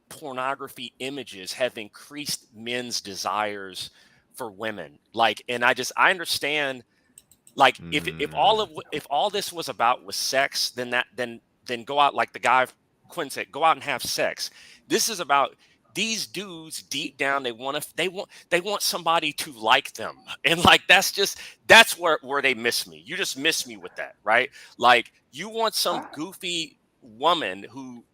K: pornography images have increased men's desires for women. Like, and I understand, like, if all this was about was sex, then go out, like the guy Quinn said, go out and have sex. This is about these dudes deep down, they want somebody to like them. And like that's where they miss me. You just miss me with that, right? Like, you want some goofy woman who,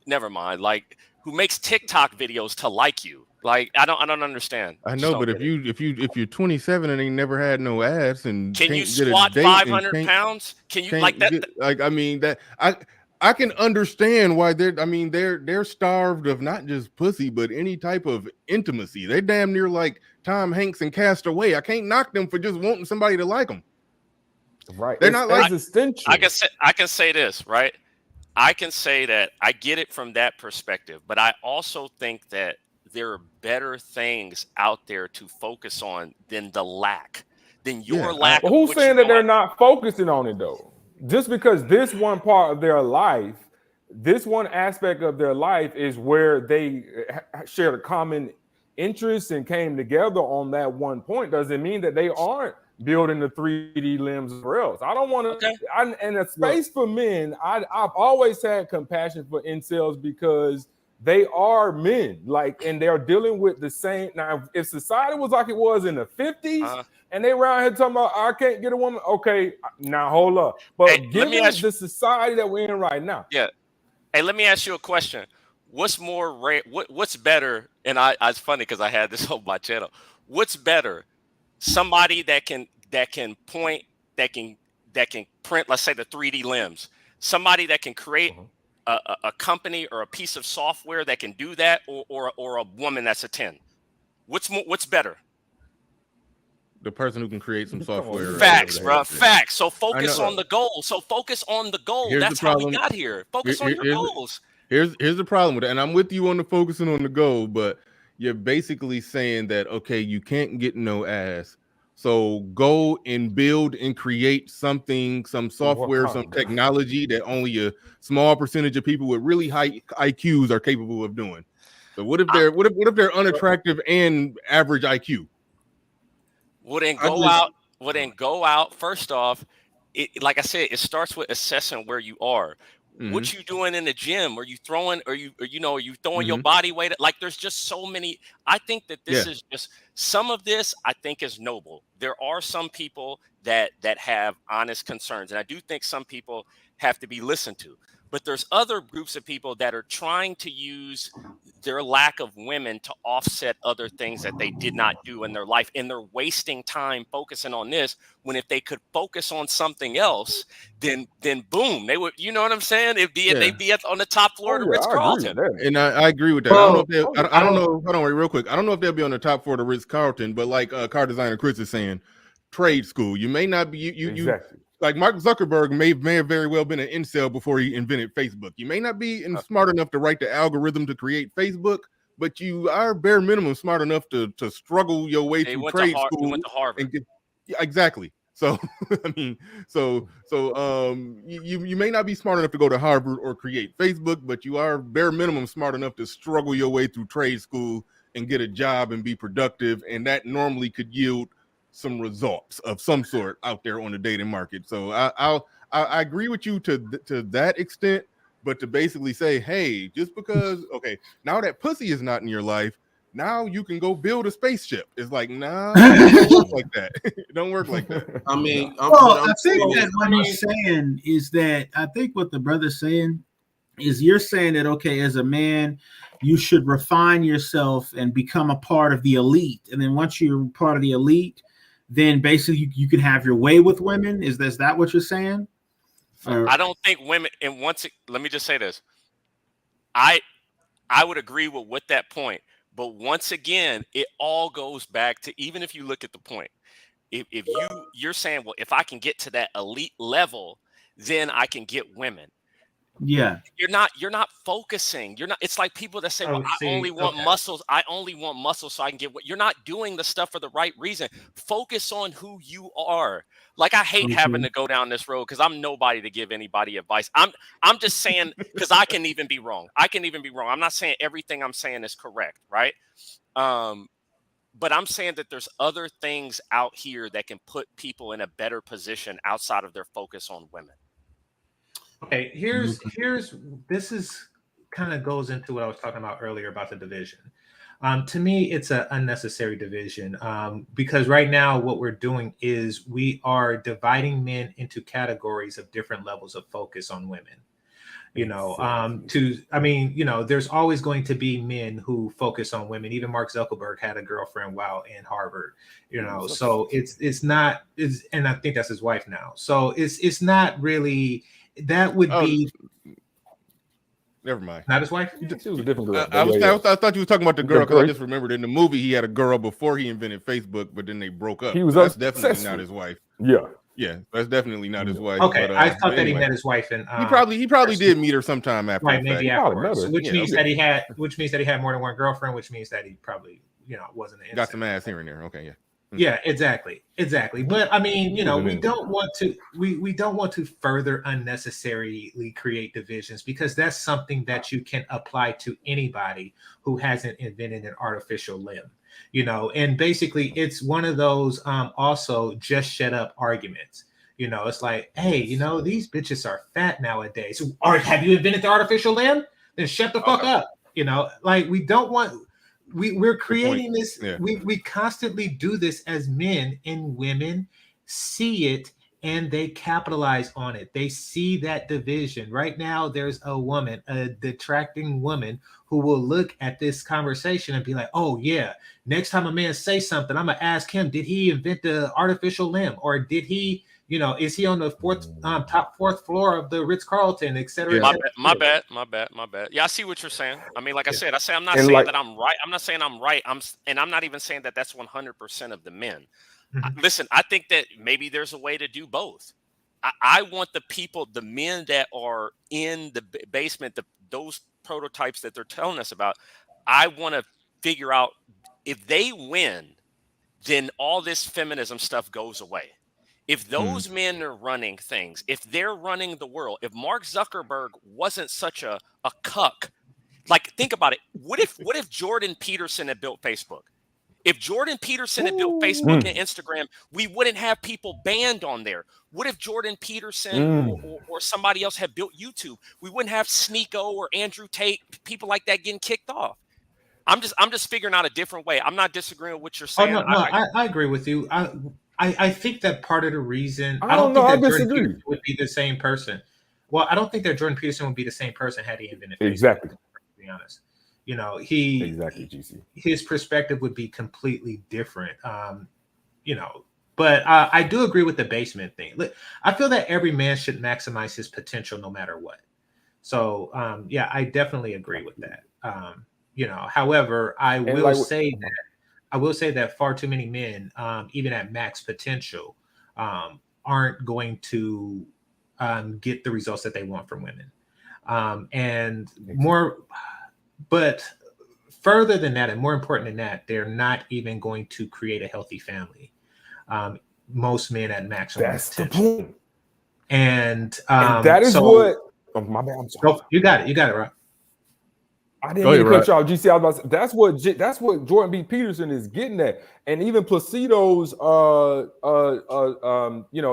K: never mind, like, who makes TikTok videos to like you. Like, I don't understand.
A: I
K: Just
A: know,
K: don't
A: but
K: get it.
A: if you're 27 and ain't never had no ass and
K: Can you
A: can't get a
K: squat
A: date and
K: 500 pounds? Can you, like
A: can't
K: that?
A: get, like, I mean, that I can understand why they're starved of not just pussy but any type of intimacy. They damn near like Tom Hanks and Castaway. I can't knock them for just wanting somebody to like them.
I: Right.
A: They're
I: It's
A: not like
I: existential.
K: I can say this, right? I can say that I get it from that perspective, but I also think that there are better things out there to focus on than your lack
I: But
K: of
I: who's
K: what you
I: saying that
K: don't
I: they're
K: have.
I: not focusing on it though? Just because this one part of their life, this one aspect of their life is where they shared a common interest and came together on that one point, doesn't mean that they aren't building the 3D limbs or else. I don't want to.
K: Okay.
I: And a space for men, I've always had compassion for incels because they are men, like, and they're dealing with the same. Now, if society was like it was in the 50s, and they around here talking about I can't get a woman, okay, now hold up. But
K: Hey, let me
I: given
K: ask you,
I: the society that we're in right now,
K: yeah. Hey, let me ask you a question. What's more rare? What's better? And it's funny because I had this on my channel. What's better? Somebody that can point, that can print, let's say, the 3D limbs. Somebody that can create a company or a piece of software that can do that, or a woman that's a 10. What's better?
A: the person who can create some software.
K: Facts, bro. Facts. So
A: I know.
K: focus on the goal.
A: Here's
K: That's
A: the
K: how we
A: problem.
K: got here. Focus on your goals.
A: Here's the problem with it, and I'm with you on the focusing on the goal, but you're basically saying that, okay, you can't get no ass, so go and build and create something, some software, some technology that only a small percentage of people with really high IQs are capable of doing. So what if they're unattractive and average IQ?
K: Wouldn't go out. First off, like I said, it starts with assessing where you are. What you doing in the gym? Are you throwing? Are you throwing your body weight? Like, there's just so many. I think that this is just some of this. I think is noble. There are some people that have honest concerns, and I do think some people have to be listened to. But there's other groups of people that are trying to use their lack of women to offset other things that they did not do in their life, and they're wasting time focusing on this, when if they could focus on something else, then boom, they would, you know what I'm saying? They'd be on the top floor of the Ritz-Carlton.
A: And I agree with that. I don't know if I don't know. Hold on, wait, real quick. I don't know if they'll be on the top floor of the Ritz-Carlton, but like car designer Chris is saying, trade school. You may not be you like Mark Zuckerberg may have very well been an incel before he invented Facebook. You may not be smart enough to write the algorithm to create Facebook, but you are bare minimum smart enough to struggle your way through trade school.
K: He went to Harvard.
A: And exactly. So I mean, you may not be smart enough to go to Harvard or create Facebook, but you are bare minimum smart enough to struggle your way through trade school and get a job and be productive, and that normally could yield some results of some sort out there on the dating market. So I agree with you to that extent, but to basically say, hey, just because now that pussy is not in your life, now you can go build a spaceship. It's like, nah, it don't work like that. It don't work like that.
M: I mean,
L: I think that what he's saying is that I think what the brother's saying is you're saying that, okay, as a man, you should refine yourself and become a part of the elite. And then once you're part of the elite, then basically you can have your way with women. Is that what you're saying?
K: I don't think women, and let me just say this. I would agree with that point. But once again, it all goes back to, even if you look at the point, if you're saying, well, if I can get to that elite level, then I can get women.
L: Yeah.
K: You're not focusing. It's like people that say, well, I only want muscles. I only want muscles so I can get what. You're not doing the stuff for the right reason. Focus on who you are. Like, I hate having to go down this road because I'm nobody to give anybody advice. I'm just saying, because I can even be wrong. I'm not saying everything I'm saying is correct, right? But I'm saying that there's other things out here that can put people in a better position outside of their focus on women.
J: Okay, this is kind of goes into what I was talking about earlier about the division. To me, it's an unnecessary division because right now what we're doing is we are dividing men into categories of different levels of focus on women. You know, there's always going to be men who focus on women. Even Mark Zuckerberg had a girlfriend while in Harvard. You know, so and I think that's his wife now. So it's not really that would be.
A: Never mind.
J: Not his wife.
I: She was a different girl.
A: I thought you were talking about the girl because I just remembered in the movie he had a girl before he invented Facebook, but then they broke up.
I: He was
A: that's definitely not his wife.
I: Yeah,
A: that's definitely not his wife.
J: Okay,
A: but,
J: I thought that he met his wife, and
A: he probably did meet her sometime after.
J: Right, maybe afterwards.
A: her.
J: Which means that he had more than one girlfriend, which means that he probably wasn't an
A: got some ass here and there. Okay, yeah.
J: Yeah, exactly. But I mean, we don't want to further unnecessarily create divisions because that's something that you can apply to anybody who hasn't invented an artificial limb. And basically it's one of those also just shut up arguments. It's like, hey, these bitches are fat nowadays. Have you invented the artificial limb? Then shut the fuck up. Like we don't want. We're creating this. Yeah. We constantly do this as men, and women see it and they capitalize on it. They see that division. Right now, there's a woman, a detracting woman, who will look at this conversation and be like, oh, yeah, next time a man says something, I'm going to ask him, did he invent the artificial limb? Or did he, is he on the top fourth floor of the Ritz-Carlton, et cetera?
K: Yeah. My bad. Yeah, I see what you're saying. I mean, like I said, I'm not saying that I'm right. I'm not saying I'm right. I'm not even saying that that's 100% of the men. Mm-hmm. Listen, I think that maybe there's a way to do both. I want the men that are in the basement, those prototypes that they're telling us about, I want to figure out if they win, then all this feminism stuff goes away. If those men are running things, if they're running the world, if Mark Zuckerberg wasn't such a cuck, like think about it. What if Jordan Peterson had built Facebook? If Jordan Peterson had built Facebook and Instagram, we wouldn't have people banned on there. What if Jordan Peterson or somebody else had built YouTube? We wouldn't have Sneeko or Andrew Tate, people like that getting kicked off. I'm just figuring out a different way. I'm not disagreeing with what you're saying.
J: Oh, no, I agree with you. I think that part of the reason I don't think that Jordan Peterson would be the same person. Well, I don't think that Jordan Peterson would be the same person had he invented Facebook.
I: Exactly.
J: To be honest. His perspective would be completely different. But I do agree with the basement thing. I feel that every man should maximize his potential no matter what. So I definitely agree with that. However, I will say that far too many men, even at max potential, aren't going to get the results that they want from women. But further than that, and more important than that, they're not even going to create a healthy family. Most men at maximum potential.
I: That's the point.
J: And
I: that is what. Oh, my bad. I'm sorry.
J: Oh, you got it, right?
I: I didn't mean to cut you off, GC. I was about to say, that's what Jordan B. Peterson is getting at, and even Placido's,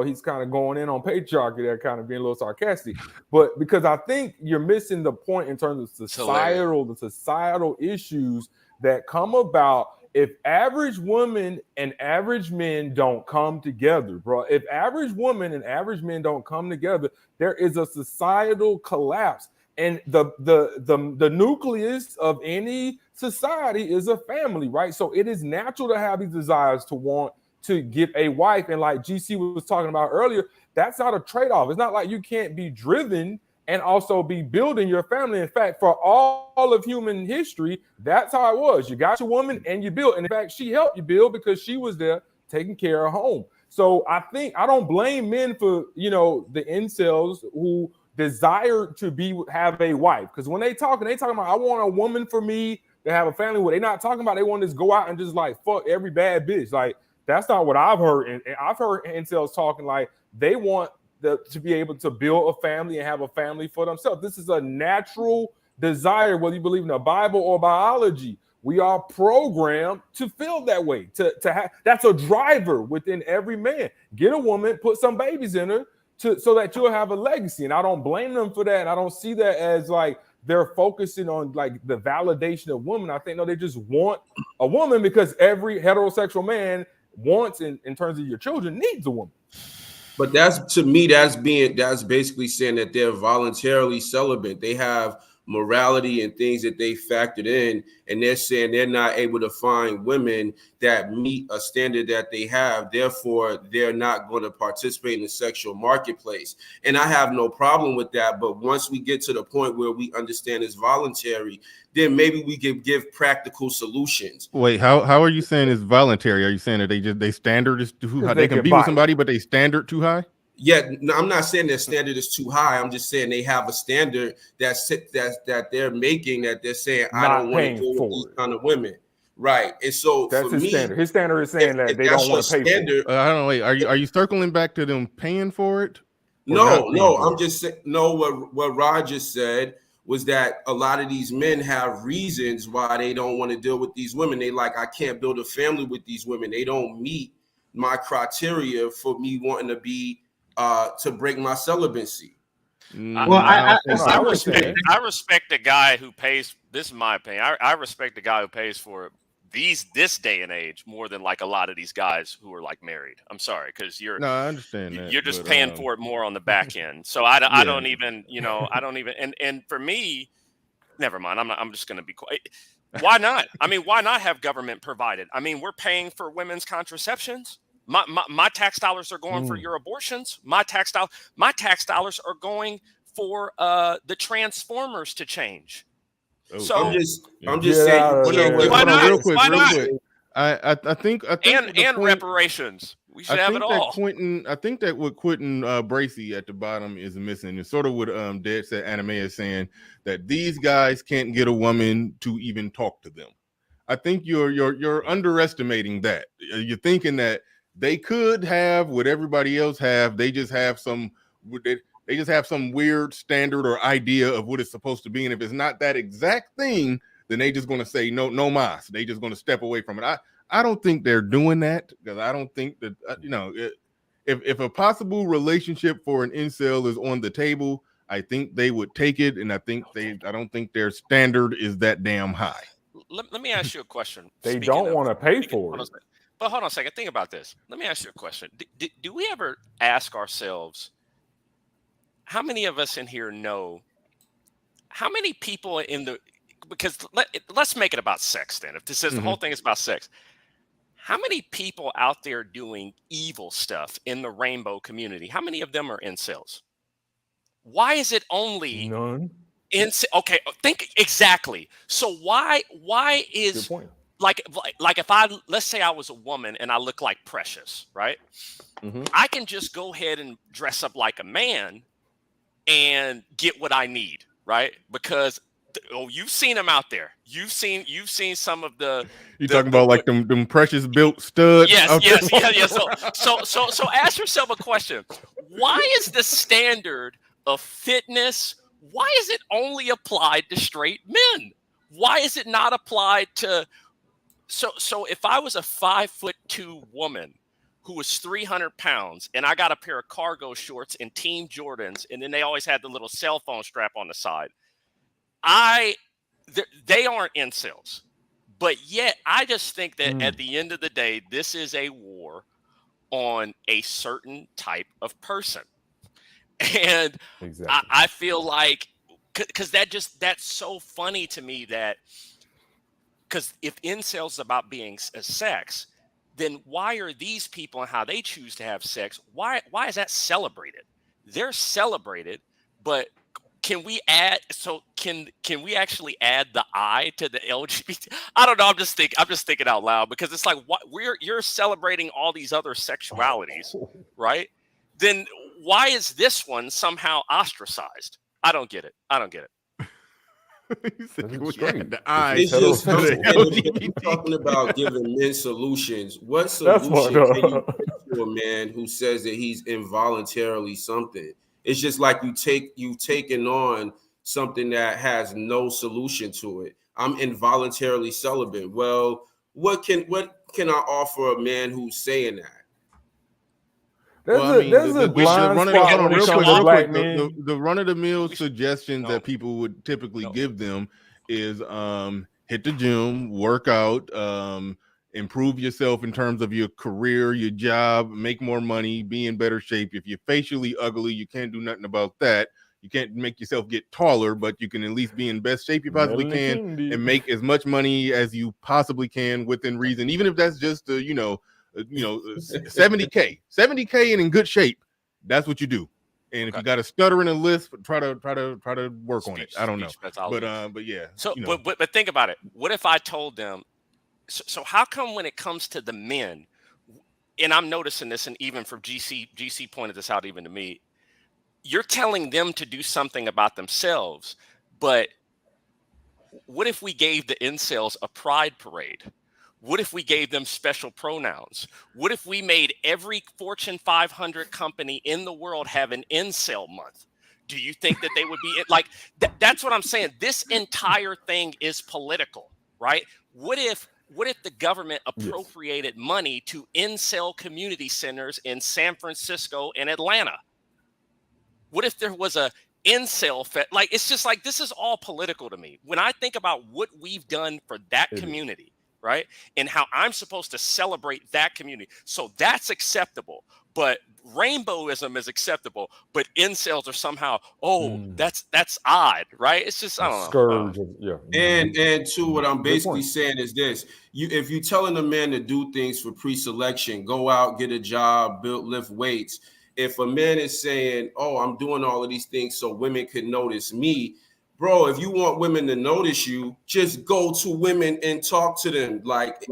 I: he's kind of going in on patriarchy there, kind of being a little sarcastic, but because I think you're missing the point in terms of the societal issues that come about if average women and average men don't come together, bro. If average women and average men don't come together, there is a societal collapse. And the nucleus of any society is a family, right? So it is natural to have these desires to want to get a wife. And like GC was talking about earlier, that's not a trade-off. It's not like you can't be driven and also be building your family. In fact, for all of human history, that's how it was. You got your woman and you built. And in fact, she helped you build because she was there taking care of home. So I don't blame men for, the incels who desire to have a wife, because when they talking about I want a woman for me to have a family. What they not talking about, they want to just go out and just like fuck every bad bitch. Like that's not what I've heard. And I've heard incels talking like they want to be able to build a family and have a family for themselves. This is a natural desire, whether you believe in the Bible or biology. we are programmed to feel that way. To have, that's a driver within every man. Get a woman, put some babies in her, so that you'll have a legacy. And I don't blame them for that. And I don't see that as like they're focusing on like the validation of women. I think no, they just want a woman because every heterosexual man wants, in terms of your children, needs a woman.
M: But that's, to me, that's basically saying that they're voluntarily celibate. They have morality and things that they factored in, and they're saying they're not able to find women that meet a standard that they have. Therefore, they're not going to participate in the sexual marketplace. And I have no problem with that. But once we get to the point where we understand it's voluntary, then maybe we can give practical solutions.
A: Wait, how are you saying it's voluntary? Are you saying that they standard is too high? They can be with somebody, but they standard too high?
M: Yeah, no, I'm not saying their standard is too high. I'm just saying they have a standard that they're making, that they're saying I don't want to deal with these kind of women, right? And so
I: that's
M: for
I: his
M: me,
I: standard. His standard is saying that they don't want to pay for it.
A: I don't know. Wait, are you circling back to them paying for it?
M: No. I'm just saying. No, what Roger said was that a lot of these men have reasons why they don't want to deal with these women. They like, I can't build a family with these women. They don't meet my criteria for me wanting to be to break my celibacy.
K: Well, I respect the guy who pays. This is my opinion. I respect the guy who pays for it this day and age more than like a lot of these guys who are like married. I'm sorry, because
A: I understand that
K: you're just paying for it more on the back end. So I don't even, I don't even. And for me, never mind. I'm just going to be quiet. Why not? I mean, why not have government provided? I mean, we're paying for women's contraceptions. My tax dollars are going for your abortions. My tax dollars are going for the transformers to change. Okay. So
M: I'm just saying.
K: Why not?
A: Real quick. I think
K: and reparations. We should have it all.
A: I think that what Quentin Bracey at the bottom is missing is sort of what Dead Set Anime is saying, that these guys can't get a woman to even talk to them. I think you're underestimating that. You're thinking that they could have what everybody else have. They just have some weird standard or idea of what it's supposed to be. And if it's not that exact thing, then they just going to say no mas. They just going to step away from it. I don't think they're doing that, because I don't think that if a possible relationship for an incel is on the table, I think they would take it, and I don't think their standard is that damn high.
K: Let me ask you a question.
I: They don't want to pay for it.
K: But hold on a second. Think about this. Let me ask you a question. Do we ever ask ourselves, how many of us in here know how many people because let's make it about sex then. If this is the whole thing is about sex, how many people out there doing evil stuff in the rainbow community, how many of them are incels? Why is it only
I: none?
K: Okay, think exactly. So why is like if let's say I was a woman and I look like Precious, right? I can just go ahead and dress up like a man and get what I need, right? Because you've seen them out there. You've seen some of the.
A: You talking about like them Precious built studs?
K: Yes. So ask yourself a question: why is the standard of fitness? Why is it only applied to straight men? Why is it not applied to? So if I was a 5'2" woman who was 300 pounds and I got a pair of cargo shorts and Team Jordans, and then they always had the little cell phone strap on the side, they aren't incels. But yet I just think that at the end of the day, this is a war on a certain type of person. And I feel like, because that's so funny to me, that because if incels is about being a sex, then why are these people and how they choose to have sex, why is that celebrated? They're celebrated, but can we add, so can we actually add the I to the LGBT? I don't know. I'm just thinking out loud, because it's like, what you're celebrating all these other sexualities, right? Then why is this one somehow ostracized? I don't get it.
M: It's just talking about giving men solutions. What solution can you give to a man who says that he's involuntarily something? It's just like you've taken on something that has no solution to it. I'm involuntarily celibate. Well, what can I offer a man who's saying that?
I: There's a blind spot when it comes to black men.
A: The run-of-the-mill suggestion that people would typically give them is hit the gym, work out, improve yourself in terms of your career, your job, make more money, be in better shape. If you're facially ugly, you can't do nothing about that. You can't make yourself get taller, but you can at least be in best shape you possibly can and make as much money as you possibly can within reason, even if that's just 70K and in good shape. That's what you do. And if you got a stutter in a list, try to work on it. I don't know, but yeah.
K: So, but think about it. What if I told them? So how come when it comes to the men, and I'm noticing this, and even for GC pointed this out even to me, you're telling them to do something about themselves, but what if we gave the incels a pride parade? What if we gave them special pronouns? What if we made every Fortune 500 company in the world have an incel month? Do you think that they would be like, that's what I'm saying. This entire thing is political, right? What if the government appropriated money to incel community centers in San Francisco and Atlanta? What if there was a incel like, it's just like, this is all political to me. When I think about what we've done for that community, right? And how I'm supposed to celebrate that community. So that's acceptable. But rainbowism is acceptable, but incels are somehow, that's odd, right? It's just, I don't know.
M: And to what I'm basically saying is this: if you're telling a man to do things for pre-selection, go out, get a job, lift weights. If a man is saying, "Oh, I'm doing all of these things so women can notice me," bro, if you want women to notice you, just go to women and talk to them. Like,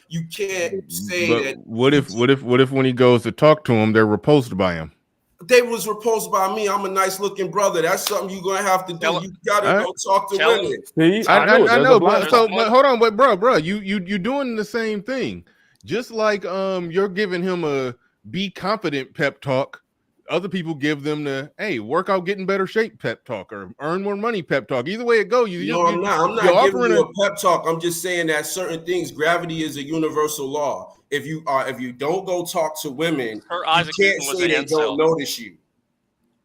M: you can't say that.
A: What if when he goes to talk to them, they're repulsed by him?
M: They was repulsed by me. I'm a nice looking brother. That's something you're gonna have to do. You gotta go talk to women.
A: See, I know, but hold on, but bro, you doing the same thing. Just like you're giving him a be confident pep talk. Other people give them the work out, get in better shape pep talk, or earn more money pep talk. Either way it goes,
M: I'm not giving you a pep talk. I'm just saying that certain things, gravity is a universal law. If you don't go talk to women, you can't say they don't notice you.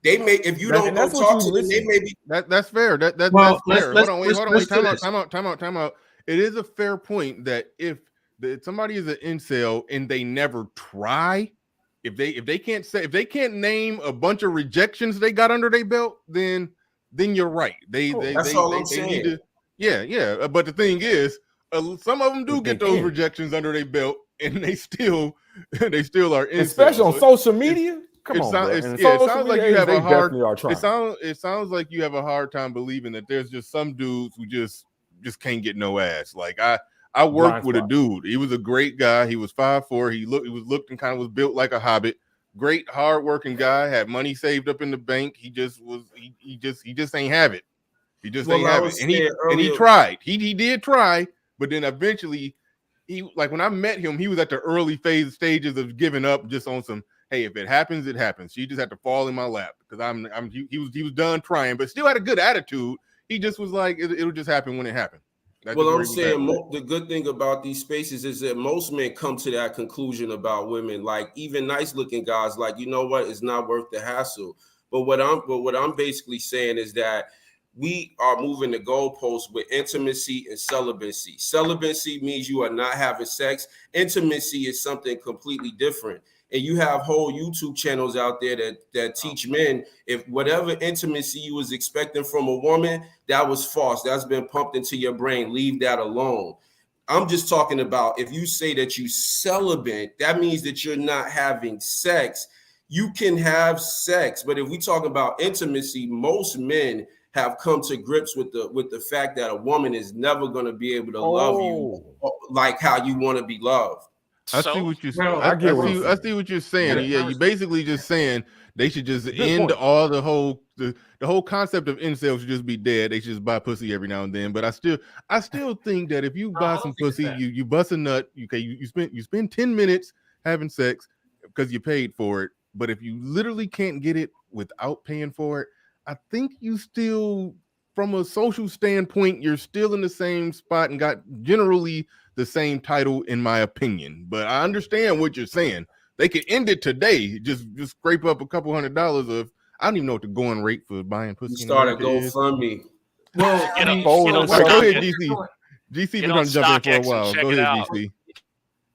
M: They may, if you don't go talk to them, they may be.
A: That's fair. That's fair. Hold on, time out. It is a fair point that if somebody is an incel and they never try. If they can't name a bunch of rejections they got under their belt, then you're right.
M: That's all I'm saying.
A: Yeah. But the thing is, some of them do get those rejections under their belt, and they still are incels.
I: Especially on social media. Come on,
A: it sounds like you have a hard. It sounds like you have a hard time believing that there's just some dudes who just can't get no ass. Like I worked with a dude. He was a great guy. He was 5'4". He looked and kind of was built like a hobbit. Great, hardworking guy. Had money saved up in the bank. He just ain't have it. He just ain't have it. And he tried. He did try, but then eventually, when I met him, he was at the early stages of giving up, just on some. Hey, if it happens, it happens. She just had to fall in my lap because he was done trying, but still had a good attitude. He just was like, it'll just happen when it happened.
M: Well, I'm saying the good thing about these spaces is that most men come to that conclusion about women. Like, even nice looking guys, like, you know what, it's not worth the hassle. But what I'm basically saying is that we are moving the goalposts with intimacy and celibacy. Celibacy means you are not having sex. Intimacy is something completely different. And you have whole YouTube channels out there that teach men, if whatever intimacy you was expecting from a woman, that was false. That's been pumped into your brain. Leave that alone. I'm just talking about, if you say that you celibate, that means that you're not having sex. You can have sex, but if we talk about intimacy, most men have come to grips with the fact that a woman is never going to be able to love you like how you want to be loved.
A: I see what you're saying. I see what you're saying. Yeah, you're basically just saying they should just end all the whole concept of incels should just be dead. They should just buy pussy every now and then. But I still think that if you buy some pussy, you bust a nut. You spend 10 minutes having sex because you paid for it. But if you literally can't get it without paying for it, I think you still, from a social standpoint, you're still in the same spot and got generally the same title, in my opinion. But I understand what you're saying. They could end it today. Just scrape up a couple $100 of, I don't even know what the going rate for buying pussy
M: You
A: in
M: start a
A: America is.
M: GoFundMe.
J: Well, I mean,
A: Go ahead, GC. GC
K: Get
A: been
K: on
A: trying to jump in for a
K: StockX and
A: while.
K: check
A: Go
K: it
A: ahead,
K: out.
A: GC.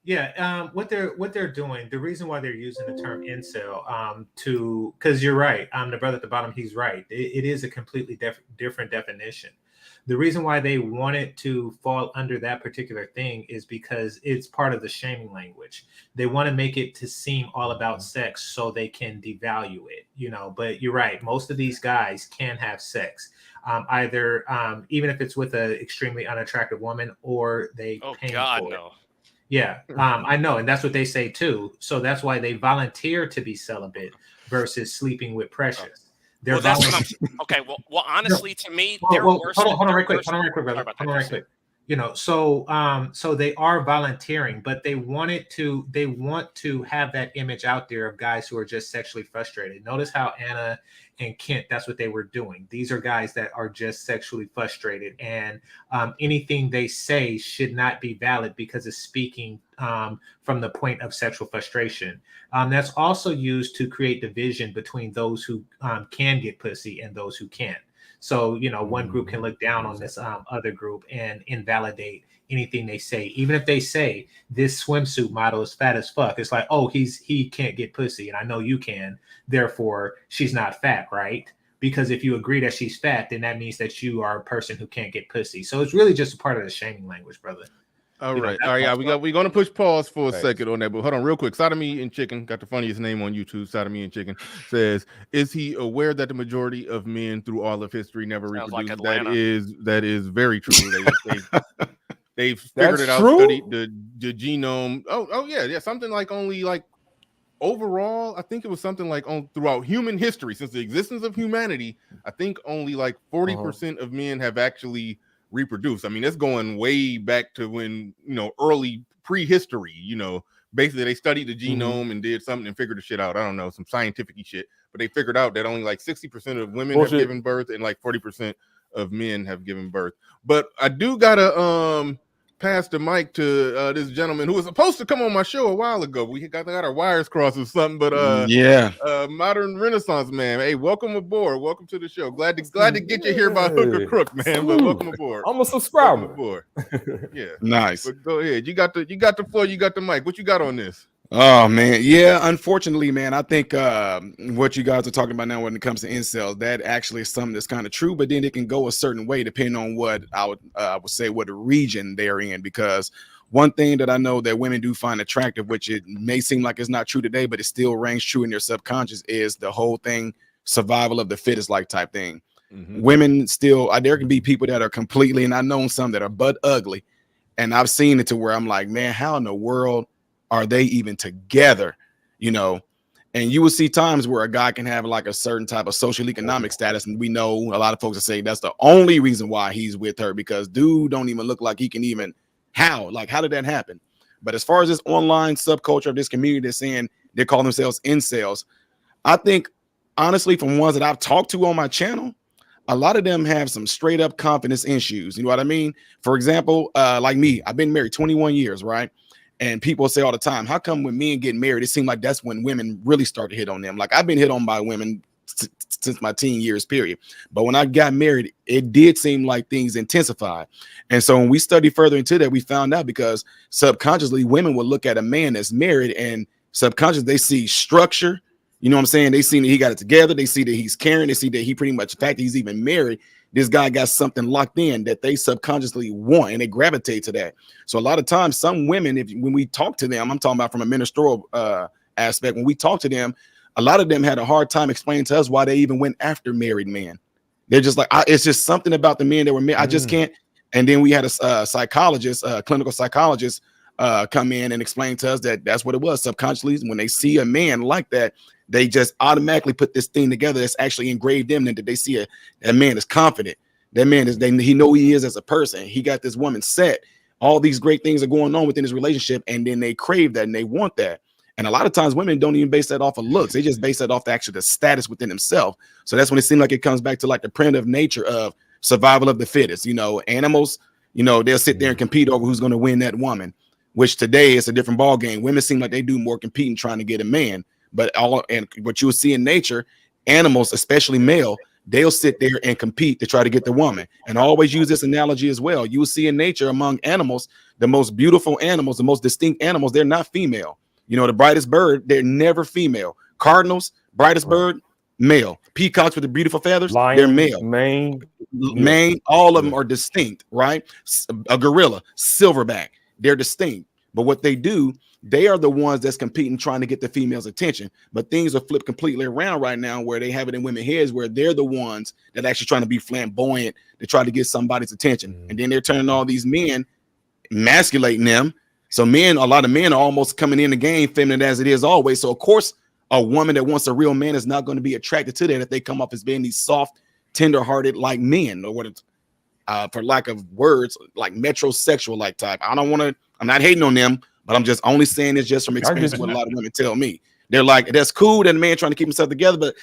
J: Yeah, what they're doing, the reason why they're using the term incel, because you're right, the brother at the bottom, he's right. It is a completely different definition. The reason why they wanted to fall under that particular thing is because it's part of the shaming language. They want to make it to seem all about sex so they can devalue it, But you're right, most of these guys can have sex, either even if it's with an extremely unattractive woman or they pay for it. Yeah, I know, and that's what they say too. So that's why they volunteer to be celibate versus sleeping with Precious. They're
K: Well, that's what I'm. Okay, well, honestly, to me, they're worse.
J: Hold on, right quick, brother. Hold on, right quick. So they are volunteering, but they want to have that image out there of guys who are just sexually frustrated. Notice how Anna and Kent, that's what they were doing. These are guys that are just sexually frustrated, and anything they say should not be valid because it's speaking from the point of sexual frustration. That's also used to create division between those who can get pussy and those who can't. So, one group can look down on this other group and invalidate anything they say. Even if they say this swimsuit model is fat as fuck, it's like, oh, he can't get pussy, and I know you can. Therefore, she's not fat, right? Because if you agree that she's fat, then that means that you are a person who can't get pussy. So it's really just a part of the shaming language, brother.
A: All right. Yeah, we're gonna push pause for a second on that, but hold on real quick. Sodomy and Chicken got the funniest name on YouTube. Sodomy and Chicken says, "Is he aware that the majority of men through all of history never reproduce?" Like that is very true. They've figured it out, studied the genome. Oh yeah, something like only like overall, I think it was something like throughout human history, since the existence of humanity, I think only like 40% of men have actually reproduced. I mean, that's going way back to when, early prehistory, basically they studied the genome and did something and figured the shit out. I don't know, some scientific shit, but they figured out that only like 60% of women have given birth and like 40% of men have given birth. But I do gotta pass the mic to this gentleman who was supposed to come on my show a while ago. We got our wires crossed or something, but Modern Renaissance man. Hey, welcome aboard. Welcome to the show. Glad to get you here by hook or crook, man. But welcome aboard.
I: I'm a subscriber.
A: Welcome aboard. Yeah.
N: Nice.
A: But go ahead. You got the floor, you got the mic. What you got on this?
N: Oh man, yeah. Unfortunately, man, I think what you guys are talking about now when it comes to incels, that actually is something that's kind of true. But then it can go a certain way depending on what I would say what region they're in. Because one thing that I know that women do find attractive, which it may seem like it's not true today, but it still rings true in their subconscious, is the whole thing survival of the fittest like type thing. Women still, there can be people that are completely, and I've known some that are butt ugly, and I've seen it to where I'm like, man, how in the world are they even together? And you will see times where a guy can have like a certain type of social economic status, and we know a lot of folks that say that's the only reason why he's with her, because dude don't even look like he can even how did that happen? But as far as this online subculture of this community that's saying they call themselves incels, I think honestly from ones that I've talked to on my channel, a lot of them have some straight up confidence issues. You know what I mean? For example, like me, I've been married 21 years, right? And people say all the time, how come when men get married, it seems like that's when women really start to hit on them? Like I've been hit on by women since my teen years period. But when I got married, it did seem like things intensified. And so when we studied further into that, we found out because subconsciously women will look at a man that's married and subconsciously they see structure. You know what I'm saying? They see that he got it together. They see that he's caring. They see that he pretty much, the fact that he's even married, this guy got something locked in that they subconsciously want, and they gravitate to that. So a lot of times, some women, when we talk to them, I'm talking about from a ministerial aspect, when we talk to them, a lot of them had a hard time explaining to us why they even went after married men. They're just like, it's just something about the men that were married. I just can't. And then we had a psychologist, a clinical psychologist, come in and explain to us that that's what it was. Subconsciously, when they see a man like that, they just automatically put this thing together that's actually engraved in them, that they see that man is confident. That man is, he know he is as a person. He got this woman set. All these great things are going on within his relationship, and then they crave that and they want that. And a lot of times women don't even base that off of looks. They just base that off the status within themselves. So that's when it seems like it comes back to like the primitive nature of survival of the fittest. You know, animals, you know, they'll sit there and compete over who's going to win that woman, which today is a different ball game. Women seem like they do more competing trying to get a man. But what you will see in nature, animals, especially male, they'll sit there and compete to try to get the woman. And I always use this analogy as well. You will see in nature among animals, the most beautiful animals, the most distinct animals, they're not female. You know, the brightest bird, they're never female. Cardinals, brightest bird, male. Peacocks with the beautiful feathers, they're male. Mane, all of them are distinct, right? A gorilla, silverback, they're distinct. But what they do, they are the ones that's competing, trying to get the female's attention. But things are flipped completely around right now, where they have it in women's heads, where they're the ones that actually trying to be flamboyant to try to get somebody's attention. And then they're turning all these men, emasculating them. So a lot of men are almost coming in the game feminine as it is always. So of course, a woman that wants a real man is not going to be attracted to that if they come off as being these soft, tender-hearted like men, or what it's for lack of words, like metrosexual like type. I'm not hating on them, but I'm just only saying this just from experience what a lot of women tell me. They're like, that's cool that a man trying to keep himself together, but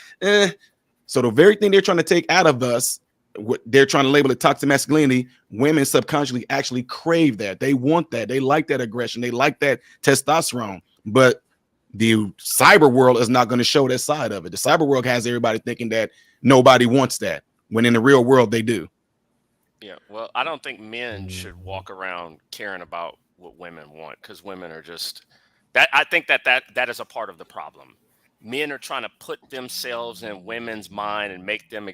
N: so the very thing they're trying to take out of us, what they're trying to label it toxic masculinity, women subconsciously actually crave that. They want that. They like that aggression. They like that testosterone. But the cyber world is not going to show that side of it. The cyber world has everybody thinking that nobody wants that, when in the real world they do.
K: Yeah, well, I don't think men should walk around caring about what women want, because women are just that. I think that is a part of the problem. Men are trying to put themselves in women's mind and make them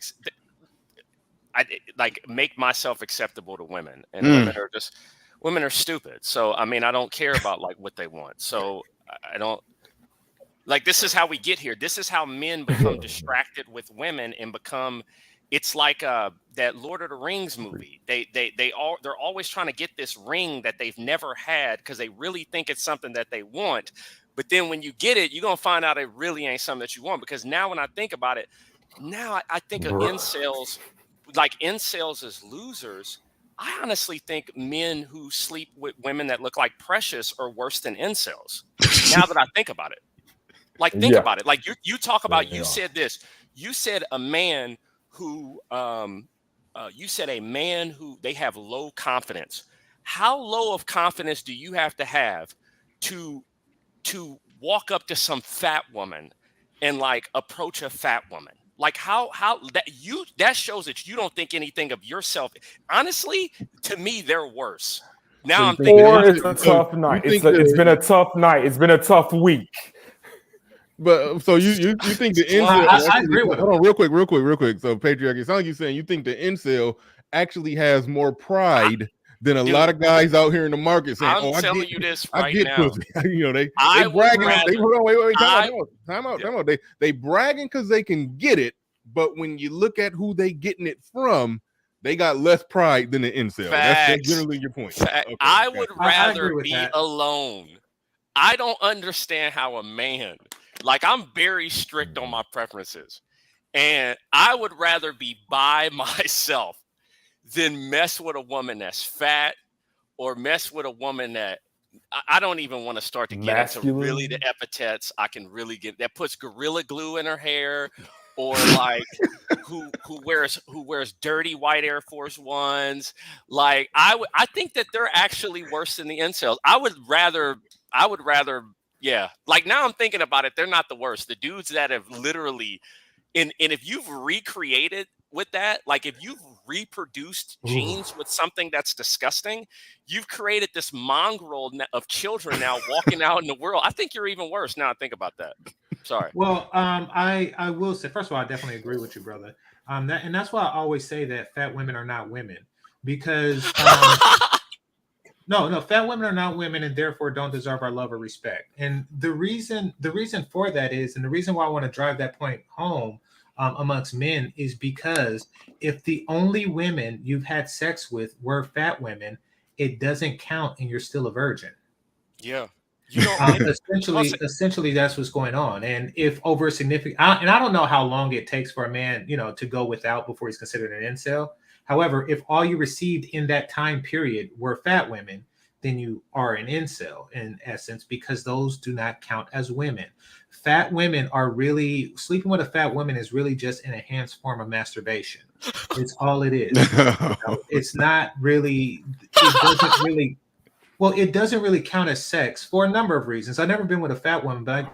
K: make myself acceptable to women, and women are stupid. So I mean, I don't care about like what they want. So I don't like, this is how we get here. This is how men become distracted with women and become. It's like that Lord of the Rings movie. They're always trying to get this ring that they've never had because they really think it's something that they want. But then when you get it, you're gonna find out it really ain't something that you want. Because now when I think about it, now I think of incels, like incels as losers. I honestly think men who sleep with women that look like Precious are worse than incels. Now that I think about it, like think about it. Like you talk about, you said this. You said a man who they have low confidence. How low of confidence do you have to walk up to some fat woman and like approach a fat woman? Like how that shows that you don't think anything of yourself. Honestly, to me, they're worse. Now I'm thinking,
I: or it's a tough night. It's been a tough night. It's been a tough week.
A: But so you think the incel? I agree with him. Hold on, real quick. So patriarchy. It sounds like you're saying you think the incel actually has more pride than a lot of guys out here in the market saying,
K: I'm telling you this right now.
A: Pussy. You know, they bragging. Time out. They bragging because they can get it, but when you look at who they getting it from, they got less pride than the incel. That's generally your point. Okay,
K: I would rather be alone. I don't understand how a man, like, I'm very strict on my preferences, and I would rather be by myself than mess with a woman that's fat or mess with a woman that I don't even want to start to get into really the epithets I can really get, that puts Gorilla Glue in her hair, or like who wears dirty white Air Force Ones. Like I think that they're actually worse than the incels. I would rather, yeah. Like now I'm thinking about it, they're not the worst. The dudes that have literally, and if you've recreated with that, like if you've reproduced genes with something that's disgusting, you've created this mongrel of children now walking out in the world. I think you're even worse now I think about that. Sorry.
J: Well, I will say, first of all, I definitely agree with you, brother. And that's why I always say that fat women are not women, because no, fat women are not women and therefore don't deserve our love or respect. And the reason for that is, and the reason why I want to drive that point home amongst men, is because if the only women you've had sex with were fat women, it doesn't count and you're still a virgin.
K: Yeah.
J: Essentially, that's what's going on. And if over a significant, and I don't know how long it takes for a man, to go without before he's considered an incel. However, if all you received in that time period were fat women, then you are an incel in essence, because those do not count as women. Fat women are really, sleeping with a fat woman is really just an enhanced form of masturbation. It's all it is. It's not really, it doesn't really, well, it doesn't really count as sex for a number of reasons. I've never been with a fat woman, but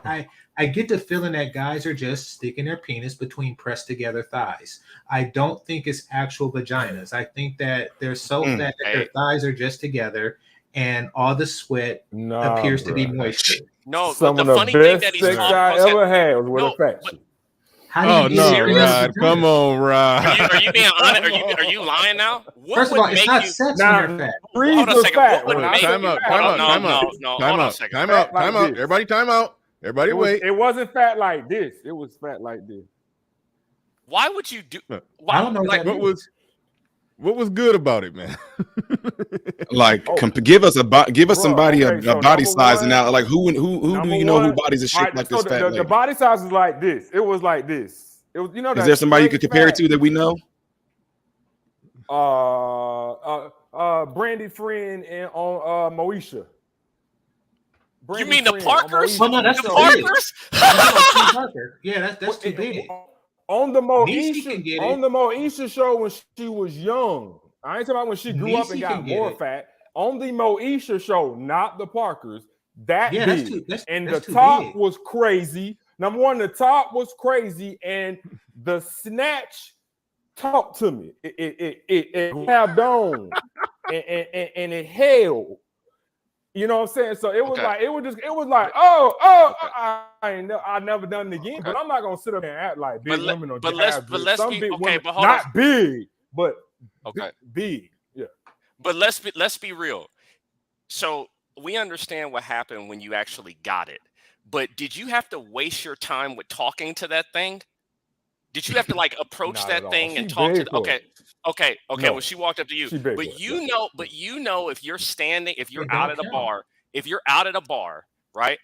J: I get the feeling that guys are just sticking their penis between pressed together thighs. I don't think it's actual vaginas. I think that they're so fat that their thighs are just together and all the sweat appears to be moisture.
K: No,
I: some
K: but
I: of
K: the
I: the
K: funny thing
I: best
K: that he's
I: sex
K: talking
I: I
K: about,
I: ever had was with
K: no,
I: a fat chick.
K: How do you
A: no,
K: serious?
A: Rod, come on, Rod.
K: Are you being honest? Are you lying now? What
J: First of
K: would
J: all, it's
K: make
J: not
K: you?
J: sex
I: Now,
J: when you're fat.
K: Hold on a second.
I: fat.
K: What would make
A: Time
K: you?
A: out,
K: Hold
A: time
K: on,
A: out,
K: no,
A: time out.
K: no.
A: Time
K: Hold on a
A: out,
K: second.
A: time out,
I: Like
A: time out.
I: this.
A: Everybody time out. Everybody wait.
I: It wasn't fat like this. It was fat like this.
K: Why would you do?
J: I don't know what
K: like,
J: that is.
A: What was good about it, man?
N: Like, give us somebody
I: okay,
N: a
I: so
N: body
I: number
N: size
I: one-
N: and now, like who do
I: Number
N: you know who
I: one-
N: bodies are shaped
I: Alright,
N: like
I: so
N: this fat
I: the
N: lady?
I: body size was like this. It was like this. It was, you know,
N: Is
I: that
N: there somebody you
I: straight
N: could compare it
I: fat,
N: to that we know?
I: Brandy Friend and on Moesha.
K: You mean the
I: Friend on
K: Parkers?
J: Oh, no, that's
K: the
J: too big.
K: Parkers?
J: Parker. Yeah, that's too big.
I: On the
J: Niecy can get it.
I: Moesha show when she was young. I ain't talking about when she grew up and
J: Niecy
I: got
J: can get
I: more
J: it.
I: fat. On the Moesha show, not the Parkers, that
J: Yeah,
I: big.
J: that's
I: The
J: too
I: top
J: big.
I: was crazy. Number one, the top was crazy, and the snatch talked to me. It grabbed on and it held. You know what I'm saying? So it was like, it was like, I never done it again. But I'm not gonna sit up and act like big women don't
K: but
I: have
K: let's- but let's
I: some
K: be-
I: big
K: okay,
I: women,
K: but hold
I: not
K: on.
I: big, but
K: Okay.
I: big. Yeah.
K: But let's be real. So we understand what happened when you actually got it. But did you have to waste your time with talking to that thing? Did you have to like approach
I: Not
K: that
I: at all.
K: thing and
I: She
K: talk to?
I: big for it.
K: Okay.
I: No.
K: Well, she walked up to you,
I: She big
K: but
I: for it,
K: you know, if you're standing, if you're
J: It
K: out
J: don't
K: at a
J: count.
K: bar, right?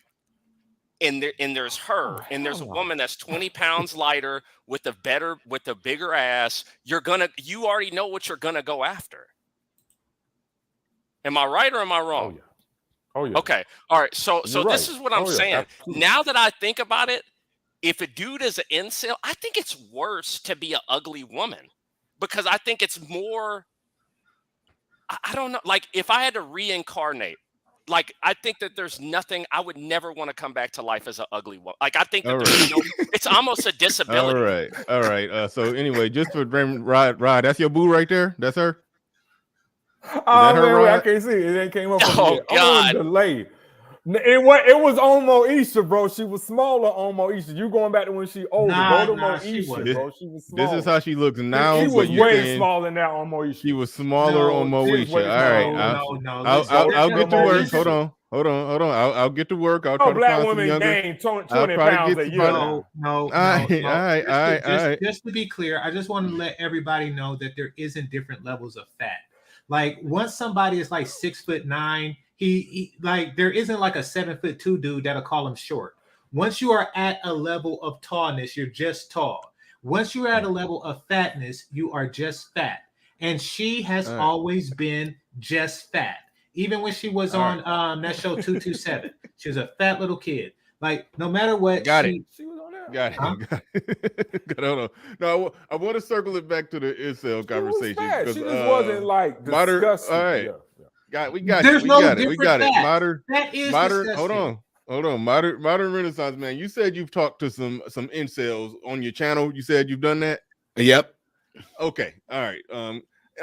K: And there's her, and there's a woman that's 20 pounds lighter with a bigger ass. You already know what you're gonna go after. Am I right or am I wrong?
I: Oh yeah.
K: Okay. All right. So
I: You're
K: this
I: right.
K: is what I'm
I: Oh, yeah,
K: saying.
I: absolutely.
K: Now that I think about it, if a dude is an incel, I think it's worse to be an ugly woman, because I think it's more. I don't know. Like if I had to reincarnate, like I think that there's nothing. I would never want to come back to life as an ugly woman. Like I think that
A: All
K: there's
A: right.
K: it's almost a disability.
A: All right. So anyway, just for Rod, that's your boo right there. That's her.
I: Oh
A: her,
I: man, wait, I
A: Rod?
I: can't see it. It ain't came up.
K: Oh,
I: yet.
K: God.
I: I'm on delay. It was on Moesha, bro. She was smaller on Moesha. You going back to when she older?
J: Nah,
I: Go to
J: nah, she
I: Moesha,
J: wasn't.
I: bro. She was smaller.
A: This is how she looks now.
I: She was
A: but you
I: way
A: saying
I: smaller than that on Moesha.
A: she was smaller on
I: she was
A: Moesha.
I: way
A: All right.
I: smaller.
J: No.
A: I'll get to work.
I: Moesha.
A: Hold on. I'll get to work. I'll try
I: Oh,
A: to
I: black
A: find some
I: women
A: younger.
I: gain 20
A: I'll try to
I: pounds
A: get
I: a
A: to
I: year.
A: find-
I: now.
A: All right.
J: Just to be clear, I just want to let everybody know that there isn't different levels of fat. Like once somebody is like 6'9", he like there isn't like a 7'2" dude that'll call him short. Once you are at a level of tallness, you're just tall. Once you're at a level of fatness, you are just fat. And she has always been just fat. Even when she was on that show 227, she was a fat little kid. Like no matter what,
A: She was on there. Got it. Hold on. No, I want to circle it back to the incel conversation.
I: Fat. She just wasn't like disgusting.
A: All right.
I: Yeah.
A: We got
J: There's
A: it.
J: no
A: We got it.
J: different fat.
A: Modern.
J: That is
A: Modern.
J: disgusting.
A: Hold on. Modern Renaissance man. You said you've talked to some incels on your channel. You said you've done that.
N: Yep.
A: Okay. All right.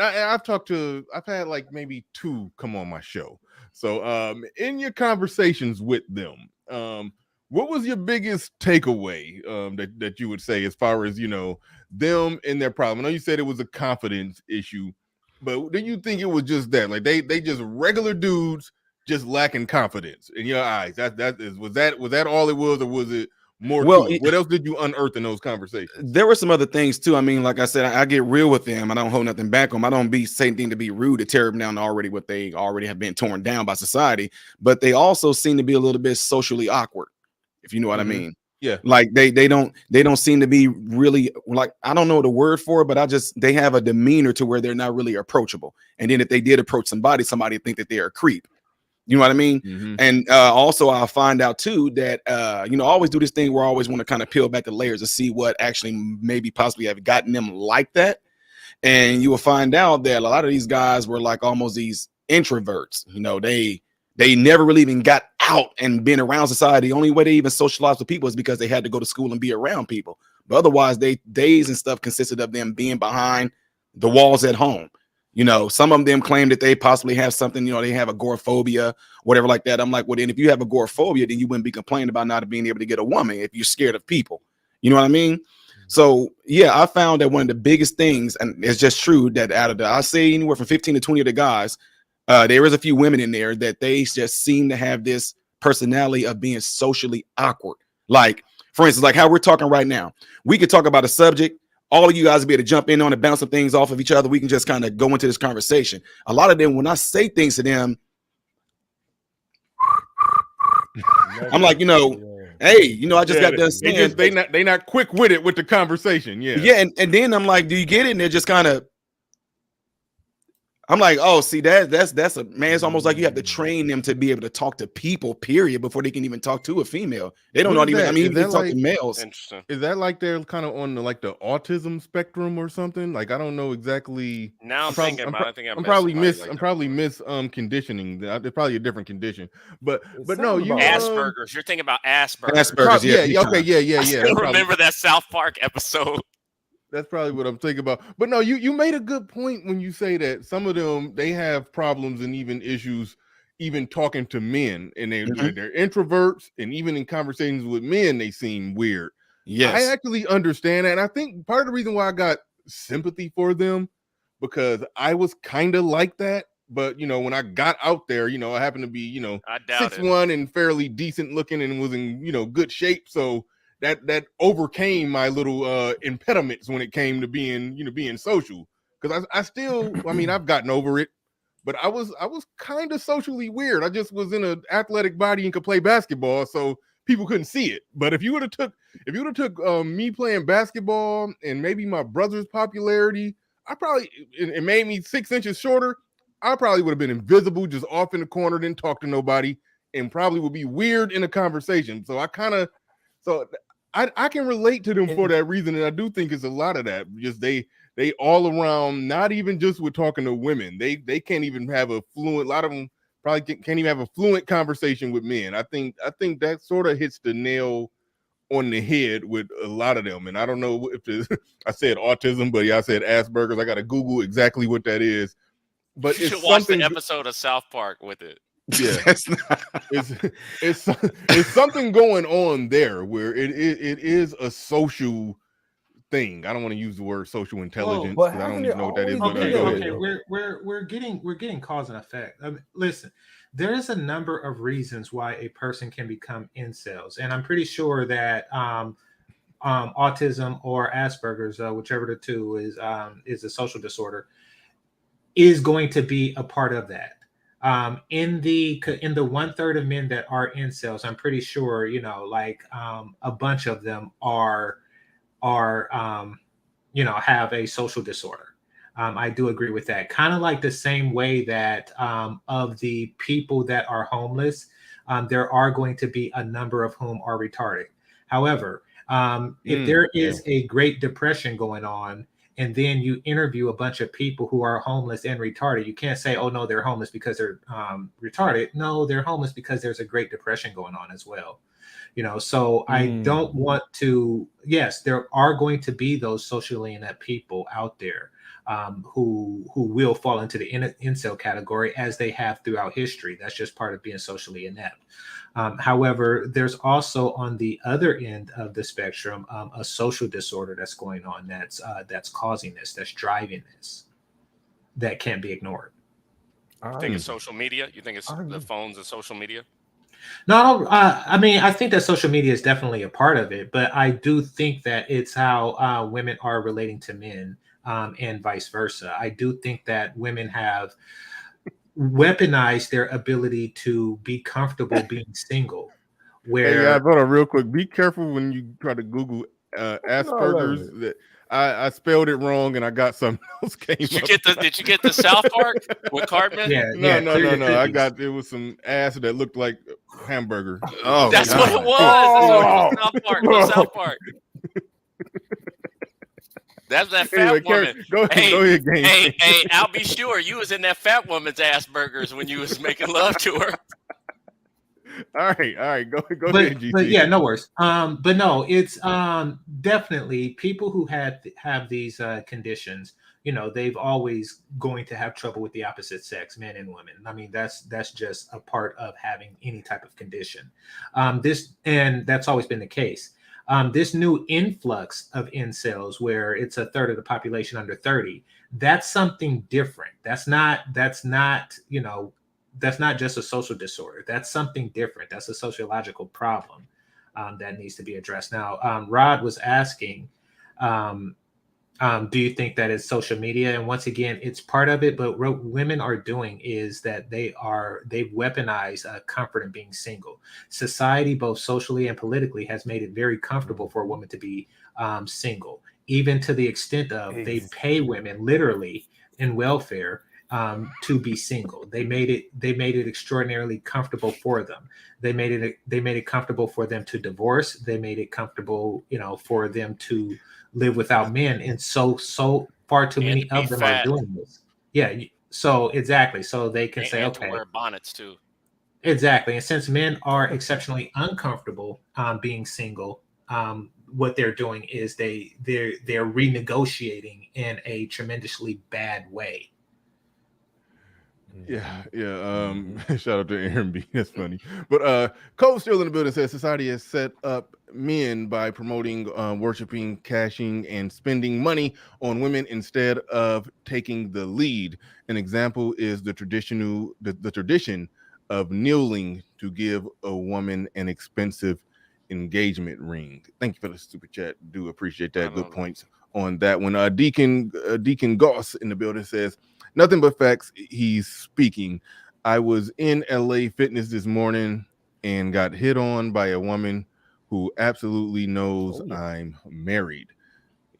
A: I've had like maybe 2 come on my show. So in your conversations with them, what was your biggest takeaway that you would say as far as them and their problem? I know you said it was a confidence issue, but do you think it was just that, like they just regular dudes just lacking confidence in your eyes? Was that all it was, or was it more?
N: Well,
A: to it? What else did you unearth in those conversations?
N: There were some other things too. I mean, like I said, I get real with them. I don't hold nothing back on them. I don't be saying anything to be rude to tear them down already what they already have been torn down by society. But they also seem to be a little bit socially awkward, if you know what I mean.
A: Yeah.
N: Like they don't seem to be really, like, I don't know the word for it, but they have a demeanor to where they're not really approachable. And then if they did approach somebody think that they're a creep. You know what I mean?
A: Mhm.
N: And also I find out too that I always do this thing where I always want to kind of peel back the layers to see what actually maybe possibly have gotten them like that. And you will find out that a lot of these guys were like almost these introverts. They never really even got out and been around society. The only way they even socialized with people is because they had to go to school and be around people. But otherwise, they days and stuff consisted of them being behind the walls at home. Some of them claim that they possibly have something, they have agoraphobia, whatever like that. I'm like, well, then if you have agoraphobia, then you wouldn't be complaining about not being able to get a woman if you're scared of people. You know what I mean? So yeah, I found that one of the biggest things, and it's just true, that out of I say anywhere from 15 to 20 of the guys, there is a few women in there that they just seem to have this personality of being socially awkward. Like, for instance, like how we're talking right now, we could talk about a subject. All of you guys will be able to jump in on and bounce some things off of each other. We can just kind of go into this conversation. A lot of them, when I say things to them, I'm like, hey, I just got done saying.
A: They not quick with it with the conversation. Yeah.
N: Yeah. And then I'm like, do you get it? And they're just kind of, I'm like, oh, see, that's a man. It's almost like you have to train them to be able to talk to people, period, before they can even talk to a female. They don't know even. I mean, even talk to males.
K: Interesting.
A: Is that like they're kind of on the autism spectrum or something? Like, I don't know exactly.
K: Now I'm
A: probably conditioning. There's probably a different condition, but no, you
K: Asperger's. You're thinking about Asperger's.
N: Asperger's,
A: yeah. Okay, yeah.
K: I still remember that South Park episode.
A: That's probably what I'm thinking about. But no, you made a good point when you say that some of them, they have problems and even issues even talking to men, and they're introverts, and even in conversations with men they seem weird.
N: Yes,
A: I actually understand that, and I think part of the reason why I got sympathy for them, because I was kind of like that. But when I got out there, I happened to be 6'1" and fairly decent looking and was in good shape, so that overcame my little impediments when it came to being social. Because I still, I've gotten over it, but I was kind of socially weird. I just was in an athletic body and could play basketball, so people couldn't see it. But if you would have took me playing basketball and maybe my brother's popularity, it made me 6 inches shorter, I probably would have been invisible, just off in the corner, didn't talk to nobody, and probably would be weird in a conversation. So I can relate to them for that reason, and I do think it's a lot of that. Just they all around, not even just with talking to women, they can't even have a fluent. A lot of them probably can't even have a fluent conversation with men. I think that sort of hits the nail on the head with a lot of them. And I don't know if I said autism, but yeah, I said Asperger's. I got to Google exactly what that is. But
K: you should watch the episode of South Park with it.
A: Yeah, it's something going on there where it is a social thing. I don't want to use the word social intelligence because I don't even know what that is. But
J: okay. We're getting cause and effect. Listen, there is a number of reasons why a person can become incels, and I'm pretty sure that autism or Asperger's, whichever the two is a social disorder, is going to be a part of that. In the 1/3 of men that are incels, I'm pretty sure a bunch of them are have a social disorder. I do agree with that. Kind of like the same way that of the people that are homeless, there are going to be a number of whom are retarded. However, if there is a Great Depression going on, and then you interview a bunch of people who are homeless and retarded, you can't say, oh no, they're homeless because they're retarded. No, they're homeless because there's a Great Depression going on as well. So I don't want to, yes, there are going to be those socially inept people out there who will fall into the incel category, as they have throughout history. That's just part of being socially inept. However, there's also on the other end of the spectrum a social disorder that's going on, that's causing this, that's driving this, that can't be ignored.
K: You think it's social media? You think it's the phones and social media?
J: No, I think that social media is definitely a part of it, but I do think that it's how women are relating to men and vice versa. I do think that women have weaponized their ability to be comfortable being single. Where
A: hold on real quick. Be careful when you try to Google Asperger's. I spelled it wrong and I got something else came
K: Did you
A: up.
K: get the South Park with Cartman?
A: No. I got it was some ass that looked like hamburger.
N: Oh,
K: That's
N: God.
K: what it was. That's
I: Oh.
K: what it was. South Park. That's that fat
A: Anyway,
K: woman.
A: go ahead, Game.
K: Hey, I'll be sure you was in that fat woman's ass burgers when you was making love to her.
A: All right, go ahead, GT.
J: But yeah, no worries. But no, it's definitely people who have these conditions. You know, they've always going to have trouble with the opposite sex, men and women. I mean, that's just a part of having any type of condition. And that's always been the case. This new influx of incels, where it's a third of the population under 30, that's something different. That's not you know. That's not just a social disorder. That's something different. That's a sociological problem that needs to be addressed. Now, Rod was asking, do you think that it's social media? And once again, it's part of it. But what women are doing is that they've weaponized comfort in being single. Society, both socially and politically, has made it very comfortable for a woman to be single, even to the extent of they pay women literally in welfare to be single. They made it extraordinarily comfortable for them. They made it comfortable for them to divorce. They made it comfortable, you know, for them to live without men. And so far too many of them are doing this. Yeah. So exactly. So they can say, okay,
K: to wear bonnets too.
J: Exactly. And since men are exceptionally uncomfortable being single, what they're doing is they're renegotiating in a tremendously bad way.
A: Yeah. Shout out to Aaron B. That's funny. But Cole still in the building says society has set up men by promoting, worshiping, cashing, and spending money on women instead of taking the lead. An example is the tradition of kneeling to give a woman an expensive engagement ring. Thank you for the super chat. Do appreciate that. Good points on that one. Deacon Goss in the building says, nothing but facts. He's speaking. I was in LA Fitness this morning and got hit on by a woman who absolutely knows I'm married.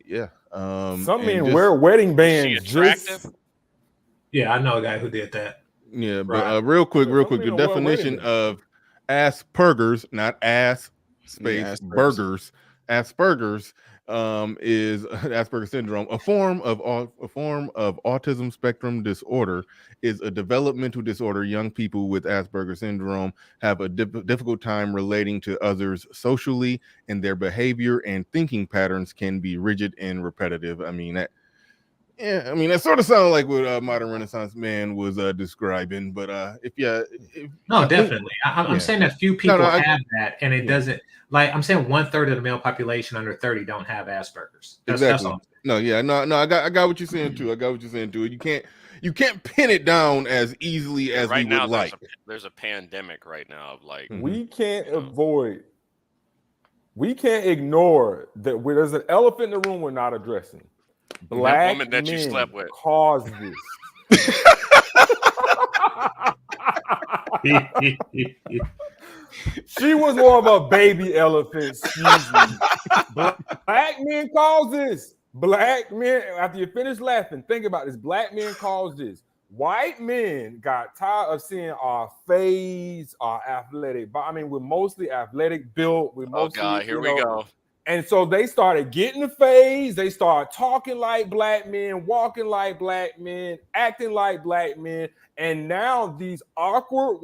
A: Yeah.
I: Some men wear wedding bands.
J: Yeah, I know a guy who did that.
A: Yeah, but real quick, the definition of Asperger's, not ass space burgers. Asperger's is Asperger's syndrome, a form of autism spectrum disorder. Is a developmental disorder. Young people with Asperger's syndrome have a difficult time relating to others socially, and their behavior and thinking patterns can be rigid and repetitive. I mean that. Yeah, I mean that sort of sounds like what Modern Renaissance Man was describing. But
J: no, definitely, I'm saying that few people have that, and it doesn't. Like I'm saying, 1/3 of the male population under 30 don't have Asperger's.
A: Exactly. I got what you're saying too. You can't pin it down as easily as we would like.
K: There's a pandemic right now of like
I: we can't avoid. We can't ignore that. There's an elephant in the room we're not addressing. Black
K: woman that you slept with
I: caused this. She was more of a baby elephant. Excuse me. Black men cause this. Black men, after you finish laughing, think about this. Black men cause this. White men got tired of seeing our face, our athletic. But I mean, we're mostly athletic built. We're mostly,
K: oh God, here we go.
I: And so they started getting the phase. They started talking like black men, walking like black men, acting like black men. And now these poor,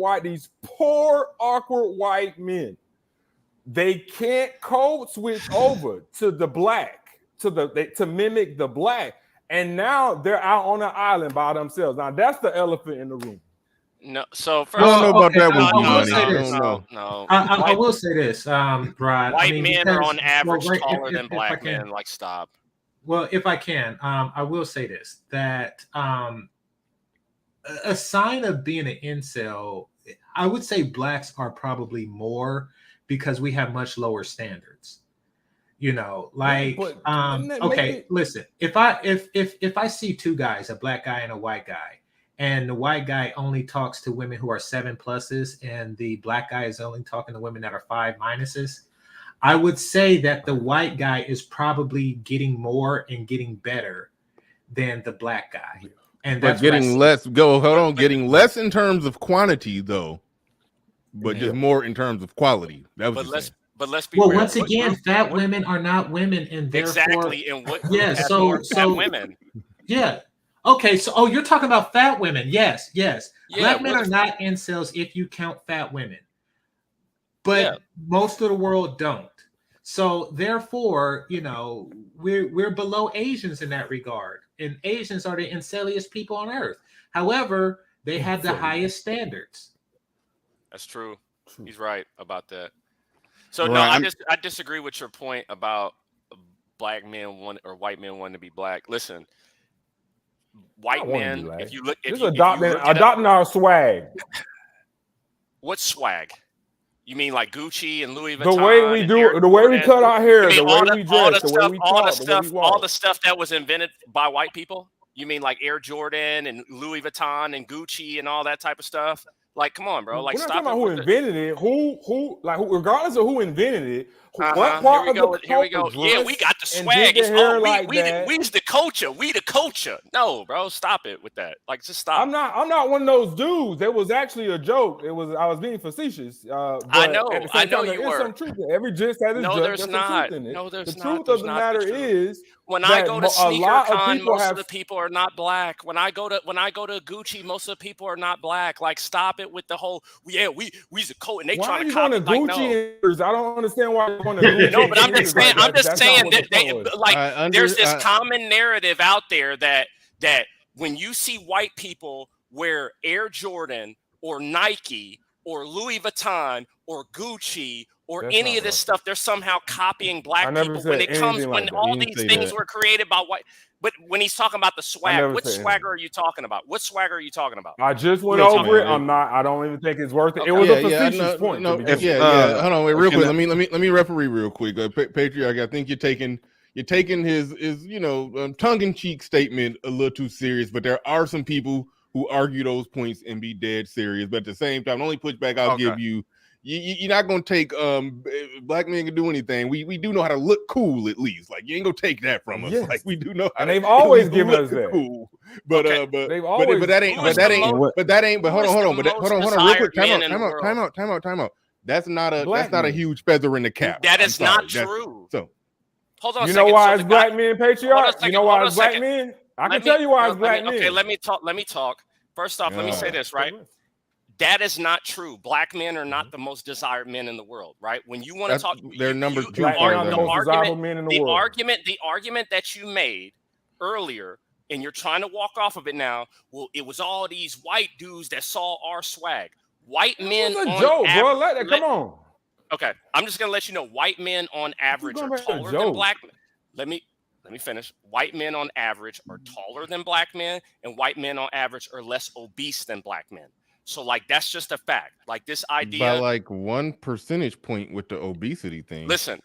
I: awkward white men, they can't code switch over to the black, to mimic the black. And now they're out on an island by themselves. Now that's the elephant in the room.
K: No, so
A: first, I don't know about that one.
K: No.
J: I will say this, Rod.
K: White men are on average taller than black men. Like, stop.
J: Well, if I can, I will say this: that a sign of being an incel, I would say blacks are probably more because we have much lower standards. You know, like, okay, listen. If I see two guys, a black guy and a white guy, and the white guy only talks to women who are 7+s, and the black guy is only talking to women that are 5-. I would say that the white guy is probably getting more and getting better than the black guy. And
A: but
J: that's what I
A: getting
J: see.
A: less. Getting less in terms of quantity, though, but just more in terms of quality. That was saying.
K: But let's be
J: well,
K: real.
J: once again, fat women are not women, and therefore,
K: exactly. And what group has more fat women?
J: Yeah. Okay. So, you're talking about fat women? Yes. Yes.
K: Yeah,
J: Black men are not incels if you count fat women, but most of the world don't. So therefore, you know, we're below Asians in that regard, and Asians are the inceliest people on earth. However, they have the highest standards.
K: That's true. He's right about that. So
N: Right,
K: no, I disagree with your point about black men or white men wanting to be black. Listen, white men, if you look,
I: adopting our swag.
K: What swag? You mean like Gucci and Louis Vuitton?
I: The way we do, the way we cut our hair, the way we dress, the way we talk, the way we walk.
K: All the stuff that was invented by white people? You mean like Air Jordan and Louis Vuitton and Gucci and all that type of stuff? Like, come on, bro. Like,
I: we're not
K: stop
I: talking about who invented it. Who, regardless of who invented it, what part of the culture?
K: Here we go. Yeah, we got the swag. It's we's the culture. We the culture. No, bro, stop it with that. Like, just stop.
I: I'm not one of those dudes. It was actually a joke. I was being facetious. But
K: I know.
I: At the same time,
K: you
I: there is some truth there. Every gist has its
K: no,
I: joke.
K: there's not. Truth in it.
I: No, there's not. The truth of the matter is,
K: when I go to SneakerCon, most of the people are not black. When I go to Gucci, most of the people are not black. Like, stop it with the whole we's a cult and they trying to copy.
I: Why are you going to Gucci? I don't understand why you're going to Gucci.
K: No, but I'm just saying that there's this common narrative out there that when you see white people wear Air Jordan or Nike or Louis Vuitton or Gucci or any of this stuff, they're somehow copying black people when it comes when all these things were created by white. But when he's talking about the swag, what swagger are you talking about? What swagger are you talking about?
I: I just went over it. I don't even think it's worth it. It was a facetious point.
A: Hold on, wait, real quick. Let me referee real quick. Patriarch, I think you're taking his tongue-in-cheek statement a little too serious. But there are some people who argue those points and be dead serious. But at the same time, the only pushback I'll give you. You're not gonna take black men can do anything. We do know how to look cool at least. Like, you ain't gonna take that from us. Yes. Like, we do know how.
I: And they've always given us that.
A: Cool. But hold on. Real quick. Time out. That's not a huge feather in the cap.
K: That is not true.
A: So
K: hold on.
I: You know why it's black men, patriarch? You know why it's black men? I can tell you why it's black men.
K: Okay, let me talk. First off, let me say this, right? That is not true. Black men are not the most desired men in the world, right? When you want to talk,
A: they're number two.
I: The
K: argument that you made earlier, and you're trying to walk off of it now. Well, it was all these white dudes that saw our swag. White men.
I: It's a joke, bro. Come on.
K: Okay, I'm just gonna let you know. White men on average are taller than black men. Let me finish. White men on average are taller than black men, and white men on average are less obese than black men. So, like, that's just a fact. Like, this idea
A: by like 1 percentage point with the obesity thing.
K: Listen.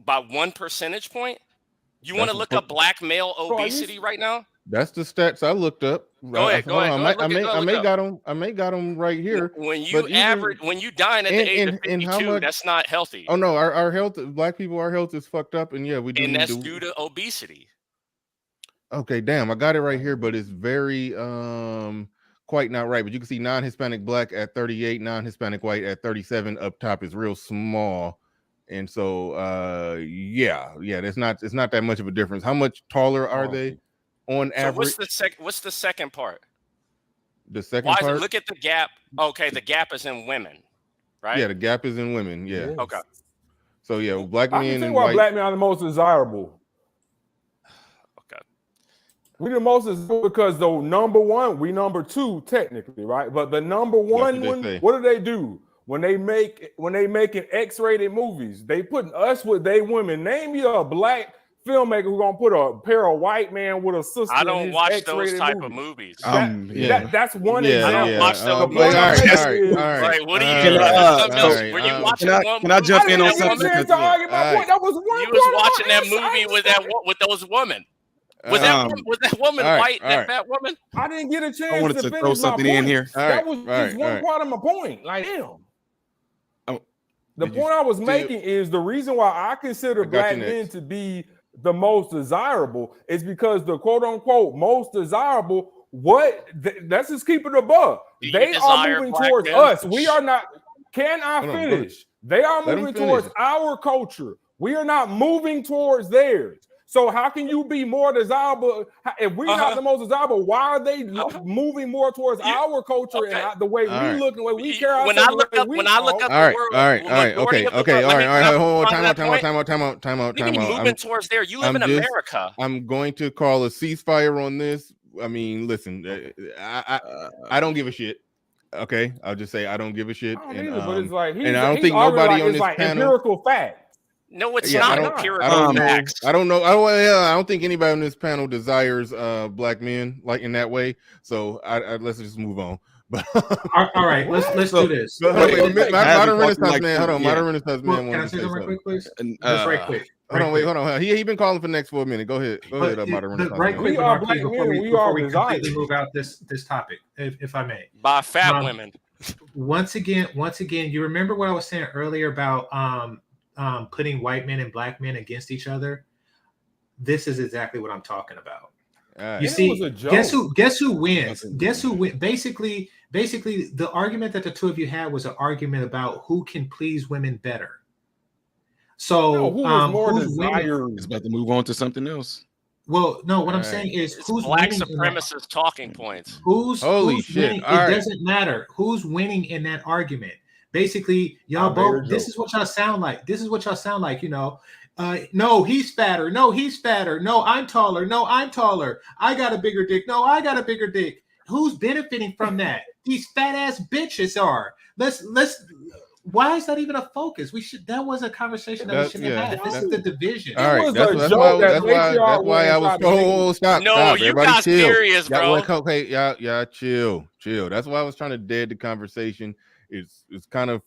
K: By 1 percentage point, you want to look up black male obesity right now?
A: That's the stats I looked up.
K: Go ahead.
A: I may got them right here.
K: When you dying at the age of 52, that's not healthy.
A: Oh no, our health, black people, our health is fucked up, and yeah, we do.
K: And that's due to obesity.
A: Okay, damn, I got it right here, but it's very quite not right. But you can see non-Hispanic black at 38, non-Hispanic white at 37. Up top is real small. And so it's not that much of a difference. How much taller are they on average?
K: What's the second part?
A: The second part?
K: Look at the gap. Okay, the gap is in women, right?
A: Yeah, the gap is in women. Yeah.
I: Yes.
K: Okay.
A: So yeah, black men.
I: I can tell you why black men are the most desirable.
K: Okay.
I: We the most desirable because the number one, we number two technically, right? But the number one what do? When they making X-rated movies, they putting us with they women. Name me a black filmmaker who's gonna put a pair of white man with a sister.
K: I don't watch those type of movies.
I: That's one example.
K: I don't watch those.
A: All right.
K: What are you? Were you watching one?
N: Can I jump in on something?
I: That was one.
K: You was watching that movie with those women. Was that woman white? That fat woman?
I: I didn't get a chance.
N: I wanted to throw something in here.
I: That was just one part of my point. Like, damn. The point I was making is the reason why I consider black men to be the most desirable is because the quote unquote most desirable, let's just keep it above. They are moving towards us. We are not. Can I finish? They are moving towards our culture. We are not moving towards theirs. So how can you be more desirable if we're not the most desirable? Why are they moving more towards our culture and the way we look, the way we care?
K: When I look up the world,
A: time out.
K: Moving towards there. You live in America.
A: I'm going to call a ceasefire on this. I mean, listen, I don't give a shit. Okay, I'll just say I don't give a shit.
I: But it's like
A: and I don't think nobody on this panel.
I: Empirical fact.
K: No, it's not empirical.
A: I don't know. I don't think anybody on this panel desires black men like in that way. So let's just move on. But
J: all right, let's do this.
A: Modern Renaissance man, hold on. Modern Renaissance man.
J: Can I say something right quick, please? Just right quick.
A: Hold on. He been calling for next for a minute. Go ahead. Modern Renaissance.
J: Right quick, before we completely move out this topic, if I may.
K: By fat women.
J: Once again, you remember what I was saying earlier about putting white men and black men against each other? This is exactly what I'm talking about. You see, guess who wins? Guess who wins? Basically, the argument that the two of you had was an argument about who can please women better. So
N: who's about to move on to something else.
J: Well, no, what I'm saying is who's
K: black
J: winning
K: supremacist talking points.
J: Who's winning? It doesn't matter who's winning in that argument. Basically, y'all both. This is what y'all sound like. You know. No, he's fatter. No, he's fatter. No, I'm taller. No, I'm taller. I got a bigger dick. No, I got a bigger dick. Who's benefiting from that? These fat ass bitches are. Let's. Why is that even a focus? That was a conversation that we should have had. This is the division.
A: All right, that's why I was. Stop.
K: You got serious, bro.
A: Okay, yeah, chill. That's why I was trying to dead the conversation. It's kind of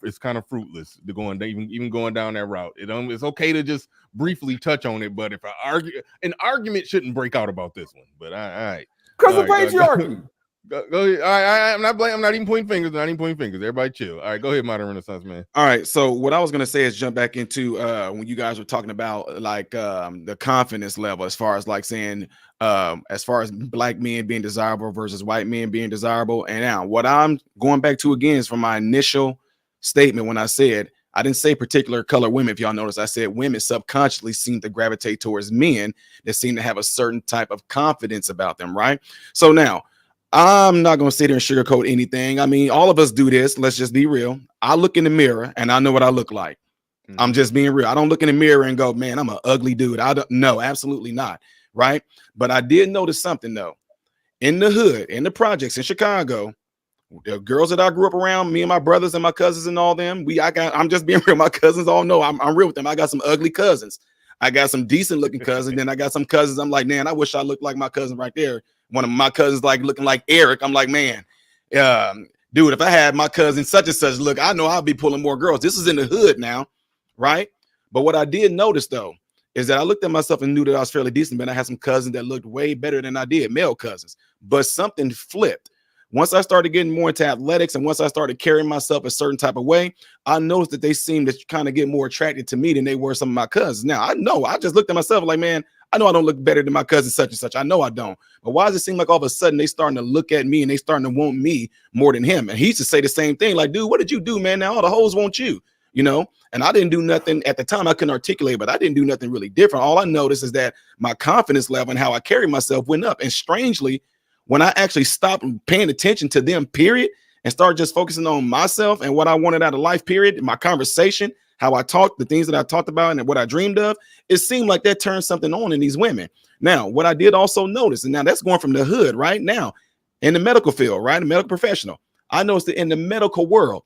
A: fruitless to even going down that route. It's okay to just briefly touch on it, but if an argument shouldn't break out about this one. But all right,
I: because of patriarchy.
A: Go ahead. I'm not even pointing fingers. Everybody chill. All right, go ahead, Modern Renaissance man.
N: All right. So what I was gonna say is jump back into when you guys were talking about like the confidence level, as far as like saying as far as black men being desirable versus white men being desirable. And now what I'm going back to again is from my initial statement when I said I didn't say particular color women. If y'all notice, I said women subconsciously seem to gravitate towards men that seem to have a certain type of confidence about them, right? So now I'm not going to sit here and sugarcoat anything. I mean, all of us do this. Let's just be real. I look in the mirror and I know what I look like. I'm just being real. I don't look in the mirror and go, man, I'm an ugly dude. No, absolutely not. Right. But I did notice something, though. In the hood, in the projects in Chicago, the girls that I grew up around, me and my brothers and my cousins and all them, I'm just being real. My cousins all know I'm real with them. I got some ugly cousins. I got some decent looking cousins. Then I got some cousins. I'm like, man, I wish I looked like my cousin right there. One of my cousins like looking like Eric. I'm like, man, dude, if I had my cousin such and such look, I know I'll be pulling more girls. This is in the hood now, right? But what I did notice though is that I looked at myself and knew that I was fairly decent, but I had some cousins that looked way better than I did, male cousins. But something flipped. Once I started getting more into athletics and once I started carrying myself a certain type of way, I noticed that they seemed to kind of get more attracted to me than they were some of my cousins. Now, I just looked at myself like, man, I know I don't look better than my cousin such and such. I know I don't. But why does it seem like all of a sudden they starting to look at me and they starting to want me more than him? And he used to say the same thing, like, dude, what did you do, man? Now all the hoes want you, you know? And I didn't do nothing at the time. I couldn't articulate, but I didn't do nothing really different. All I noticed is that my confidence level and how I carry myself went up. And strangely, when I actually stopped paying attention to them, period, and started just focusing on myself and what I wanted out of life, period, my conversation, how I talked, the things that I talked about and what I dreamed of, it seemed like that turned something on in these women. Now, what I did also notice, and now that's going from the hood right now in the medical field, right? A medical professional. I noticed that in the medical world,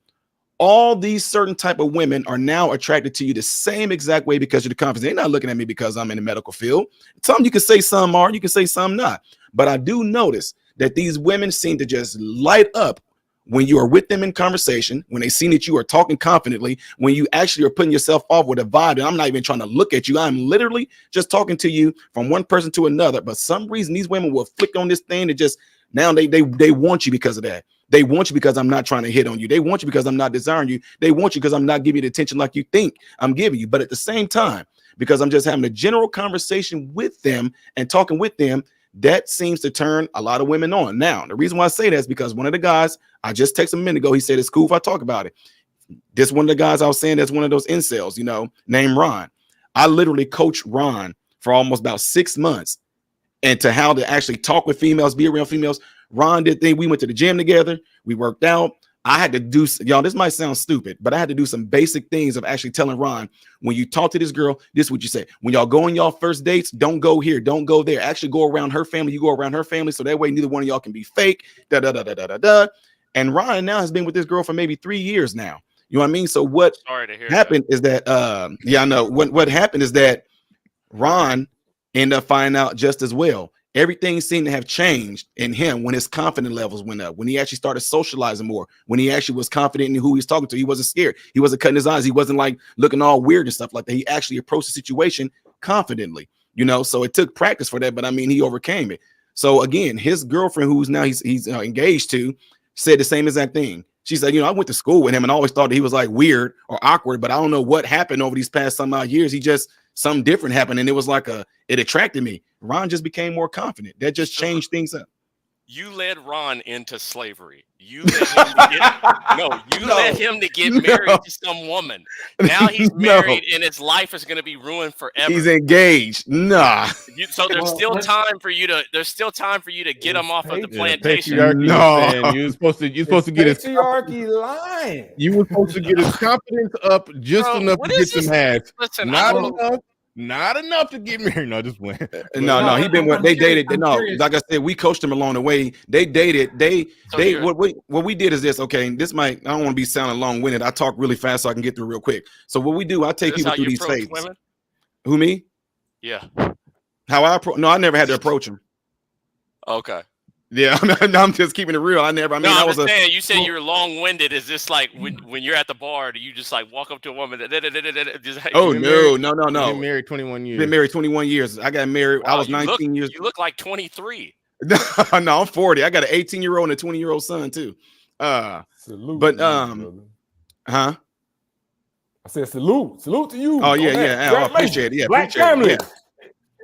N: all these certain type of women are now attracted to you the same exact way because of the confidence. They're not looking at me because I'm in the medical field. Some you can say some are, you can say some not. But I do notice that these women seem to just light up when you are with them in conversation, when they see that you are talking confidently, when you actually are putting yourself off with a vibe, and I'm not even trying to look at you. I'm literally just talking to you from one person to another. But some reason these women will flick on this thing and just now they want you because of that. They want you because I'm not trying to hit on you. They want you because I'm not desiring you. They want you because I'm not giving you the attention like you think I'm giving you. But at the same time, because I'm just having a general conversation with them and talking with them, that seems to turn a lot of women on. Now, the reason why I say that is because one of the guys I just texted a minute ago, he said it's cool if I talk about it. This one of the guys I was saying that's one of those incels, you know, named Ron. I literally coached Ron for almost about 6 months and to how to actually talk with females, be around females. Ron did things. We went to the gym together. We worked out. I had to do, y'all, this might sound stupid, but I had to do some basic things of actually telling Ron, when you talk to this girl, this is what you say. When y'all go on y'all first dates, don't go here, don't go there. Actually go around her family. You go around her family. So that way neither one of y'all can be fake. Da, da, da, da, da, da, da. And Ryan now has been with this girl for maybe 3 years now. You know what I mean? So what happened is that, yeah, I know what happened is that Ron ended up finding out just as well. Everything seemed to have changed in him when his confidence levels went up, when he actually started socializing more, when he actually was confident in who he was talking to. He wasn't scared. He wasn't cutting his eyes. He wasn't like looking all weird and stuff like that. He actually approached the situation confidently, you know, so it took practice for that. But I mean, he overcame it. So again, his girlfriend, who's now he's engaged to, said the same exact thing. She said, you know, I went to school with him and I always thought that he was like weird or awkward, but I don't know what happened over these past some odd years. He just, something different happened. And it was like it attracted me. Ron just became more confident. That just changed things up.
K: You led Ron into slavery. You let him let him to get married to some woman. Now he's married and his life is going to be ruined forever.
N: He's engaged. Nah.
K: So there's still time for you to get him off of the plantation.
A: No, you're supposed to get his
I: patriarchy lying.
A: You were supposed to get his confidence up just enough to get some ads.
K: Listen,
A: not enough to get married. No, just went.
N: No, he been they dated. No, like I said, we coached him along the way. They dated. What we did is this. Okay, this might, I don't want to be sounding long-winded. I talk really fast so I can get through real quick. So what we do, I take people through these phases. Women? Who, me?
K: Yeah.
N: How I approach? No, I never had to approach him.
K: Okay.
N: Yeah, I'm just keeping it real. I'm
K: saying, you said you're long-winded. Is this like when you're at the bar, do you just like walk up to a woman?
N: Oh no.
A: Been married 21 years.
N: Been married 21 years. I got married. Wow, I was 19 years.
K: You look like 23.
N: No, I'm 40. I got an 18-year-old and a 20-year-old son too.
I: Salute,
N: but
I: I said salute to you.
N: Oh yeah. I appreciate it. Yeah,
I: Black family.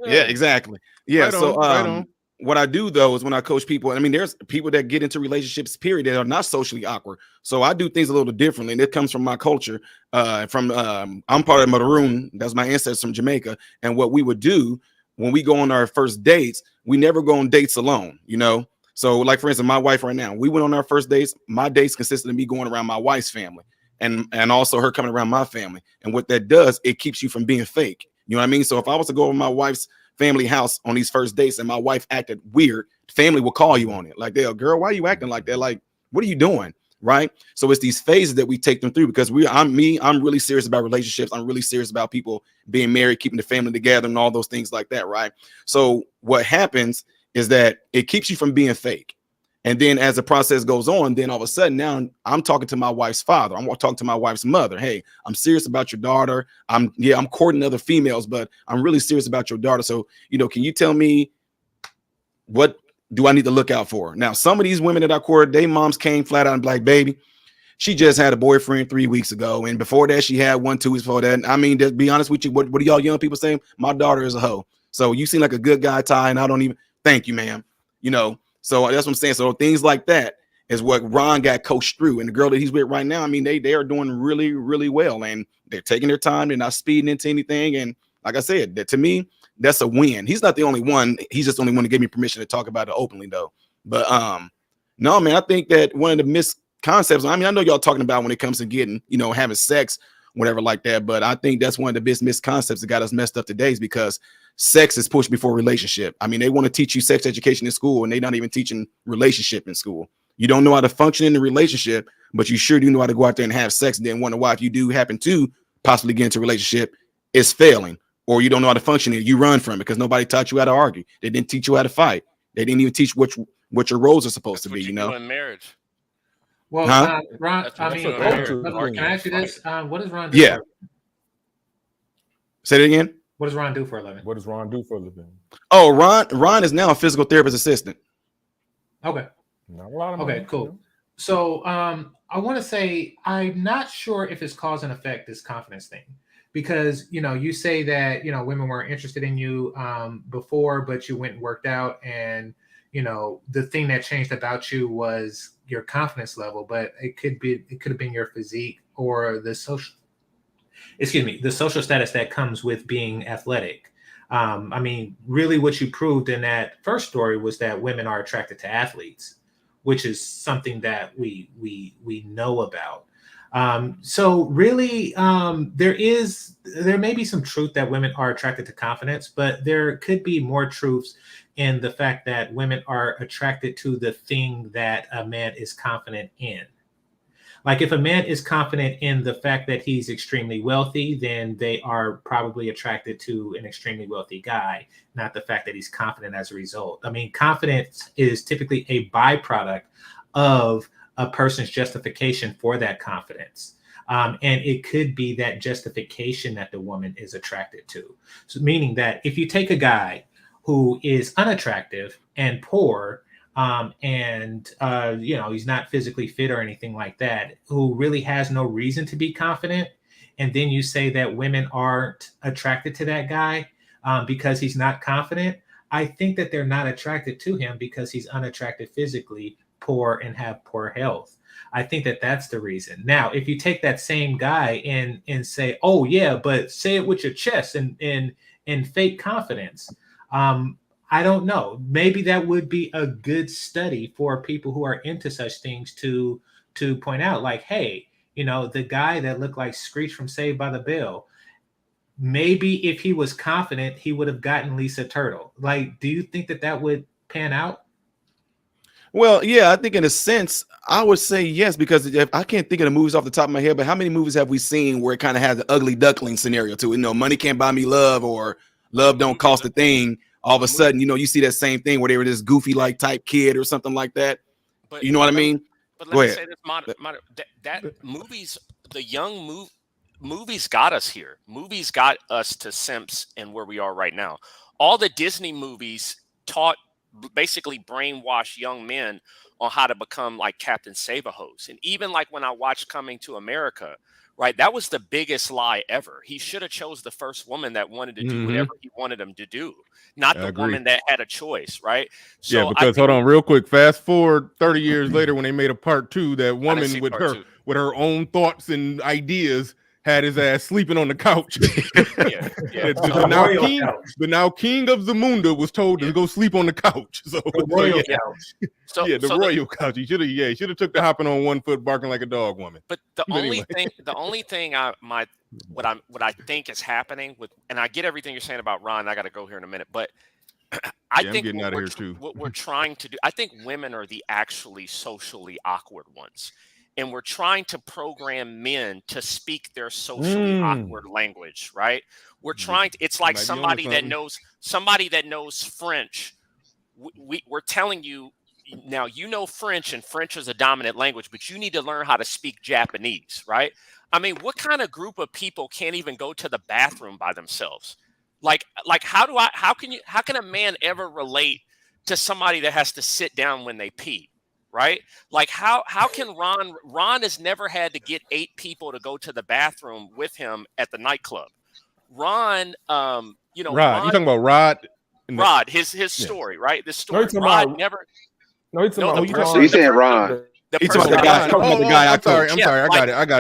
N: Yeah, exactly. Yeah.
A: Right
N: so
A: on.
N: What I do though is when I coach people, I mean, there's people that get into relationships, period, that are not socially awkward. So I do things a little differently, and it comes from my culture. I'm part of Maroon. That's my ancestors from Jamaica. And what we would do when we go on our first dates, we never go on dates alone, you know. So, like for instance, my wife right now, we went on our first dates. My dates consisted of me going around my wife's family, and also her coming around my family. And what that does, it keeps you from being fake. You know what I mean? So if I was to go over my wife's family house on these first dates and my wife acted weird, family will call you on it. Like, girl, why are you acting like that? Like, what are you doing? Right? So it's these phases that we take them through because I'm really serious about relationships. I'm really serious about people being married, keeping the family together and all those things like that. Right? So what happens is that it keeps you from being fake. And then as the process goes on, then all of a sudden now I'm talking to my wife's father. I'm talking to my wife's mother. Hey, I'm serious about your daughter. I'm courting other females, but I'm really serious about your daughter. So, you know, can you tell me what do I need to look out for? Now, some of these women that I courted, they moms came flat out and like, baby, she just had a boyfriend 3 weeks ago. And before that, she had one 2 weeks before that. I mean, to be honest with you, what are y'all young people saying? My daughter is a hoe. So you seem like a good guy, Ty, and I don't even thank you, ma'am. You know, so that's what I'm saying. So things like that is what Ron got coached through. And the girl that he's with right now, I mean, they are doing really, really well. And they're taking their time. They're not speeding into anything. And like I said, that to me, that's a win. He's not the only one. He's just the only one to give me permission to talk about it openly, though. But no, man, I think that one of the misconceptions, I mean, I know y'all talking about when it comes to getting, you know, having sex, whatever like that. But I think that's one of the biggest misconceptions that got us messed up today is because sex is pushed before relationship. I mean, they want to teach you sex education in school and they're not even teaching relationship in school. You don't know how to function in the relationship, but you sure do know how to go out there and have sex and then wonder why if you do happen to possibly get into a relationship, it's failing. Or you don't know how to function in it. You run from it because nobody taught you how to argue. They didn't teach you how to fight. They didn't even teach what your roles are supposed to be, you know?
K: In marriage.
J: Well, Ron, I mean, can I ask you this? What does Ron do?
N: Yeah. Say it again.
J: What does Ron do for a living?
I: What does Ron do for a living?
N: Oh, Ron is now a physical therapist assistant.
J: Okay.
I: Not a lot of money.
J: Okay, cool. So I want to say I'm not sure if it's cause and effect, this confidence thing, because you say that women weren't interested in you before, but you went and worked out, and the thing that changed about you was your confidence level, but it could have been your physique or the social status that comes with being athletic. I mean, really, what you proved in that first story was that women are attracted to athletes, which is something that we know about. So really, there may be some truth that women are attracted to confidence, but there could be more truths in the fact that women are attracted to the thing that a man is confident in. Like if a man is confident in the fact that he's extremely wealthy, then they are probably attracted to an extremely wealthy guy, not the fact that he's confident as a result. I mean, confidence is typically a byproduct of a person's justification for that confidence. And it could be that justification that the woman is attracted to. So meaning that if you take a guy who is unattractive and poor, and he's not physically fit or anything like that, who really has no reason to be confident, and then you say that women aren't attracted to that guy because he's not confident, I think that they're not attracted to him because he's unattractive physically, poor, and have poor health. I think that that's the reason. Now, if you take that same guy and say, oh yeah, but say it with your chest and fake confidence, I don't know. Maybe that would be a good study for people who are into such things to point out, like, hey, the guy that looked like Screech from Saved by the Bell, maybe if he was confident, he would have gotten Lisa Turtle. Like, do you think that that would pan out?
N: Well, yeah, I think in a sense, I would say yes, because if I can't think of the movies off the top of my head, but how many movies have we seen where it kind of has an ugly duckling scenario to it? Money can't buy me love, or love don't cost a thing. All of a sudden, you see that same thing where they were this goofy like type kid or something like that.
K: But
N: You know what I mean?
K: But let me say this: that movies, the young movies got us here. Movies got us to simps and where we are right now. All the Disney movies basically brainwash young men on how to become like Captain Save-A-Hose. And even like when I watched Coming to America, right, that was the biggest lie ever. He should have chose the first woman that wanted to do whatever he wanted him to do, not the woman that had a choice, right?
A: So yeah, because hold on real quick, fast forward 30 years later when they made a part 2, that woman with her own thoughts and ideas had his ass sleeping on the couch. But now King of Zamunda was told to go sleep on the couch. So the royal couch. The royal couch. He should have took the hopping on one foot, barking like a dog woman.
K: But the only thing what I think is happening with, and I get everything you're saying about Ron. I got to go here in a minute, but I think
A: I'm getting out of here too.
K: What we're trying to do, I think women are the actually socially awkward ones. And we're trying to program men to speak their socially awkward language, right? We're trying to, it's like somebody that knows French. We're telling you now, French, and French is a dominant language, but you need to learn how to speak Japanese, right? I mean, what kind of group of people can't even go to the bathroom by themselves? Like how can a man ever relate to somebody that has to sit down when they pee? Right? Like how can Ron has never had to get 8 people to go to the bathroom with him at the nightclub. Ron,
A: Rod, you talking about Rod?
K: His story, right? The story. Rod never.
I: No, he's talking about
O: so he's saying Ron.
N: He's talking about the guy.
A: I'm sorry. I got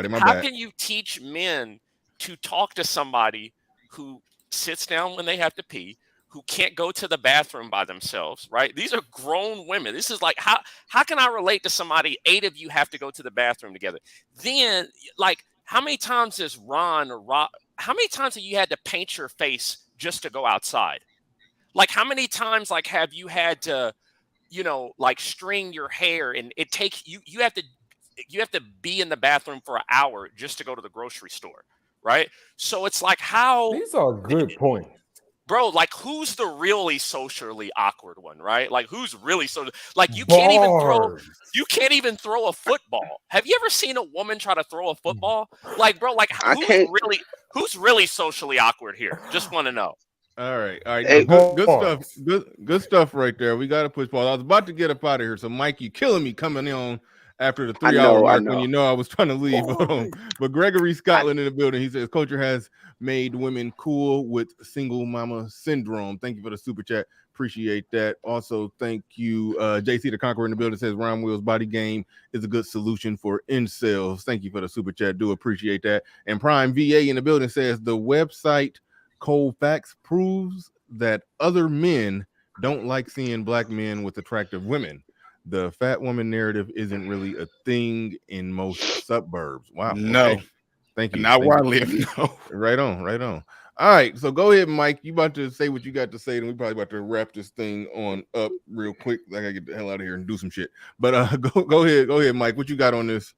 A: it. My bad.
K: How can you teach men to talk to somebody who sits down when they have to pee, who can't go to the bathroom by themselves, right? These are grown women. This is like, how can I relate to somebody? 8 of you have to go to the bathroom together. Then, like, how many times has how many times have you had to paint your face just to go outside? Like, how many times, like, have you had to, like, string your hair, and it takes you have to be in the bathroom for an hour just to go to the grocery store, right? So it's like,
I: these are good points.
K: Bro, like, who's the really socially awkward one, right? Like, who's really like, you can't even throw a football. Have you ever seen a woman try to throw a football? Like, bro, like, who's really socially awkward here? Just want to know.
A: All right.
I: Hey,
A: No, good stuff.
I: pause.
A: Good stuff right there. We got to push pause. I was about to get up out of here. So, Mike, you killing me coming on after the 3-hour mark when you know I was trying to leave. But Gregory Scotland in the building. He says culture has made women cool with single mama syndrome. Thank you for the super chat. Appreciate that. Also, thank you, JC the Conqueror in the building says Ron Will's body game is a good solution for incels. Thank you for the super chat. Do appreciate that. And Prime VA in the building says the website Cold Facts proves that other men don't like seeing black men with attractive women. The fat woman narrative isn't really a thing in most suburbs. Wow.
N: No.
A: Okay. Thank you.
N: Not
A: Thank
N: where I
A: you.
N: live. No.
A: Right on. Right on. All right. So go ahead, Mike. You about to say what you got to say, and we probably about to wrap this thing on up real quick. I gotta get the hell out of here and do some shit. But go ahead, Mike. What you got on this?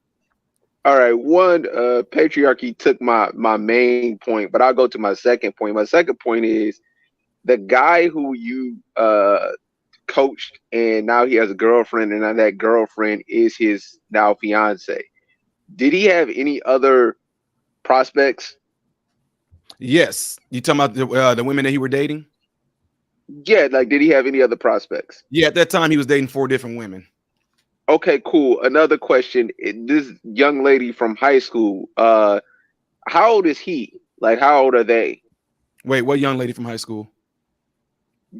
O: All right, one, patriarchy took my main point, but I'll go to my second point. My second point is the guy who you coached and now he has a girlfriend, and now that girlfriend is his now fiance. Did he have any other prospects?
N: Yes. You talking about the women that he were dating?
O: Yeah, like did he have any other prospects?
N: Yeah, at that time he was dating 4 different women.
O: Okay, cool. Another question. This young lady from high school, how old is he? Like, how old are they?
N: Wait, what young lady from high school?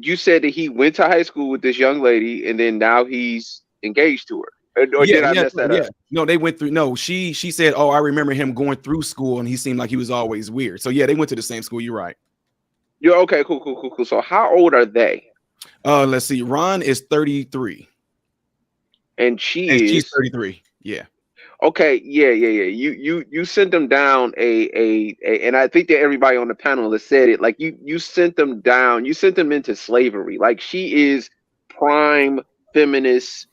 O: You said that he went to high school with this young lady and then now he's engaged to her. Or did I mess that up?
N: No, they went through. No, she said, oh, I remember him going through school and he seemed like he was always weird. So yeah, they went to the same school. You're right.
O: You're okay, cool. So how old are they?
N: Let's see. Ron is 33.
O: And she's
N: 33. Yeah.
O: Okay, yeah. You sent them down and I think that everybody on the panel has said it. Like you sent them down, you sent them into slavery. Like she is prime feminist,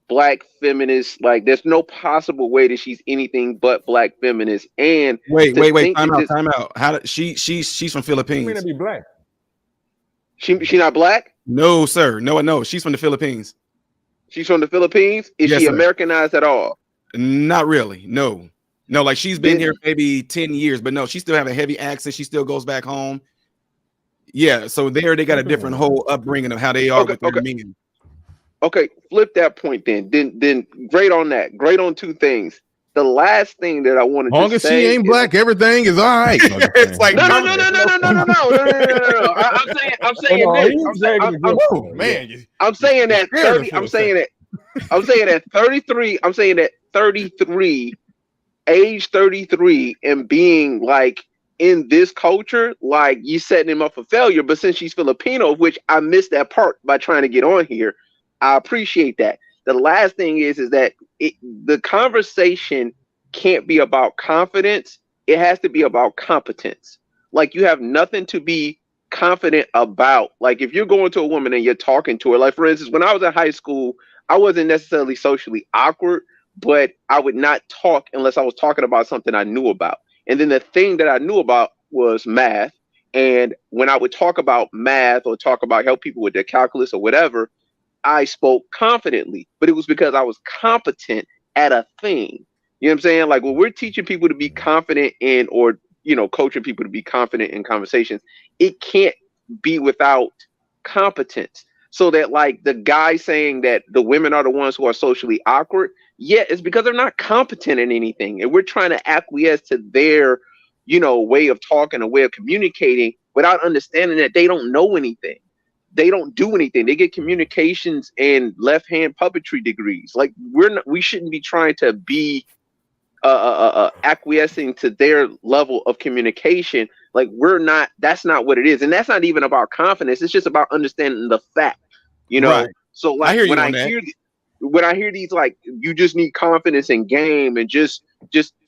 O: black feminist. Like there's no possible way that she's anything but black feminist. And
N: wait, time out. How did she's from Philippines?
I: You mean to be black?
O: She not black?
N: No, sir. No. She's from the Philippines.
O: She's from the Philippines? Is
N: Yes,
O: she
N: sir.
O: Americanized at all?
N: Not really. No, like she's been here maybe 10 years, but no, she still have a heavy accent. She still goes back home. Yeah, so they got a different whole upbringing of how they are with their men.
O: Okay, flip that point then. Then great on that. Great on two things. The last thing that I wanted
A: As long
O: to
A: as
O: say
A: she ain't black, everything is all right.
N: It's like
O: no. I'm saying this. I'm saying that 30. I'm saying that 33. I'm saying that 33, age 33, and being like in this culture, like you setting him up for failure. But since she's Filipino, which I missed that part by trying to get on here, I appreciate that. The last thing is that the conversation can't be about confidence. It has to be about competence. Like you have nothing to be confident about. Like if you're going to a woman and you're talking to her, like for instance, when I was in high school, I wasn't necessarily socially awkward, but I would not talk unless I was talking about something I knew about. And then the thing that I knew about was math. And when I would talk about math or talk about help people with their calculus or whatever, I spoke confidently, but it was because I was competent at a thing. You know what I'm saying? Like when we're teaching people to be confident in, or, coaching people to be confident in conversations, it can't be without competence. So that like the guy saying that the women are the ones who are socially awkward, yeah, it's because they're not competent in anything. And we're trying to acquiesce to their, way of talking, a way of communicating without understanding that they don't know anything. They don't do anything. They get communications and left-hand puppetry degrees. Like we shouldn't be trying to be acquiescing to their level of communication. Like that's not what it is. And that's not even about confidence. It's just about understanding the fact,
N: Right.
O: So like when I hear these, like, you just need confidence in game and just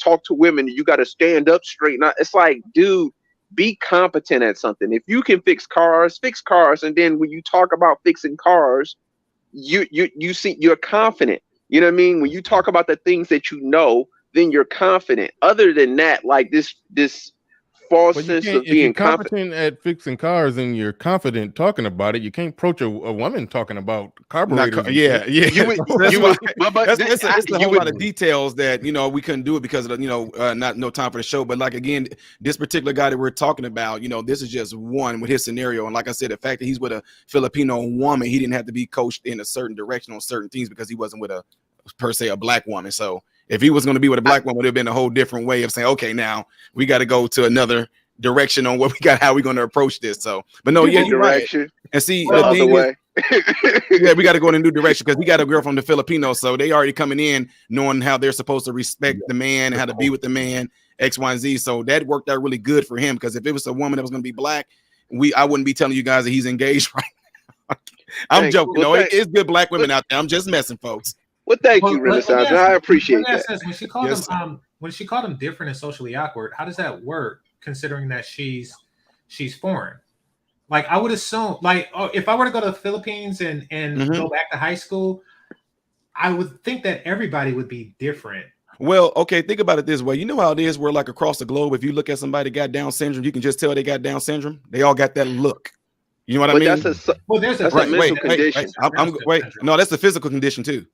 O: talk to women. You got to stand up straight. Now it's like, dude, be competent at something. If you can fix cars. And then when you talk about fixing cars, you see you're confident. You know what I mean? When you talk about the things that you know, then you're confident. Other than that, like this false
A: But you
O: sense
A: can't,
O: of
A: if you're
O: being confident.
A: competent at fixing cars and you're confident talking about it, you can't approach a woman talking about carburetors. And
N: Yeah,
A: shit.
N: yeah.
O: You would,
N: That's
O: you
N: why
O: would, but
N: it's a
O: you
N: whole
O: would.
N: lot of details that we couldn't do it because of not no time for the show. But like again, this particular guy that we're talking about, this is just one with his scenario. And like I said, the fact that he's with a Filipino woman, he didn't have to be coached in a certain direction on certain things because he wasn't with per se a black woman. So if he was going to be with a black woman, it would have been a whole different way of saying, okay, now we got to go to another direction on what we got, how we're going to approach this. So, but no, yeah, you're
O: direction.
N: Right. And see,
O: the
N: thing
O: way.
N: Yeah, we got to go in a new direction because we got a girl from the Filipinos, so they already coming in knowing how they're supposed to respect the man and how to be with the man, X, Y, and Z. So that worked out really good for him because if it was a woman that was going to be black, I wouldn't be telling you guys that he's engaged right now. I'm joking. Well, no, it's good black women out there. I'm just messing, folks.
O: Well, thank you, Renaissance. I appreciate that.
J: When she called him different and socially awkward, how does that work? Considering that she's foreign, like I would assume, like if I were to go to the Philippines and go back to high school, I would think that everybody would be different.
N: Well, okay, think about it this way. You know how it is where like across the globe, if you look at somebody got Down syndrome, you can just tell they got Down syndrome. They all got that look. You know what I mean?
O: That's a mental condition.
N: No, that's a physical condition too.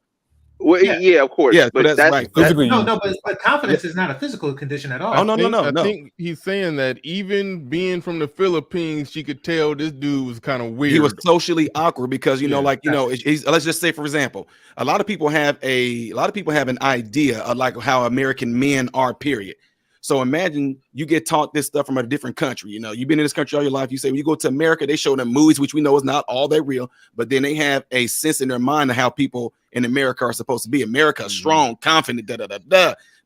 O: Well, yeah, of course.
N: Yeah, but that's right.
J: But confidence is not a physical condition at all.
N: Oh, no.
A: I think he's saying that even being from the Philippines, she could tell this dude was kind of weird.
N: He was socially awkward because let's just say, for example, a lot of people have an idea of like how American men are, period. So imagine you get taught this stuff from a different country. You've been in this country all your life. You say when you go to America, they show them movies, which we know is not all that real, but then they have a sense in their mind of how people in America are supposed to be. America, strong, confident,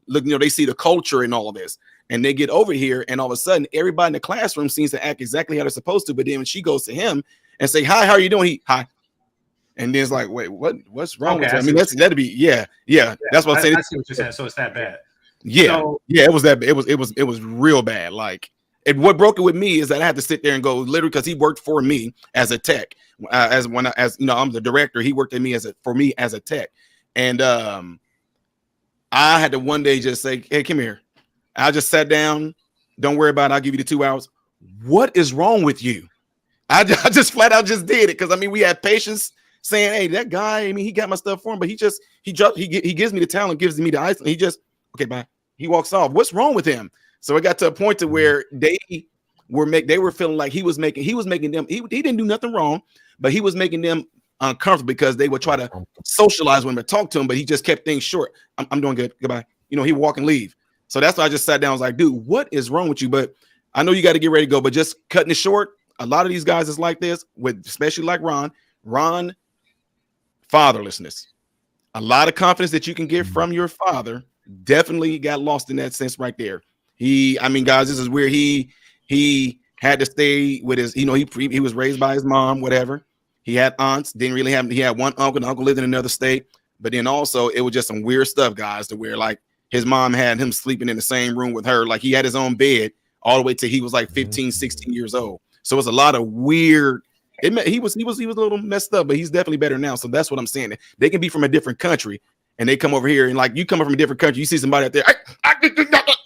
N: Look, they see the culture and all of this, and they get over here, and all of a sudden, everybody in the classroom seems to act exactly how they're supposed to. But then when she goes to him and say, "Hi, how are you doing?" Hi. And then it's like, wait, what's wrong with her? I mean, that'd be, yeah. That's what I'm saying.
J: I see what you're saying. So it's that bad.
N: Yeah, it was that. It was real bad. Like, and what broke it with me is that I had to sit there and go literally because he worked for me as a tech. I'm the director. He worked for me as a tech, and I had to one day just say, "Hey, come here." I just sat down. Don't worry about it. I'll give you the 2 hours. What is wrong with you? I just flat out just did it because we had patients saying, "Hey, that guy. I mean, he got my stuff for him, but he gives me the talent, gives me the ice, and he just." Okay, bye. He walks off. What's wrong with him? So it got to a point to where they were feeling like he was making them. He didn't do nothing wrong, but he was making them uncomfortable because they would try to socialize with him and talk to him, but he just kept things short. I'm doing good. Goodbye. He walk and leave. So that's why I just sat down. I was like, dude, what is wrong with you? But I know you got to get ready to go. But just cutting it short. A lot of these guys is like this, especially like Ron. Ron, fatherlessness. A lot of confidence that you can get from your father definitely got lost in that sense right there. Guys, this is where he had to stay with his, he was raised by his mom, whatever. He had aunts, he had one uncle, the uncle lived in another state, but then also it was just some weird stuff, guys, to where like his mom had him sleeping in the same room with her. Like he had his own bed all the way till he was like 15, 16 years old. So it's a lot of weird. He was a little messed up, but he's definitely better now. So that's what I'm saying. They can be from a different country and they come over here and like you come from a different country, you see somebody out there,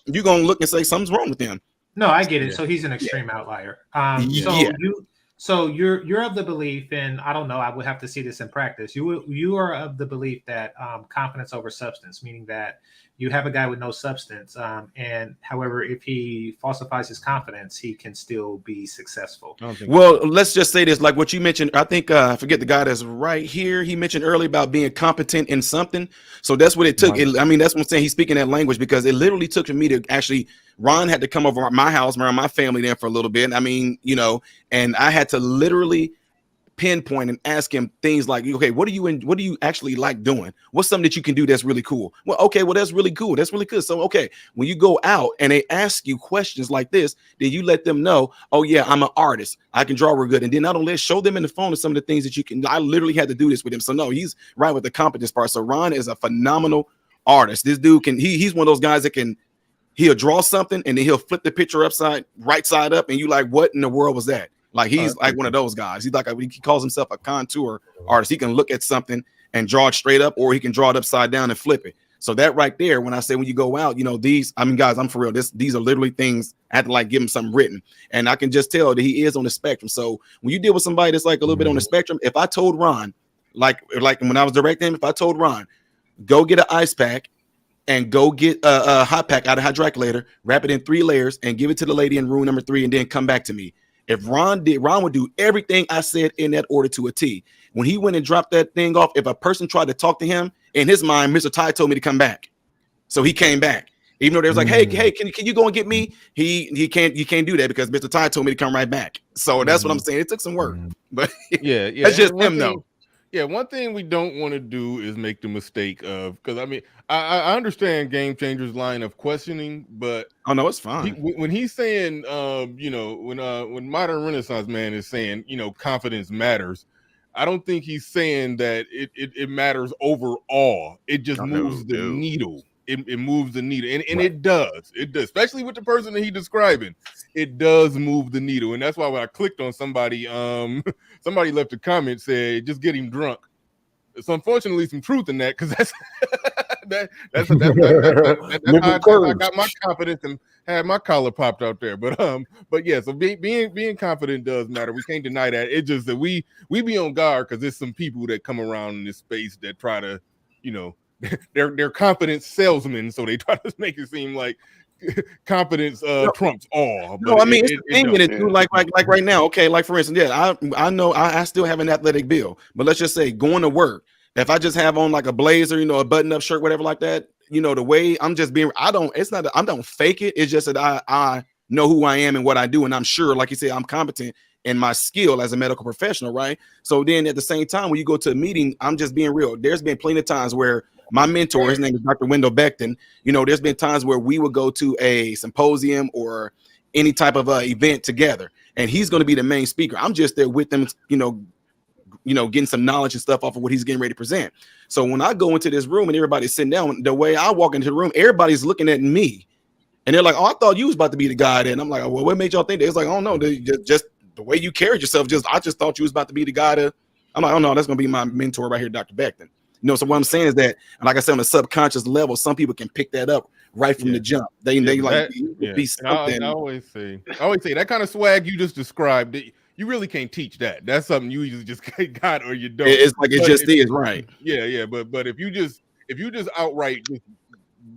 N: you're gonna look and say something's wrong with them.
J: No, I get it. So he's an extreme outlier. So you're of the belief, and I don't know, I would have to see this in practice. You are of the belief that confidence over substance, meaning that you have a guy with no substance, and however, if he falsifies his confidence, he can still be successful.
N: Well, let's just say this, like what you mentioned. I think I forget the guy that's right here. He mentioned earlier about being competent in something. So that's what it took. That's what I'm saying. He's speaking that language because it literally took for me to actually. Ron had to come over my house, around my family there for a little bit. And I had to literally pinpoint and ask him things like, okay, what do you actually like doing? What's something that you can do that's really cool? Well, okay, well, that's really cool. That's really good. So, okay, when you go out and they ask you questions like this, then you let them know, oh yeah, I'm an artist. I can draw real good. And then not only show them in the phone some of the things that you can. I literally had to do this with him. So no, he's right with the competence part. So Ron is a phenomenal artist. This dude he's one of those guys that he'll draw something and then he'll flip the picture right side up. And you like, what in the world was that? Like, he's like one of those guys. He's like, he calls himself a contour artist. He can look at something and draw it straight up, or he can draw it upside down and flip it. So that right there, when I say when you go out, you know, these, I mean, guys, I'm for real. These are literally things I had to like give him something written. And I can just tell that he is on the spectrum. So when you deal with somebody that's like a little bit on the spectrum, if I told Ron, like when I was directing him, if I told Ron, go get an ice pack and go get a hot pack out of hydrocolator, wrap it in 3 layers and give it to the lady in room number 3 and then come back to me. If Ron would do everything I said in that order to a T. When he went and dropped that thing off, if a person tried to talk to him, in his mind, Mr. Ty told me to come back. So he came back. Even though they was like, hey, can you go and get me? He can't do that because Mr. Ty told me to come right back. So that's what I'm saying. It took some work. But
A: yeah.
N: That's just him though.
A: Yeah, one thing we don't want to do is make the mistake of, because I mean, I understand Game Changer's line of questioning, but
N: oh no, it's fine.
A: When he's saying, you know, when Modern Renaissance Man is saying, you know, confidence matters, I don't think he's saying that it matters overall. It just moves the needle. It moves the needle, and it does. It does, especially with the person that he's describing. It does move the needle, and that's why when I clicked on somebody, somebody left a comment said, "Just get him drunk." So unfortunately, some truth in that, because that's that's how I got my confidence and had my collar popped out there. But yeah, so being confident does matter. We can't deny that. It's just that we be on guard because there's some people that come around in this space that try to, you know, they're confident salesmen, so they try to make it seem like confidence trumps all.
N: No, I mean, it's the thing in it too. Like right now, okay, like for instance, yeah, I know I still have an athletic build, but let's just say going to work, if I just have on like a blazer, you know, a button-up shirt, whatever like that, you know, the way I'm just being, I don't fake it. It's just that I know who I am and what I do, and I'm sure, like you said, I'm competent in my skill as a medical professional, right? So then at the same time, when you go to a meeting, I'm just being real. There's been plenty of times where my mentor, his name is Dr. Wendell Beckton, you know, there's been times where we would go to a symposium or any type of event together, and he's going to be the main speaker. I'm just there with them, you know, getting some knowledge and stuff off of what he's getting ready to present. So when I go into this room and everybody's sitting down, the way I walk into the room, everybody's looking at me, and they're like, "Oh, I thought you was about to be the guy." Then I'm like, "Well, what made y'all think that?" It's like, "Oh no, just the way you carried yourself. I just thought you was about to be the guy to." I'm like, "Oh no, that's going to be my mentor right here, Dr. Beckton." You know, so what I'm saying is that, like I said, on a subconscious level, some people can pick that up right from the jump. They like be something.
A: I always say that kind of swag you just described. You really can't teach that. That's something you either just got or you don't.
N: It's like it just is, right?
A: Yeah. But if you just outright just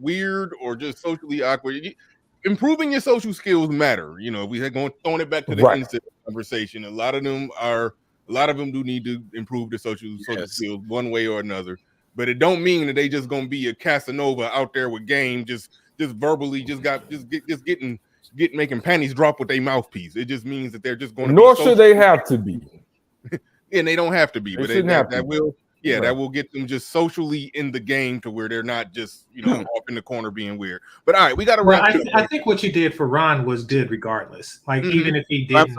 A: weird or just socially awkward, improving your social skills matter. You know, if we had throwing it back to the incel conversation, a lot of them do need to improve their social skills one way or another. But it don't mean that they just gonna be a Casanova out there with game, just verbally, making panties drop with their mouthpiece. It just means that they're just going to.
I: Nor should they have to be.
A: And they don't have to be, but that will. Yeah,
I: Right.
A: that will get them just socially in the game to where they're not just, you know, off in the corner being weird. But all right, we got to wrap.
J: I think what you did for Ron was good, regardless. Like even if he didn't,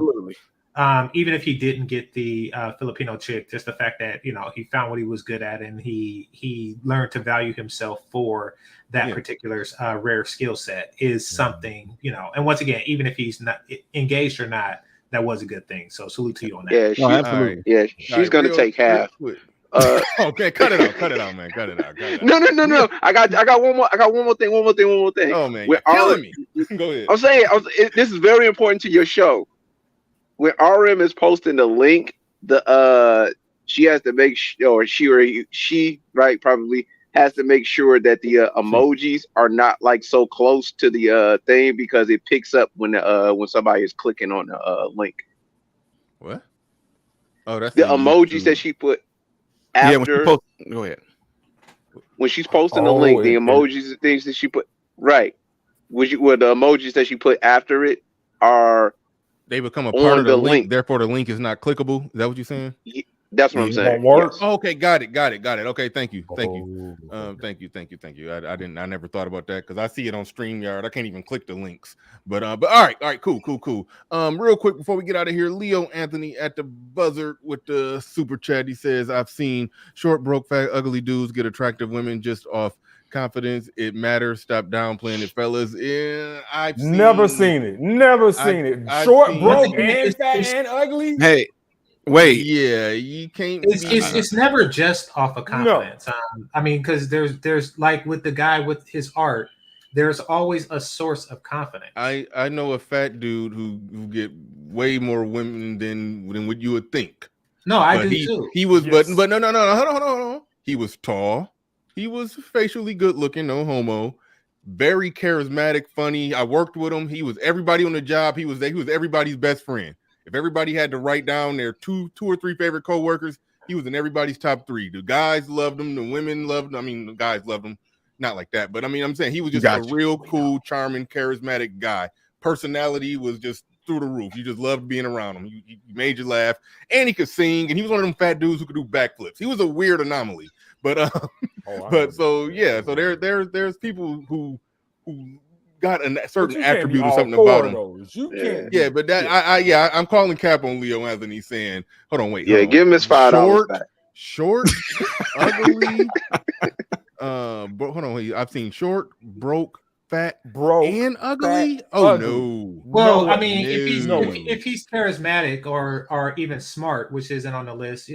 J: even if he didn't get the Filipino chick, just the fact that, you know, he found what he was good at and he learned to value himself for that particular rare skill set is something, you know. And once again, even if he's not engaged or not, that was a good thing. So salute to you on that.
O: Yeah, absolutely. Yeah, she's gonna take half.
A: Okay, cut it out, man. Cut it out.
O: No. I got one more thing.
A: Oh man, you're killing me. Go ahead.
O: I'm saying this is very important to your show. When RM is posting the link, she has to make sure, she right, probably has to make sure that the emojis are not like so close to the thing, because it picks up when somebody is clicking on the link.
A: What? Oh, that's
O: the emojis that she put after.
N: Go ahead.
O: When she's posting the link, the emojis and things that she put, right? Would the emojis that she put after it are
A: they become a part of the link, therefore the link is not clickable. Is that what you're saying?
O: That's what I'm saying.
A: Yes. Oh, okay, got it. Okay, thank you. Thank you. I never thought about that because I see it on StreamYard. I can't even click the links. But all right, cool. Real quick before we get out of here, Leo Anthony at the buzzer with the super chat. He says, "I've seen short, broke, fat, ugly dudes get attractive women just off confidence. It matters. Stop downplaying it, fellas." I've
I: never seen it. Short, broke, and fat and ugly.
N: Hey. Wait.
A: Yeah, you can't.
J: It's never just off of confidence.
I: No.
J: I mean, because there's like with the guy with his art, there's always a source of confidence.
A: I know a fat dude who get way more women than what you would think.
J: No, I
A: but
J: do too.
A: He was, yes. but no, hold on. He was tall. He was facially good looking, no homo. Very charismatic, funny. I worked with him. He was everybody on the job. He was everybody's best friend. If everybody had to write down their two or three favorite coworkers, he was in everybody's top 3. The guys loved him. The women loved him. I mean, the guys loved him. Not like that, but I mean, I'm saying he was just a real cool, charming, charismatic guy. Personality was just through the roof. You just loved being around him. He made you laugh, and he could sing. And he was one of them fat dudes who could do backflips. He was a weird anomaly, but so there's people who got a certain attribute or something about him.
I: You can't.
A: Yeah, but that I'm calling cap on Leo Anthony saying, hold on, wait.
O: Yeah, give him his $5 back.
A: Short, ugly. Hold on, wait. I've seen short, broke, fat, and ugly. No.
J: Well,
A: no,
J: I mean, if he's charismatic or even smart, which isn't on the list,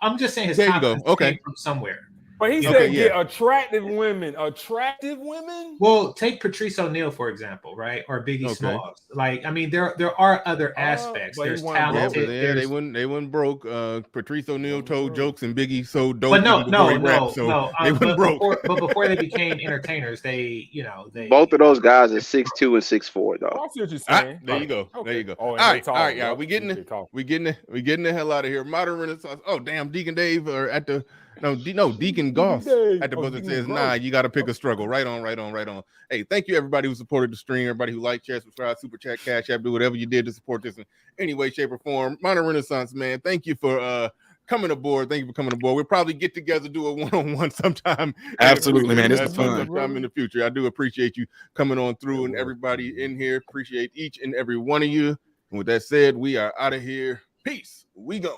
J: I'm just saying his confidence came from somewhere.
I: But he said get attractive women. Attractive women?
J: Well, take Patrice O'Neal, for example, right? Or Biggie Smalls. Like, I mean, there are other aspects. There's talented.
A: They wouldn't broke. Patrice O'Neal told jokes and Biggie so dope.
J: But no.
A: They wouldn't broke.
J: But before they became entertainers, they
O: both of those guys are 6'2" and 6'4", though.
I: I see what you're saying.
A: There you go. There you go.
I: Oh,
A: all right, y'all. We getting the hell out of here. Modern Renaissance. Oh, damn, Deacon Dave or at the. No, Deacon Goss at the buzzer says, nah, you got to pick a struggle. Right on. Hey, thank you, everybody who supported the stream, everybody who liked, share, subscribe, super chat, cash app, do whatever you did to support this in any way, shape, or form. Modern Renaissance, man, thank you for coming aboard. Thank you for coming aboard. We'll probably get together, do a one-on-one sometime.
N: Absolutely, man. This is fun.
A: Sometime in the future. I do appreciate you coming on through and everybody in here. Appreciate each and every one of you. And with that said, we are out of here. Peace. We gone.